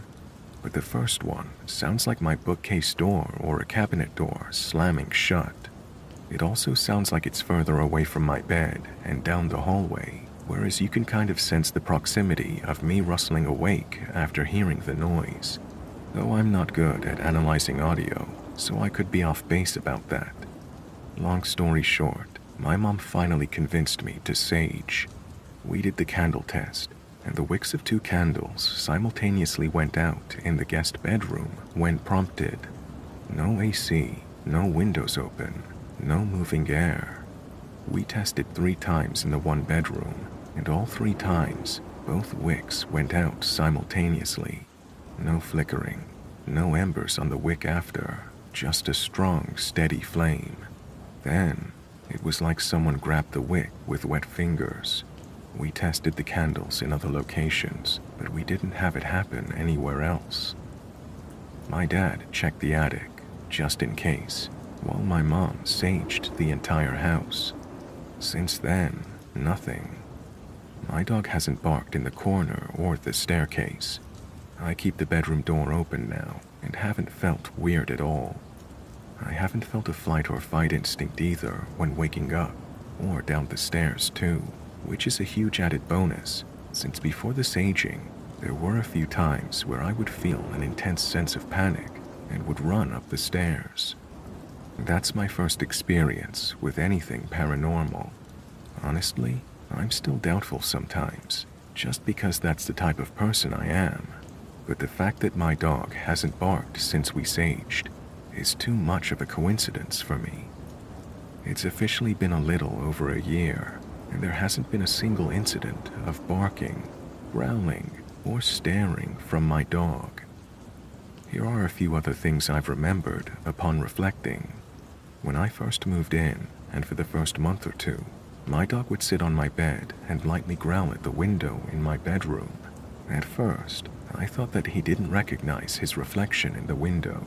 but the first one sounds like my bookcase door or a cabinet door slamming shut. It also sounds like it's further away from my bed and down the hallway, whereas you can kind of sense the proximity of me rustling awake after hearing the noise. Though I'm not good at analyzing audio, so I could be off base about that. Long story short, my mom finally convinced me to sage. We did the candle test, and the wicks of 2 candles simultaneously went out in the guest bedroom when prompted. No AC, no windows open, no moving air. We tested 3 times in the one bedroom, and all 3 times, both wicks went out simultaneously. No flickering, no embers on the wick after, just a strong, steady flame. Then, it was like someone grabbed the wick with wet fingers. We tested the candles in other locations, but we didn't have it happen anywhere else. My dad checked the attic, just in case, while my mom saged the entire house. Since then, nothing. My dog hasn't barked in the corner or the staircase. I keep the bedroom door open now and haven't felt weird at all. I haven't felt a flight or fight instinct either when waking up, or down the stairs too, which is a huge added bonus, since before the saging, there were a few times where I would feel an intense sense of panic and would run up the stairs. That's my first experience with anything paranormal. Honestly, I'm still doubtful sometimes, just because that's the type of person I am. But the fact that my dog hasn't barked since we saged is too much of a coincidence for me. It's officially been a little over a year, and there hasn't been a single incident of barking, growling, or staring from my dog. Here are a few other things I've remembered upon reflecting. When I first moved in, and for the first month or 2, my dog would sit on my bed and lightly growl at the window in my bedroom. At first, I thought that he didn't recognize his reflection in the window.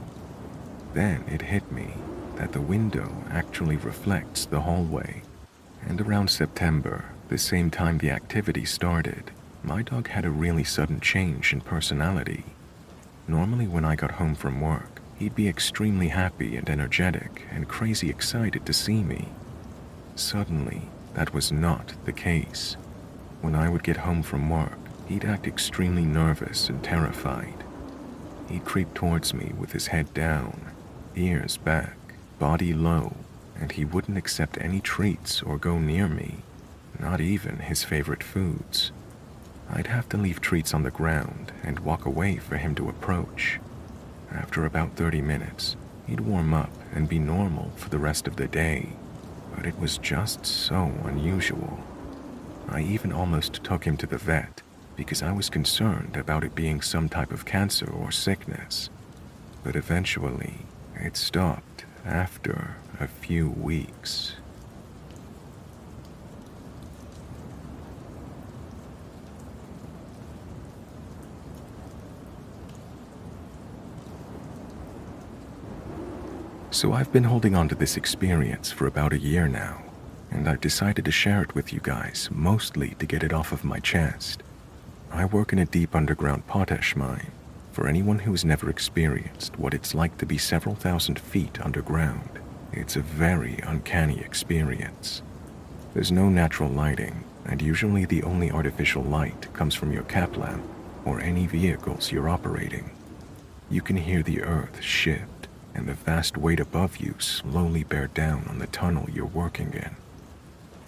Then it hit me that the window actually reflects the hallway. And around September, the same time the activity started, my dog had a really sudden change in personality. Normally when I got home from work, he'd be extremely happy and energetic and crazy excited to see me. Suddenly, that was not the case. When I would get home from work, he'd act extremely nervous and terrified. He'd creep towards me with his head down, ears back, body low, and he wouldn't accept any treats or go near me, not even his favorite foods. I'd have to leave treats on the ground and walk away for him to approach. After about 30 minutes, he'd warm up and be normal for the rest of the day, but it was just so unusual. I even almost took him to the vet because I was concerned about it being some type of cancer or sickness, but eventually it stopped after a few weeks. So I've been holding on to this experience for about a year now, and I've decided to share it with you guys, mostly to get it off of my chest. I work in a deep underground potash mine. For anyone who has never experienced what it's like to be several thousand feet underground, it's a very uncanny experience. There's no natural lighting, and usually the only artificial light comes from your cap lamp or any vehicles you're operating. You can hear the earth shift and the vast weight above you slowly bear down on the tunnel you're working in.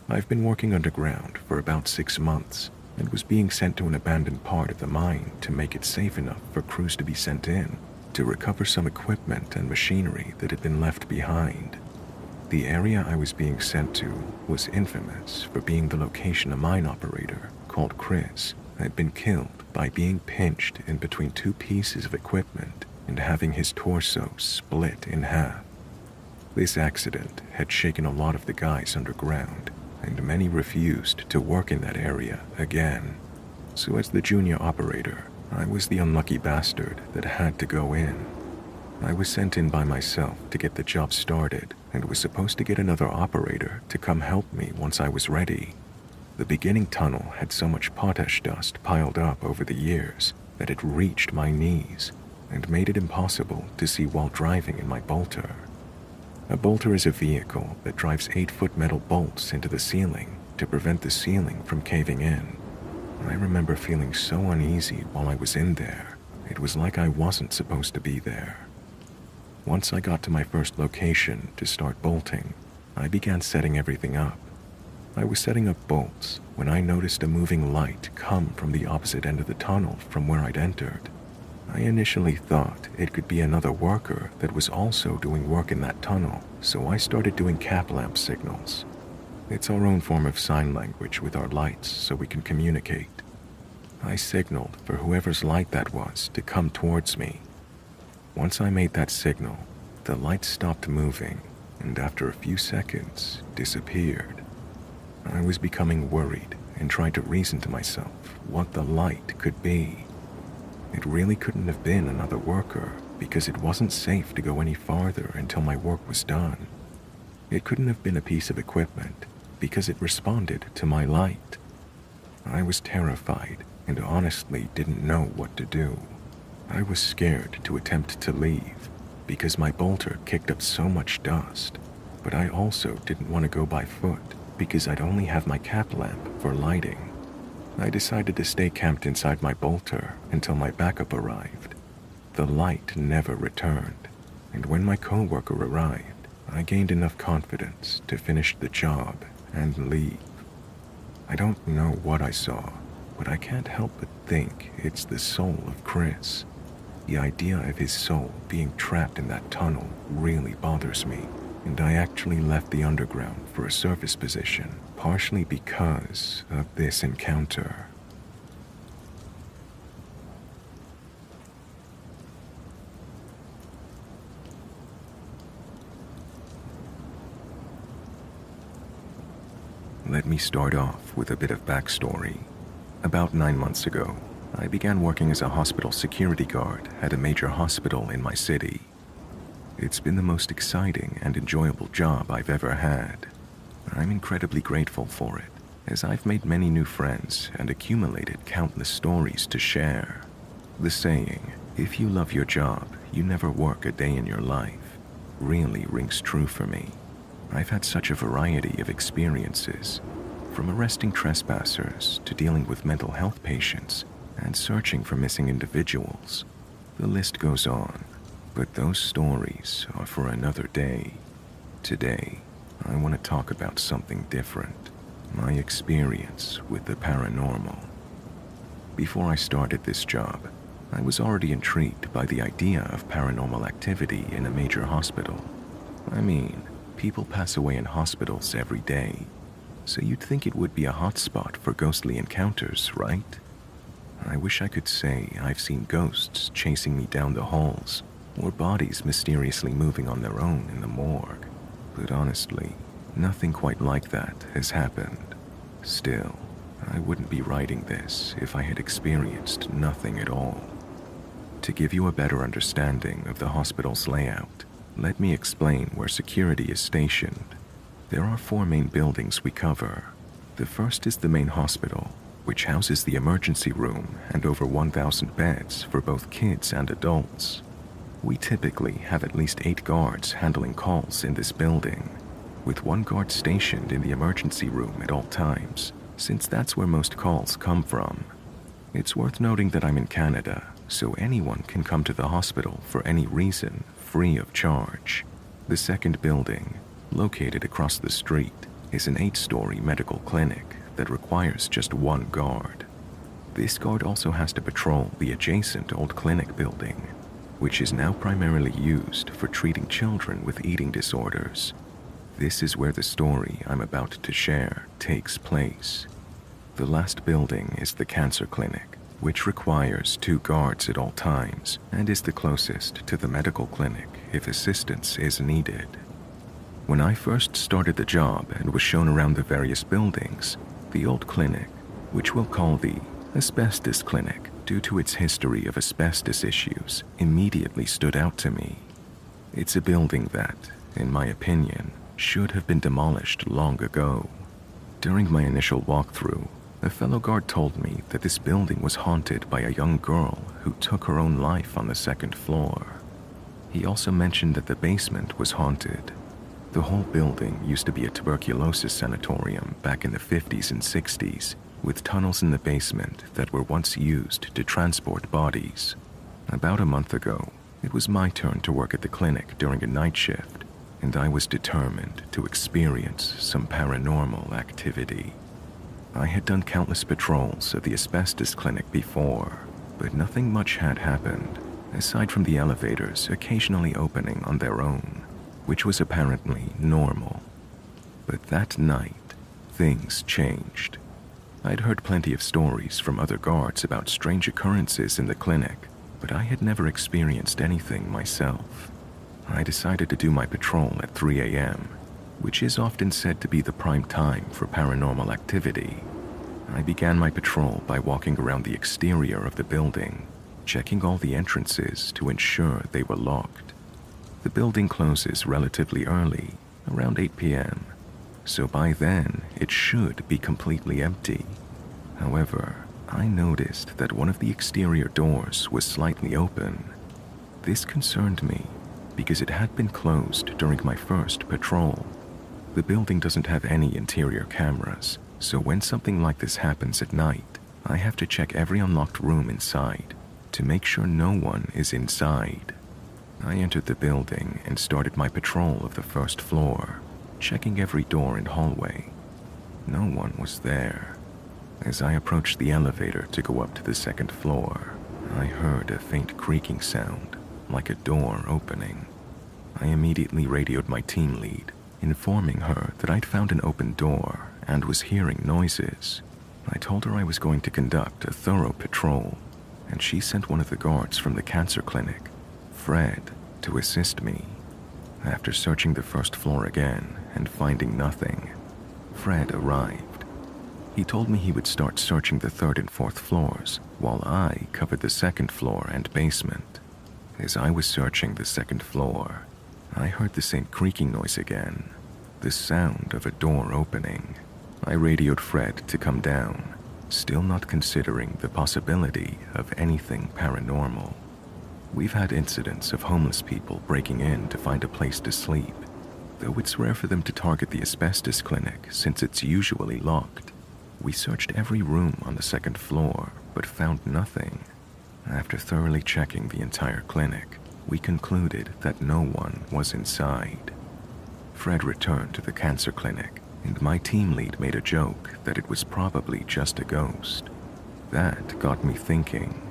I've been working underground for about 6 months and was being sent to an abandoned part of the mine to make it safe enough for crews to be sent in to recover some equipment and machinery that had been left behind. The area I was being sent to was infamous for being the location a mine operator called Chris had been killed by being pinched in between 2 pieces of equipment and having his torso split in half. This accident had shaken a lot of the guys underground, and many refused to work in that area again. So as the junior operator, I was the unlucky bastard that had to go in. I was sent in by myself to get the job started and was supposed to get another operator to come help me once I was ready. The beginning tunnel had so much potash dust piled up over the years that it reached my knees and made it impossible to see while driving in my bolter. A bolter is a vehicle that drives 8-foot metal bolts into the ceiling to prevent the ceiling from caving in. I remember feeling so uneasy while I was in there. It was like I wasn't supposed to be there. Once I got to my first location to start bolting, I began setting everything up. I was setting up bolts when I noticed a moving light come from the opposite end of the tunnel from where I'd entered. I initially thought it could be another worker that was also doing work in that tunnel, so I started doing cap lamp signals. It's our own form of sign language with our lights so we can communicate. I signaled for whoever's light that was to come towards me. Once I made that signal, the light stopped moving and after a few seconds disappeared. I was becoming worried and tried to reason to myself what the light could be. It really couldn't have been another worker because it wasn't safe to go any farther until my work was done. It couldn't have been a piece of equipment because it responded to my light. I was terrified and honestly didn't know what to do. I was scared to attempt to leave because my bolter kicked up so much dust, but I also didn't want to go by foot because I'd only have my cap lamp for lighting. I decided to stay camped inside my bolter until my backup arrived. The light never returned, and when my coworker arrived, I gained enough confidence to finish the job and leave. I don't know what I saw, but I can't help but think it's the soul of Chris. The idea of his soul being trapped in that tunnel really bothers me, and I actually left the underground for a surface position, partially because of this encounter. Let me start off with a bit of backstory. About 9 months ago, I began working as a hospital security guard at a major hospital in my city. It's been the most exciting and enjoyable job I've ever had. I'm incredibly grateful for it, as I've made many new friends and accumulated countless stories to share. The saying, "If you love your job, you never work a day in your life," really rings true for me. I've had such a variety of experiences, from arresting trespassers to dealing with mental health patients and searching for missing individuals. The list goes on, but those stories are for another day. Today, I want to talk about something different, my experience with the paranormal. Before I started this job, I was already intrigued by the idea of paranormal activity in a major hospital. I mean, people pass away in hospitals every day, so you'd think it would be a hotspot for ghostly encounters, right? I wish I could say I've seen ghosts chasing me down the halls, or bodies mysteriously moving on their own in the morgue, but honestly, nothing quite like that has happened. Still, I wouldn't be writing this if I had experienced nothing at all. To give you a better understanding of the hospital's layout, let me explain where security is stationed. There are 4 main buildings we cover. The first is the main hospital, which houses the emergency room and over 1,000 beds for both kids and adults. We typically have at least 8 guards handling calls in this building, with 1 guard stationed in the emergency room at all times, since that's where most calls come from. It's worth noting that I'm in Canada, so anyone can come to the hospital for any reason, free of charge. The second building, located across the street, is an 8-story medical clinic that requires just 1 guard. This guard also has to patrol the adjacent old clinic building, which is now primarily used for treating children with eating disorders. This is where the story I'm about to share takes place. The last building is the cancer clinic, which requires 2 guards at all times and is the closest to the medical clinic if assistance is needed. When I first started the job and was shown around the various buildings, the old clinic, which we'll call the asbestos clinic due to its history of asbestos issues, immediately stood out to me. It's a building that, in my opinion, should have been demolished long ago. During my initial walkthrough, a fellow guard told me that this building was haunted by a young girl who took her own life on the 2nd floor. He also mentioned that the basement was haunted. The whole building used to be a tuberculosis sanatorium back in the 50s and 60s, with tunnels in the basement that were once used to transport bodies. About a month ago, it was my turn to work at the clinic during a night shift, and I was determined to experience some paranormal activity. I had done countless patrols of the asbestos clinic before, but nothing much had happened, aside from the elevators occasionally opening on their own, which was apparently normal. But that night, things changed. I'd heard plenty of stories from other guards about strange occurrences in the clinic, but I had never experienced anything myself. I decided to do my patrol at 3 a.m., which is often said to be the prime time for paranormal activity. I began my patrol by walking around the exterior of the building, checking all the entrances to ensure they were locked. The building closes relatively early, around 8 p.m., so by then it should be completely empty. However, I noticed that one of the exterior doors was slightly open. This concerned me because it had been closed during my first patrol. The building doesn't have any interior cameras, so when something like this happens at night, I have to check every unlocked room inside to make sure no one is inside. I entered the building and started my patrol of the first floor, checking every door and hallway. No one was there. As I approached the elevator to go up to the second floor, I heard a faint creaking sound, like a door opening. I immediately radioed my team lead, informing her that I'd found an open door and was hearing noises. I told her I was going to conduct a thorough patrol, and she sent one of the guards from the cancer clinic, Fred, to assist me. After searching the first floor again and finding nothing, Fred arrived. He told me he would start searching the third and fourth floors, while I covered the second floor and basement. As I was searching the second floor, I heard the same creaking noise again, the sound of a door opening. I radioed Fred to come down, still not considering the possibility of anything paranormal. We've had incidents of homeless people breaking in to find a place to sleep, though it's rare for them to target the asbestos clinic since it's usually locked. We searched every room on the second floor, but found nothing. After thoroughly checking the entire clinic, we concluded that no one was inside. Fred returned to the cancer clinic, and my team lead made a joke that it was probably just a ghost. That got me thinking.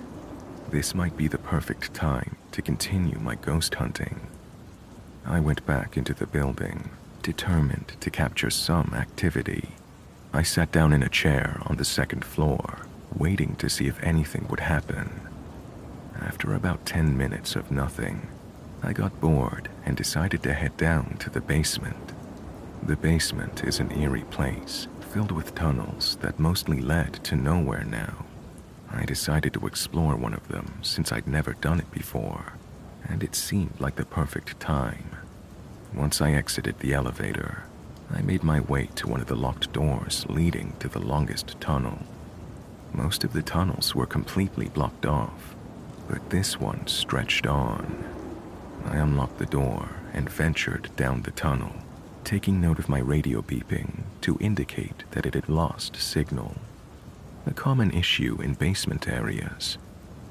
This might be the perfect time to continue my ghost hunting. I went back into the building, determined to capture some activity. I sat down in a chair on the second floor, waiting to see if anything would happen. After about 10 minutes of nothing, I got bored and decided to head down to the basement. The basement is an eerie place, filled with tunnels that mostly led to nowhere now. I decided to explore one of them since I'd never done it before, and it seemed like the perfect time. Once I exited the elevator, I made my way to one of the locked doors leading to the longest tunnel. Most of the tunnels were completely blocked off, but this one stretched on. I unlocked the door and ventured down the tunnel, taking note of my radio beeping to indicate that it had lost signal. A common issue in basement areas.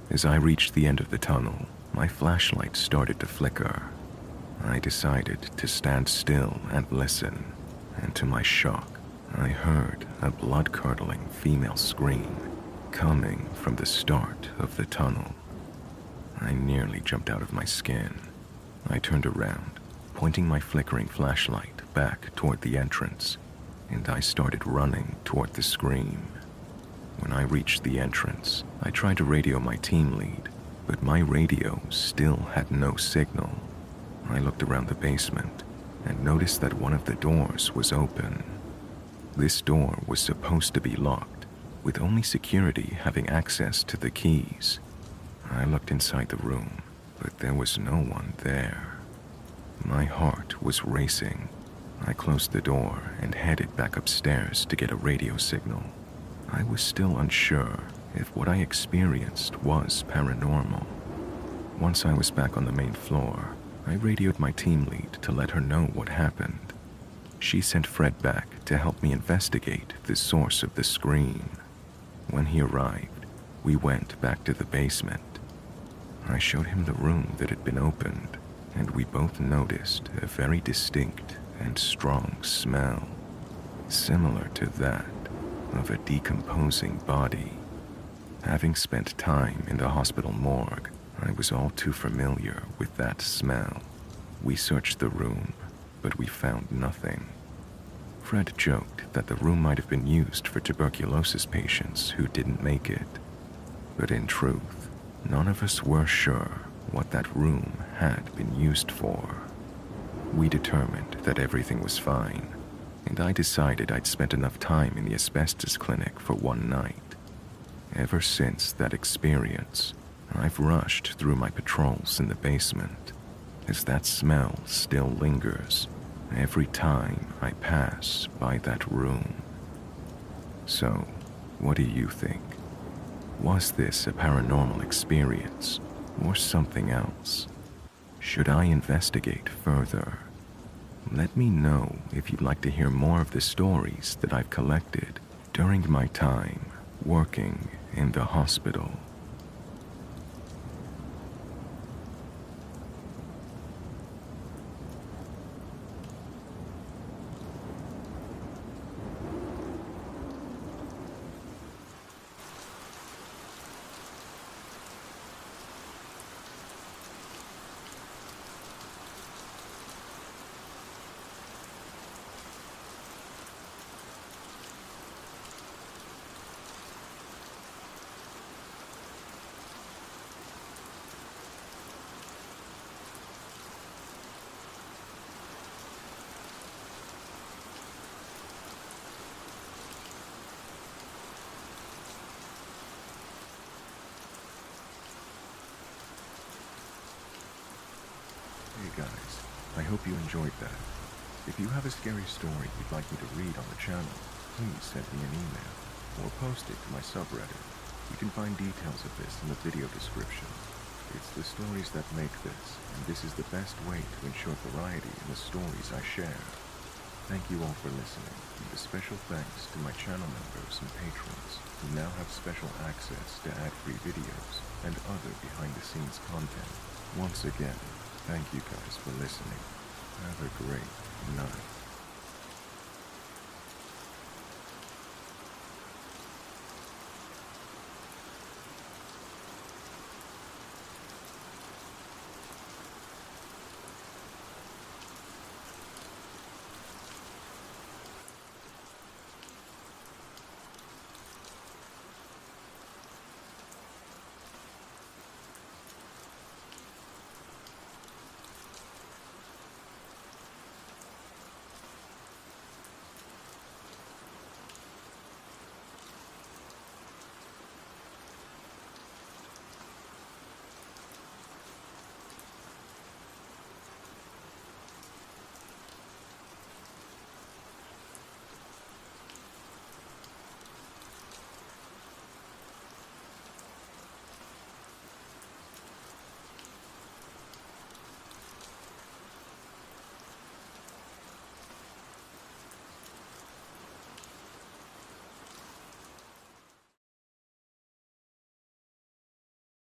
As I reached the end of the tunnel, my flashlight started to flicker. I decided to stand still and listen, and to my shock, I heard a blood-curdling female scream coming from the start of the tunnel. I nearly jumped out of my skin. I turned around, pointing my flickering flashlight back toward the entrance, and I started running toward the scream. When I reached the entrance, I tried to radio my team lead, but my radio still had no signal. I looked around the basement and noticed that one of the doors was open. This door was supposed to be locked, with only security having access to the keys. I looked inside the room, but there was no one there. My heart was racing. I closed the door and headed back upstairs to get a radio signal. I was still unsure if what I experienced was paranormal. Once I was back on the main floor, I radioed my team lead to let her know what happened. She sent Fred back to help me investigate the source of the scream. When he arrived, we went back to the basement. I showed him the room that had been opened, and we both noticed a very distinct and strong smell, similar to that of a decomposing body. Having spent time in the hospital morgue, I was all too familiar with that smell. We searched the room, but we found nothing. Fred joked that the room might have been used for tuberculosis patients who didn't make it. But in truth, none of us were sure what that room had been used for. We determined that everything was fine, and I decided I'd spent enough time in the asbestos clinic for one night. Ever since that experience, I've rushed through my patrols in the basement, as that smell still lingers every time I pass by that room. So, what do you think? Was this a paranormal experience or something else? Should I investigate further? Let me know if you'd like to hear more of the stories that I've collected during my time working in the hospital. Hey guys, I hope you enjoyed that. If you have a scary story you'd like me to read on the channel, please send me an email or post it to my subreddit. You can find details of this in the video description. It's the stories that make this, and this is the best way to ensure variety in the stories I share. Thank you all for listening, and a special thanks to my channel members and patrons who now have special access to ad-free videos and other behind-the-scenes content. Once again, thank you guys for listening. Have a great night.